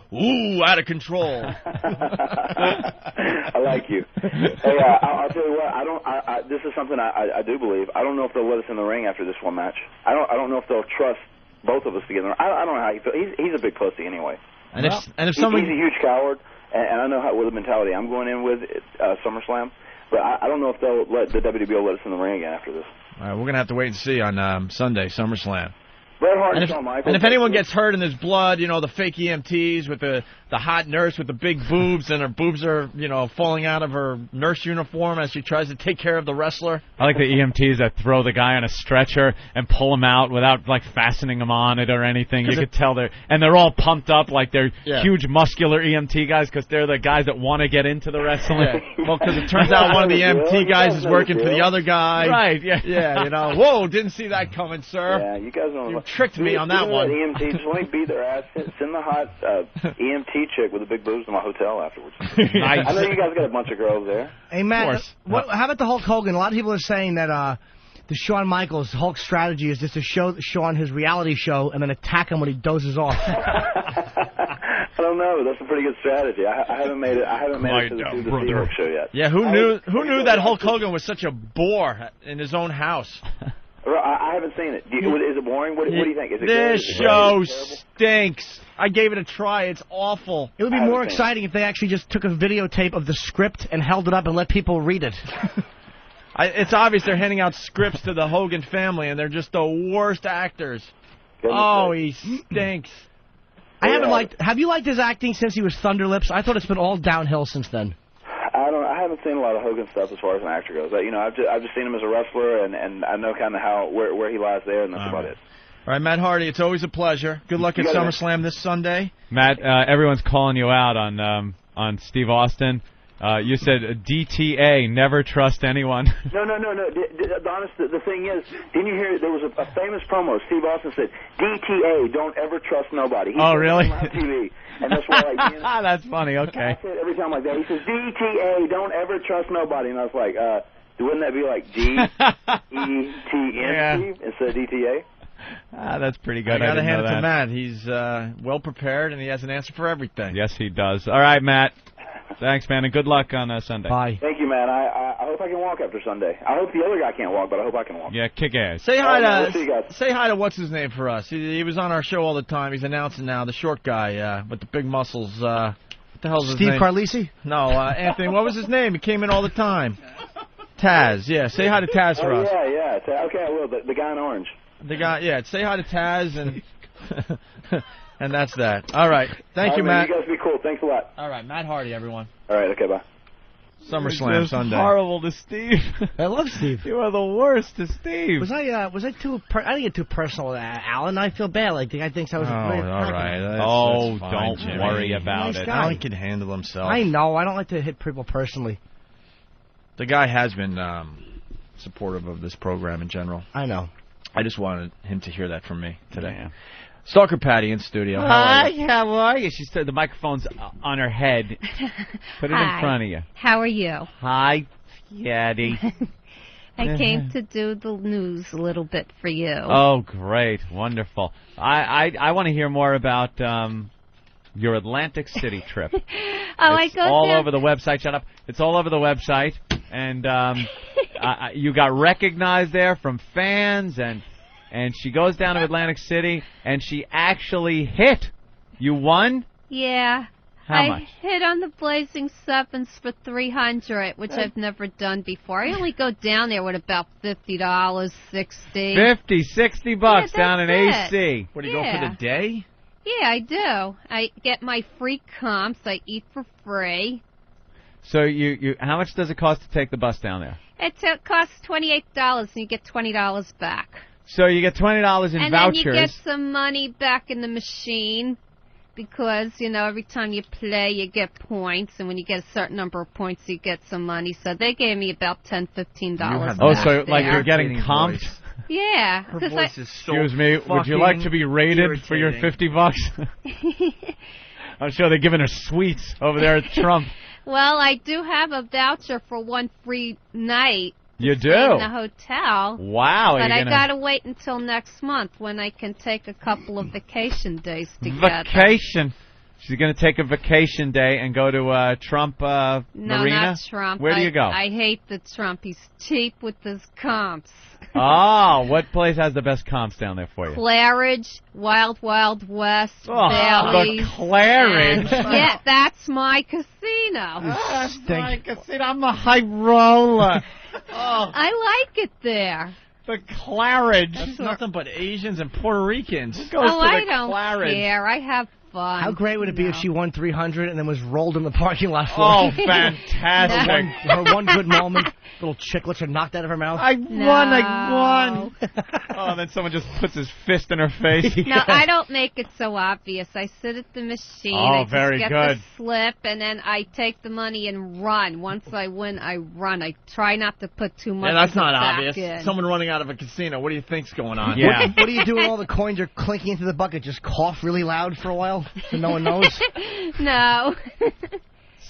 out of control. I like you. Hey, I'll tell you what. This is something I do believe. I don't know if they'll let us in the ring after this one match. I don't know if they'll trust both of us to get in the ring. I don't know how he feels. He's a big pussy anyway. And if he's a huge coward, and I know what the mentality I'm going in with SummerSlam. But I don't know if they'll let the WWE let us in the ring again after this. All right, we're gonna have to wait and see on Sunday, SummerSlam. Bret Hart and Shawn Michaels. And if anyone gets hurt and there's blood, the fake EMTs with the hot nurse with the big boobs, and her boobs are, falling out of her nurse uniform as she tries to take care of the wrestler. I like the EMTs that throw the guy on a stretcher and pull him out without, like, fastening him on it or anything. You could tell they're all pumped up like they're huge muscular EMT guys because they're the guys that want to get into the wrestling. Yeah. Well, because it turns out one of the EMT guys is working for the other guy. Right, Yeah, whoa, didn't see that coming, sir. Yeah, you guys don't. tricked me on that one. EMT, just let me beat their ass. Send the hot EMT chick with the big boobs to my hotel afterwards. Nice. I know you guys got a bunch of girls there. Hey, Matt, how about the Hulk Hogan? A lot of people are saying that the Shawn Michaels Hulk strategy is just to show Shawn his reality show and then attack him when he dozes off. I don't know. That's a pretty good strategy. I haven't made it. I haven't made it to the Sea-Hulk show yet. Yeah, who knew that Hulk Hogan was such a bore in his own house? I haven't seen it. Is it boring? What do you think? Is it this good? show stinks. I gave it a try. It's awful. It would be more exciting if they actually just took a videotape of the script and held it up and let people read it. It's obvious they're handing out scripts to the Hogan family, and they're just the worst actors. Oh, he stinks. Have you liked his acting since he was Thunderlips? I thought it's been all downhill since then. I haven't seen a lot of Hogan stuff as far as an actor goes. I've just seen him as a wrestler, and I know kind of where he lies there, and that's about it. All right, Matt Hardy, it's always a pleasure. Good luck at SummerSlam this Sunday. Matt, everyone's calling you out on Steve Austin. You said DTA, never trust anyone. No. The thing is, didn't you hear there was a famous promo? Steve Austin said, DTA, don't ever trust nobody. He said really? it on TV, and that's why. That's funny. Okay. I say it every time like that. He says, DTA, don't ever trust nobody, and I was like, wouldn't that be like DETN instead of DTA? That's pretty good. I got to hand it to Matt. He's well prepared, and he has an answer for everything. Yes, he does. All right, Matt. Thanks, man, and good luck on Sunday. Bye. Thank you, man. I hope I can walk after Sunday. I hope the other guy can't walk, but I hope I can walk. Yeah, kick ass. Say hi we'll see you guys. Say hi to what's his name for us. He was on our show all the time. He's announcing now. The short guy with the big muscles. What the hell's his name? Steve Carlisi? No, Anthony. What was his name? He came in all the time. Taz. Yeah, say hi to Taz for us. Yeah. Okay, I will. The guy in orange. The guy. Yeah, say hi to Taz and. And that's that. All right. Thank you, Matt. You guys be cool. Thanks a lot. All right. Matt Hardy, everyone. All right. Okay, bye. SummerSlam Sunday. Horrible to Steve. I love Steve. You are the worst to Steve. Was I too? I didn't get too personal with Alan. I feel bad. Like the guy thinks I was. All right. Don't Jimmy. worry about it. Alan can handle himself. I know. I don't like to hit people personally. The guy has been supportive of this program in general. I know. I just wanted him to hear that from me today. Yeah. Stalker Patty in studio. Hi, how are you? She said the microphone's on her head. Put it in front of you. How are you? Hi, Yaddy. I came to do the news a little bit for you. Oh, great. Wonderful. I want to hear more about your Atlantic City trip. I go all down. over the website. Shut up. It's all over the website. And you got recognized there from fans, and she goes down to Atlantic City, and she actually hit. You won? Yeah. How much? I hit on the Blazing Sevens for $300, which I've never done before. I only go down there with about $50, $60. $50-$60 down in AC. What, do you go for the day? Yeah, I do. I get my free comps. I eat for free. So you how much does it cost to take the bus down there? It costs $28, and you get $20 back. So you get $20 in vouchers. And then you get some money back in the machine because, every time you play, you get points. And when you get a certain number of points, you get some money. So they gave me about $10, $15 back. Oh, so there. like you're getting comped? Yeah. Her voice is so Excuse me, would you like to be rated for your $50? I'm sure they're giving her sweets over there at Trump. Well, I do have a voucher for one free night. You do? In the hotel. Wow. But I got to wait until next month when I can take a couple of vacation days together. Vacation? She's going to take a vacation day and go to Trump No, Marina? not Trump. Where do you go? I hate the Trump. He's cheap with his comps. Oh, what place has the best comps down there for you? Claridge, Wild Wild West, The Bally's. Claridge? Yeah, that's my casino. That's my casino. I'm a high roller. I like it there. The Claridge. That's nothing but Asians and Puerto Ricans. I don't care. I have fun. How great would it be if she won 300 and then was rolled in the parking lot for Oh, it? fantastic. her one good moment, little chiclets are knocked out of her mouth. I won. Oh, and then someone just puts his fist in her face. No, I don't make it so obvious. I sit at the machine. Oh, I just very get good. the slip, and then I take the money and run. Once I win, I run. I try not to put too much. Yeah, that's of it not back obvious. in. Someone running out of a casino. What do you think's going on? Yeah. What do you do when all the coins are clinking into the bucket? Just cough really loud for a while so no one knows? No.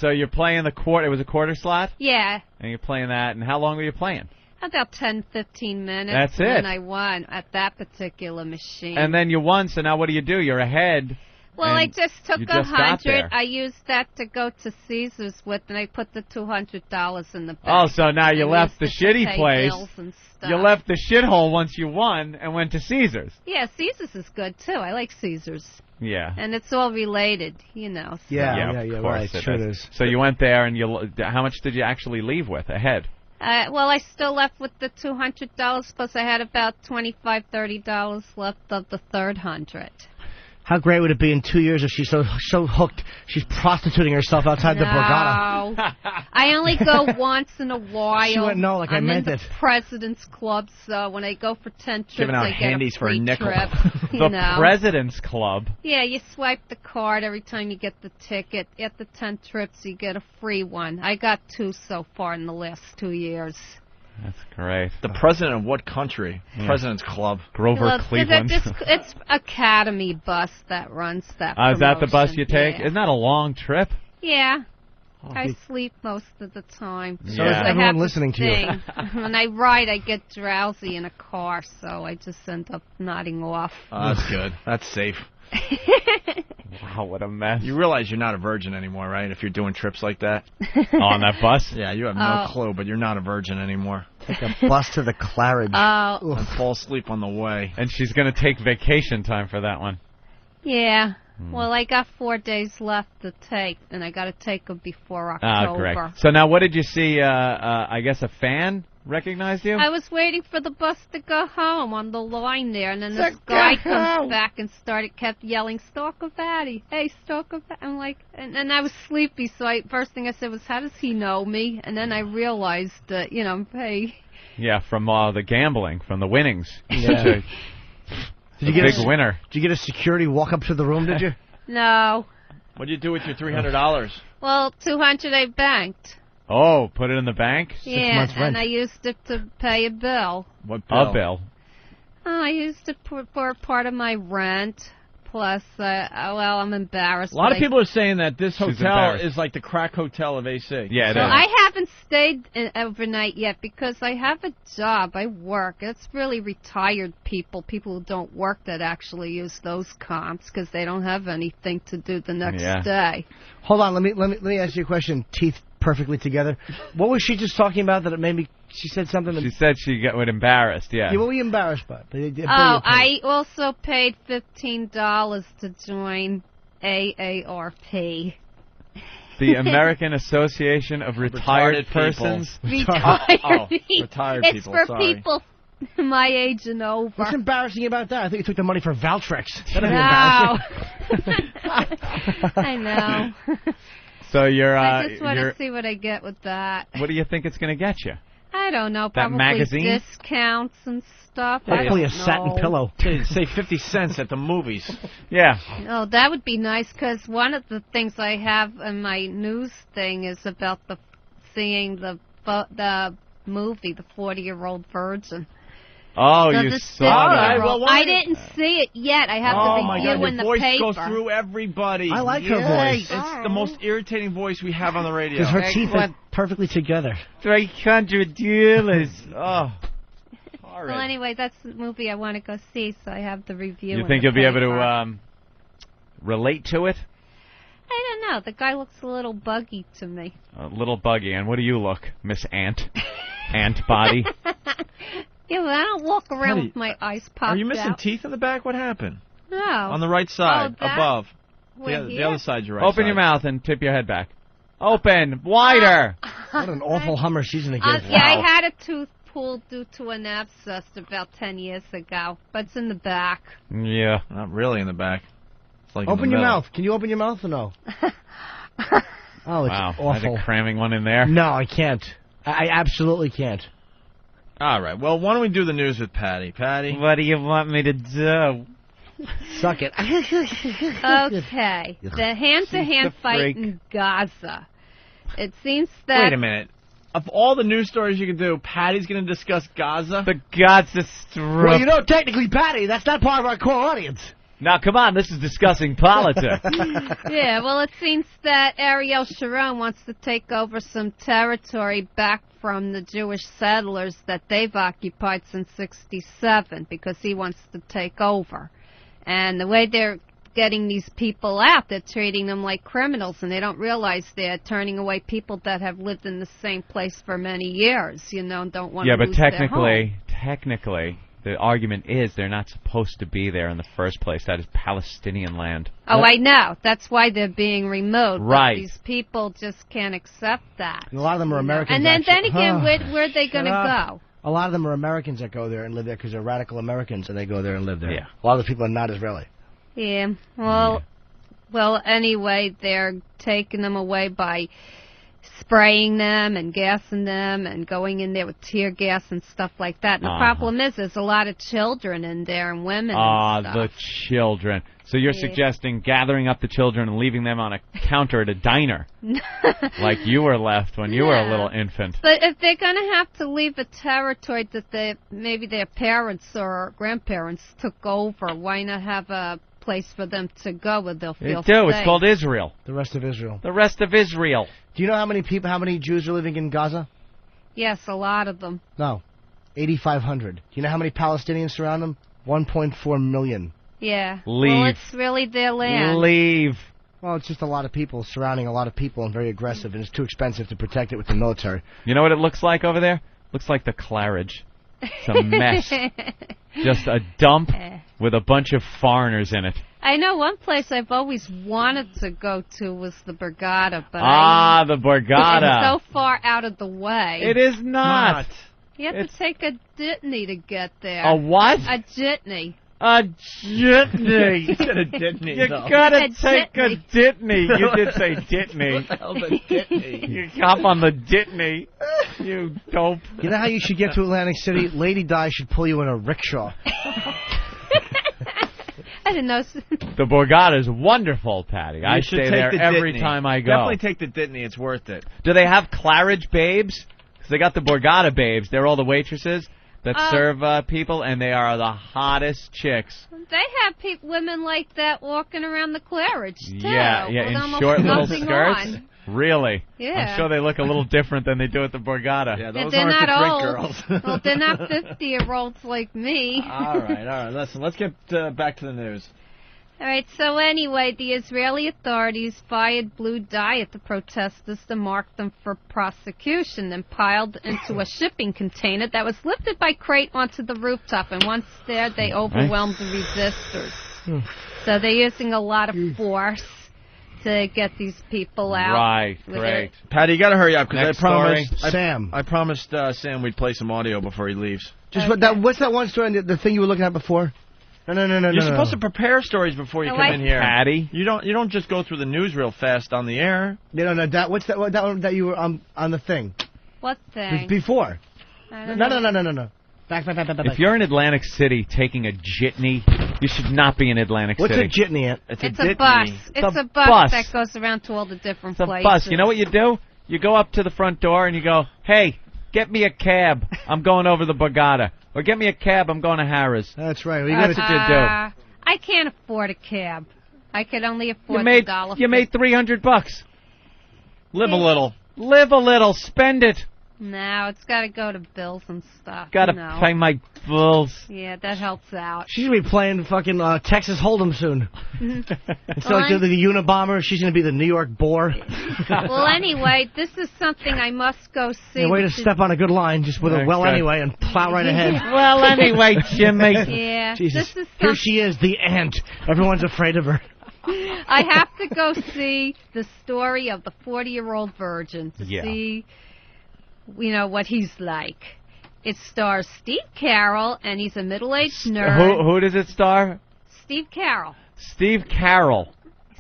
So you're playing the quarter. It was a quarter slot? Yeah. And you're playing that. And how long were you playing? About 10, 15 minutes. That's it. And I won at that particular machine. And then you won, so now what do? You're ahead. Well, and I just took you just got 100. there. I used that to go to Caesars with, and I put the $200 in the bank. Oh, so now you And left the used it to shitty pay place. bills and stuff. You left the shithole once you won and went to Caesars. Yeah, Caesars is good too. I like Caesars. Yeah. And it's all related, you know. So. Of course it is. So you went there, and how much did you actually leave with ahead? Well, I still left with the $200, plus I had about $25, $30 left of the third 100. How great would it be in 2 years if she's so hooked she's prostituting herself outside the Borgata? No. I only go once in a while. She went, no, like I I'm meant in it. the President's Club, so when I go for 10 trips, Giving out I get handies a for a free nickel. trip. You The know. President's Club. Yeah, you swipe the card every time you get the ticket. At the 10 trips, you get a free one. I got 2 so far in the last 2 years. That's great. The president of what country? Yeah. President's Club. Grover Well, Cleveland. It's Academy bus that runs that. Is that the bus promotion. you take? Yeah. Isn't that a long trip? Yeah. Oh. I sleep most of the time. So is I everyone have listening this to you. thing. When I ride, I get drowsy in a car, so I just end up nodding off. Oh, that's good. That's safe. Wow, what a mess. You realize you're not a virgin anymore, right? If you're doing trips like that. On that bus? Yeah, you have no Oh. clue, but you're not a virgin anymore. Take a bus to the Claridge. Oh. And fall asleep on the way. And she's going to take vacation time for that one. Yeah. Well, I got 4 days left to take, and I got to take them before October. Ah, great. So now what did you see? I guess a fan recognized you? I was waiting for the bus to go home on the line there, and then this guy comes back and kept yelling, "Stalker Patty! Hey, Stalker Patty!" I'm like, and I was sleepy, so first thing I said was, "How does he know me?" And then I realized that, hey. Yeah, from the gambling, from the winnings. Yeah. Did you get big winner? Did you get a security walk up to the room, did you? No. What'd you do with your $300? Well, 200 I banked. Oh, put it in the bank? Yeah, and I used it to pay a bill. What bill? A bill. Oh, I used it for part of my rent. Plus, I'm embarrassed. A lot of but people are saying that this She's hotel embarrassed. is like the crack hotel of AC. Yeah, it Well, is. I haven't stayed overnight yet because I have a job. I work. It's really retired people who don't work that actually use those comps because they don't have anything to do the next day. Hold on, let me ask you a question. Teeth perfectly together. What was she just talking about that it made me? She said something. She said she got embarrassed. Yeah. Yeah, what were you embarrassed by? I also paid $15 to join AARP. The American Association of Retired Retarded people. Persons. Retired. Retired It's people. for Sorry. people my age and over. What's embarrassing about that? I think you took the money for Valtrex. That'd be No. embarrassing. I know. So you're. I just want to see what I get with that. What do you think it's going to get you? I don't know. That Probably magazine? discounts and stuff. Probably I a don't satin know. pillow. Say 50 cents at the movies. Yeah. Oh, that would be nice because one of the things I have in my news thing is about seeing the movie, The 40-Year-Old Virgin. Oh, So you the saw that. sister- I didn't see it yet. I have Oh the my review God, in your the voice paper. goes through everybody. I like her voice. It's the most irritating voice we have on the radio. Because her teeth are perfectly together. $300. Oh. Well, anyway, that's the movie I want to go see, so I have the review. You in think the you'll be able paper. to relate to it? I don't know. The guy looks a little buggy to me. A little buggy. And what do you look, Miss Ant? Ant body? Yeah, but I don't walk around with my eyes popped Are you missing out. teeth in the back? What happened? No. On the right side, that? above. Where, The other side's your right Open side. your mouth and tip your head back. Open. Wider. What an awful Hummer she's going to give. Yeah, I had a tooth pulled due to an abscess about 10 years ago, but it's in the back. Yeah. Not really in the back. like Open your mouth. Can you open your mouth or no? Oh, it's wow. awful. Is it cramming one in there? No, I can't. I absolutely can't. All right. Well, why don't we do the news with Patty? Patty? What do you want me to do? Suck it. Okay. The hand-to-hand She's the fight freak. in Gaza. It seems that... Wait a minute. Of all the news stories you can do, Patty's going to discuss Gaza? The Gaza Strip. Well, you know, technically, Patty, that's not part of our core audience. Now, come on. This is discussing politics. Yeah, well, it seems that Ariel Sharon wants to take over some territory back from the Jewish settlers that they've occupied since '67 because he wants to take over. And the way they're getting these people out, they're treating them like criminals, and they don't realize they're turning away people that have lived in the same place for many years, and don't want to lose their home. technically, the argument is they're not supposed to be there in the first place. That is Palestinian land. Oh, I know. That's why they're being removed. Right. But these people just can't accept that. And a lot of them are Americans. And then again, actually. where are they going to go? A lot of them are Americans that go there and live there because they're radical Americans, and they go there and live there. Yeah. A lot of the people are not Israeli. Yeah. Well, anyway, they're taking them away by spraying them and gassing them and going in there with tear gas and stuff like that. And the problem is there's a lot of children in there and women and stuff. The children. So you're suggesting gathering up the children and leaving them on a counter at a diner, like you were left when you were a little infant. But if they're going to have to leave a territory that maybe their parents or grandparents took over, why not have a place for them to go where they'll feel safe? It's called Israel. The rest of Israel. The rest of Israel. Do you know how many Jews are living in Gaza? Yes, a lot of them. No, 8,500. Do you know how many Palestinians surround them? 1.4 million. Yeah. Leave. Well, it's really their land. Leave. Well, it's just a lot of people surrounding a lot of people and very aggressive, and it's too expensive to protect it with the military. You know what it looks like over there? Looks like the Claridge. It's a mess. Just a dump with a bunch of foreigners in it. I know one place I've always wanted to go to was the Borgata, but the Borgata. It's so far out of the way. It is not. You have to take a jitney to get there. A what? A jitney. A jitney. You said a ditney, You though. gotta take a ditney. You did say ditney. What the hell's a ditney? You hop on the ditney. You dope. You know how you should get to Atlantic City? Lady Di should pull you in a rickshaw. I didn't know. The Borgata is wonderful, Patty. I stay there every time I go. Definitely take the Ditney. It's worth it. Do they have Claridge babes? Because they got the Borgata babes. They're all the waitresses that serve people, and they are the hottest chicks. They have women like that walking around the Claridge, too. Yeah, with in almost short little nothing skirts. on. Really? Yeah. I'm sure they look a little different than they do at the Borgata. Yeah, those they're aren't not the old. drink girls. Well, they're not 50-year-olds like me. All right. Listen, let's get back to the news. All right, so anyway, the Israeli authorities fired blue dye at the protesters to mark them for prosecution and piled into a shipping container that was lifted by crate onto the rooftop. And once there, they overwhelmed the resistors. So they're using a lot of force to get these people out. Right, great. Patty, you got to hurry up because I promised Sam we'd play some audio before he leaves. What's that one story? The thing you were looking at before? No. You're supposed to prepare stories before you come in here, Patty. You don't just go through the news real fast on the air. No. What's that? That one that you were on the thing? What thing? Before. No. Back. If you're in Atlantic City taking a jitney, you should not be in Atlantic City. What's a jitney? It's a bus. It's a bus that goes around to all the different places. It's a bus. You know what you do? You go up to the front door and you go, "Hey, get me a cab. I'm going over the Borgata." Or get me a cab, I'm going to Harrah's. That's right. That's what you do. I can't afford a cab. I could only afford the $1. You made $300. Live a little. Live a little. Spend it. No, it's got to go to bills and stuff. Got to pay my bills. Yeah, that helps out. She's going to be playing fucking Texas Hold'em soon. It's like the Unabomber. She's going to be the New York Boar. Well, anyway, this is something I must go see. Yeah, way to step on a good line just with a anyway and plow right ahead. Well, anyway, Jimmy. Yeah. Jesus. This is Here she is, the ant. Everyone's afraid of her. I have to go see the story of the 40-year-old virgin to see, what he's like. It stars Steve Carell, and he's a middle-aged nerd. Who does it star? Steve Carell. Steve Carell.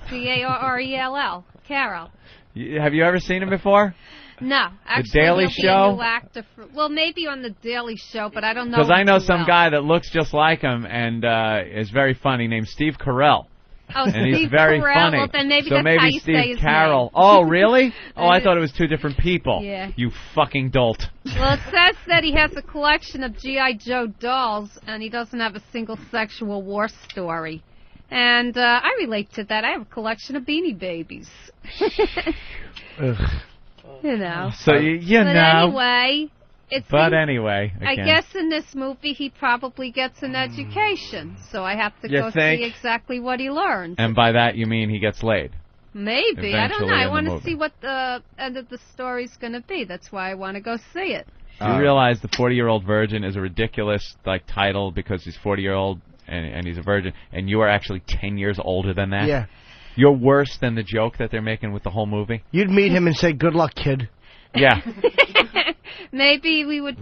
Carrell. Carol. Have you ever seen him before? No, actually, Daily he'll be Show? a new actor well, maybe on the Daily Show, but I don't know. Because I know too some well. guy that looks just like him and is very funny named Steve Carell. Oh, and Steve he's very Carell. funny. Well, then maybe so that's maybe how you Steve say his Carell. name. Oh, really? Oh, I thought it was two different people. Yeah. You fucking dolt. Well, it says that he has a collection of G.I. Joe dolls, and he doesn't have a single sexual war story. And I relate to that. I have a collection of Beanie Babies. You know. So you but know. Anyway, it's. Anyway, I guess in this movie he probably gets an education, so I have to You go think? see exactly what he learns. And by that you mean he gets laid. Maybe. I don't Eventually know. I in the want to movie. see what the end of the story's going to be. That's why I want to go see it. You realize the 40-year-old virgin is a ridiculous title because he's 40-year-old and he's a virgin, and you are actually 10 years older than that? Yeah. You're worse than the joke that they're making with the whole movie? You'd meet him and say, "Good luck, kid." Yeah. Maybe we would.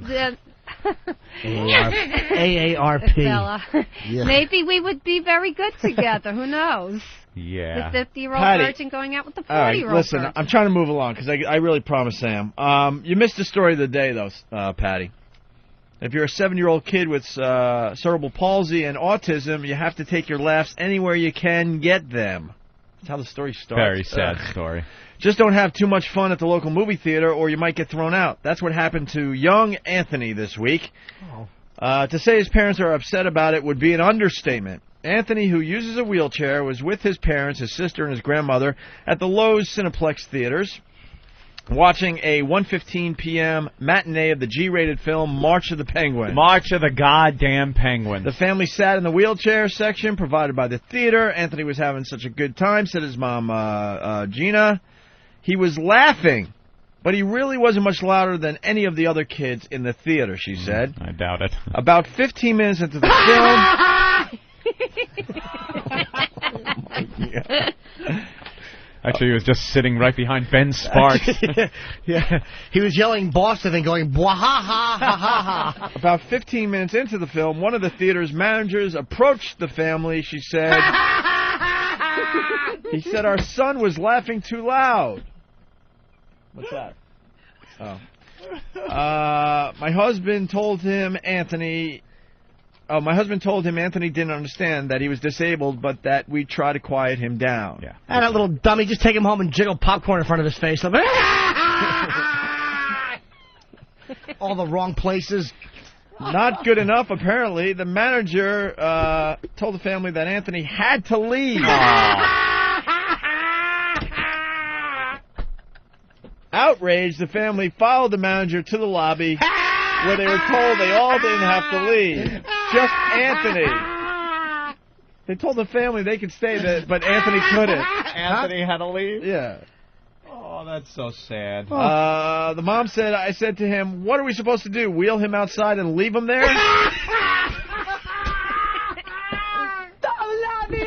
AARP. Bella. Yeah. Maybe we would be very good together. Who knows? Yeah. The 50-year-old Patty. virgin going out with the All right, 40-year-old listen, virgin. I'm trying to move along because I really promised Sam. You missed the story of the day, though, Patty. If you're a 7-year-old kid with cerebral palsy and autism, you have to take your laughs anywhere you can get them. That's how the story starts. Very sad story. Just don't have too much fun at the local movie theater or you might get thrown out. That's what happened to young Anthony this week. To say his parents are upset about it would be an understatement. Anthony, who uses a wheelchair, was with his parents, his sister, and his grandmother at the Lowe's Cineplex theaters watching a 1:15 p.m. matinee of the G-rated film March of the Penguin. March of the goddamn Penguin. The family sat in the wheelchair section provided by the theater. Anthony was having such a good time, said his mom, Gina. He was laughing, but he really wasn't much louder than any of the other kids in the theater, she said. I doubt it. About 15 minutes into the film... Actually, he was just sitting right behind Ben Sparks. Yeah. He was yelling Boston and going, "Bwah ha ha ha ha ha." About 15 minutes into the film, one of the theater's managers approached the family, she said. He said, "Our son was laughing too loud." What's that? Oh. My husband told him Anthony didn't understand that he was disabled, but that we'd try to quiet him down. Yeah. And that little dummy, just take him home and jiggle popcorn in front of his face. All the wrong places. Not good enough, apparently. The manager told the family that Anthony had to leave. Outraged, the family followed the manager to the lobby, where they were told they all didn't have to leave. Just Anthony. They told the family they could stay there, but Anthony couldn't. Anthony had to leave? Yeah. Oh, that's so sad. The mom said, I said to him, "What are we supposed to do, wheel him outside and leave him there?" Don't let me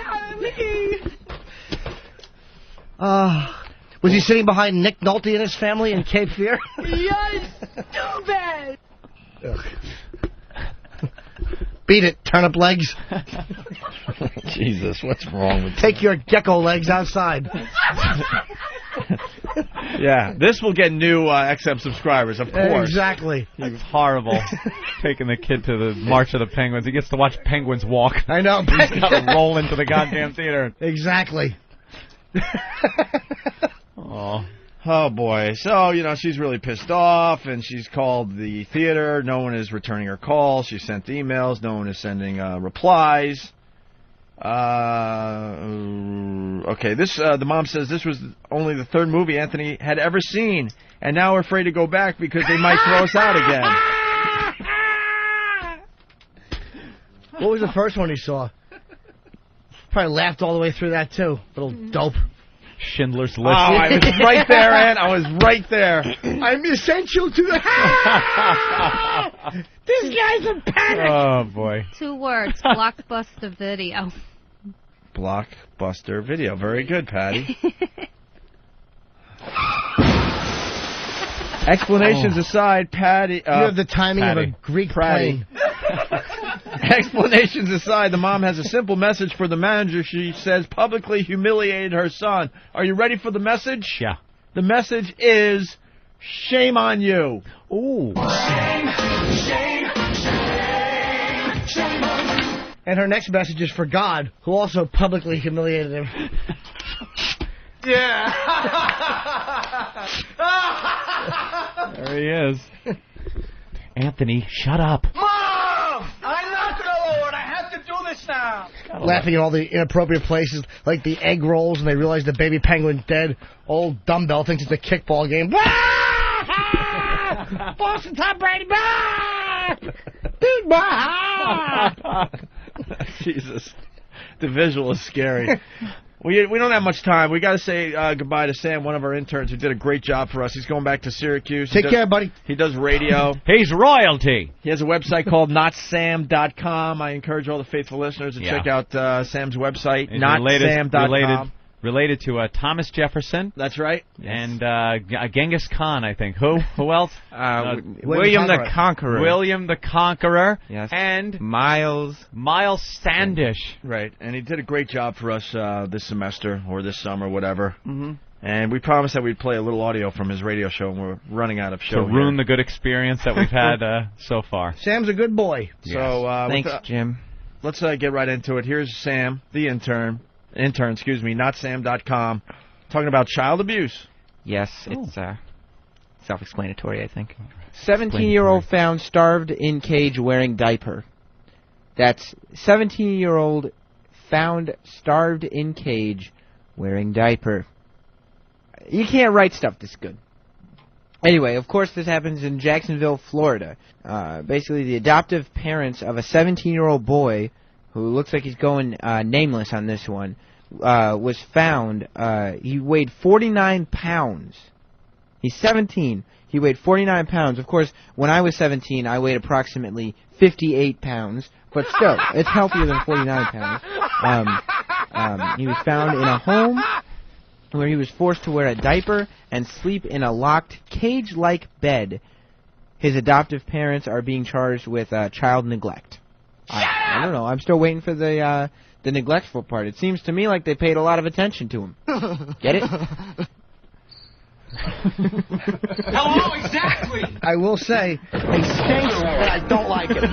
leave. Was he sitting behind Nick Nolte and his family in Cape Fear? You're stupid. Beat it, turnip legs. Jesus, what's wrong with Take your gecko legs outside. Yeah, this will get new XM subscribers, of course. Exactly. It's horrible. Taking the kid to the March of the Penguins. He gets to watch penguins walk. I know. He's got to roll into the goddamn theater. Exactly. Oh, boy. So, she's really pissed off, and she's called the theater. No one is returning her calls. She sent emails. No one is sending replies. Okay, the mom says this was only the third movie Anthony had ever seen, and now we're afraid to go back because they might throw us out again. What was the first one he saw? Probably laughed all the way through that, too. Little dope. Schindler's List. Oh, I was right there, Ann. I was right there. I'm essential to the... This guy's a panic. Oh, boy. 2 words, Blockbuster Video. Blockbuster Video. Very good, Patty. Explanations aside, Patty... you have the timing Patty. of a Greek Patty. plane. Explanations aside, the mom has a simple message for the manager. She says publicly humiliated her son. Are you ready for the message? Yeah. The message is, shame on you. Ooh. Shame, shame, shame, shame on you. And her next message is for God, who also publicly humiliated him. Yeah. There he is. Anthony, shut up. Mom! I'm not the Lord. I have to do this now. Laughing at all the inappropriate places, like the egg rolls, and they realize the baby penguin's dead. Old dumbbell thinks it's a kickball game. Boston Tom Brady, Jesus. The visual is scary. We don't have much time. We got to say goodbye to Sam, one of our interns, who did a great job for us. He's going back to Syracuse. Take care, buddy. He does radio. He's royalty. He has a website called notsam.com. I encourage all the faithful listeners to check out Sam's website, notsam.com. Related to Thomas Jefferson. That's right. And Genghis Khan, I think. Who? Who else? William the Conqueror. William the Conqueror. Yes. And Miles Standish. Right. And he did a great job for us this semester or this summer, whatever. Mm-hmm. And we promised that we'd play a little audio from his radio show, and we're running out of show To ruin the good experience that we've had so far. Sam's a good boy. So thanks, Jim. Let's get right into it. Here's Sam, the intern, notsam.com, talking about child abuse. Yes, it's self-explanatory, I think. 17-year-old found starved in cage wearing diaper. That's 17-year-old found starved in cage wearing diaper. You can't write stuff this good. Anyway, of course, this happens in Jacksonville, Florida. Basically, the adoptive parents of a 17-year-old boy, who looks like he's going nameless on this one, was found. He weighed 49 pounds. He's 17. He weighed 49 pounds. Of course, when I was 17, I weighed approximately 58 pounds. But still, it's healthier than 49 pounds. He was found in a home where he was forced to wear a diaper and sleep in a locked cage-like bed. His adoptive parents are being charged with child neglect. I don't know. I'm still waiting for the neglectful part. It seems to me like they paid a lot of attention to him. Get it? Hello, exactly. I will say, he stinks, but I don't like it.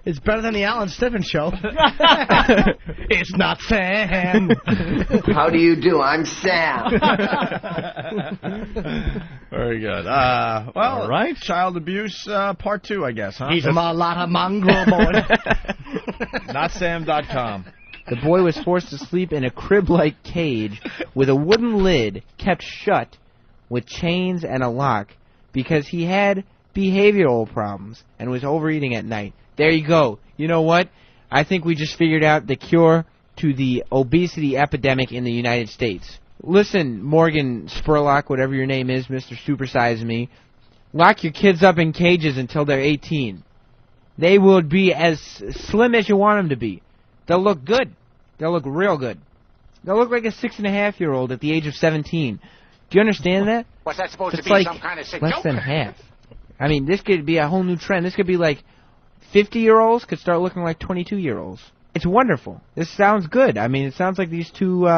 It's better than the Alan Sniffen show. It's not Sam. How do you do? I'm Sam. Very good. Well, all right. Child abuse part 2, I guess, huh? He's a lot of mongrel boy. Notsam.com. The boy was forced to sleep in a crib-like cage with a wooden lid kept shut with chains and a lock because he had behavioral problems and was overeating at night. There you go. You know what? I think we just figured out the cure to the obesity epidemic in the United States. Listen, Morgan Spurlock, whatever your name is, Mr. Supersize Me, lock your kids up in cages until they're 18. They will be as slim as you want them to be. They'll look good. They'll look real good. They'll look like a 6.5-year-old at the age of 17. Do you understand that? What's that supposed It's to be? like Some kind of sick less joke? than half. I mean, this could be a whole new trend. This could be like 50-year-olds could start looking like 22-year-olds. It's wonderful. This sounds good. I mean, it sounds like these two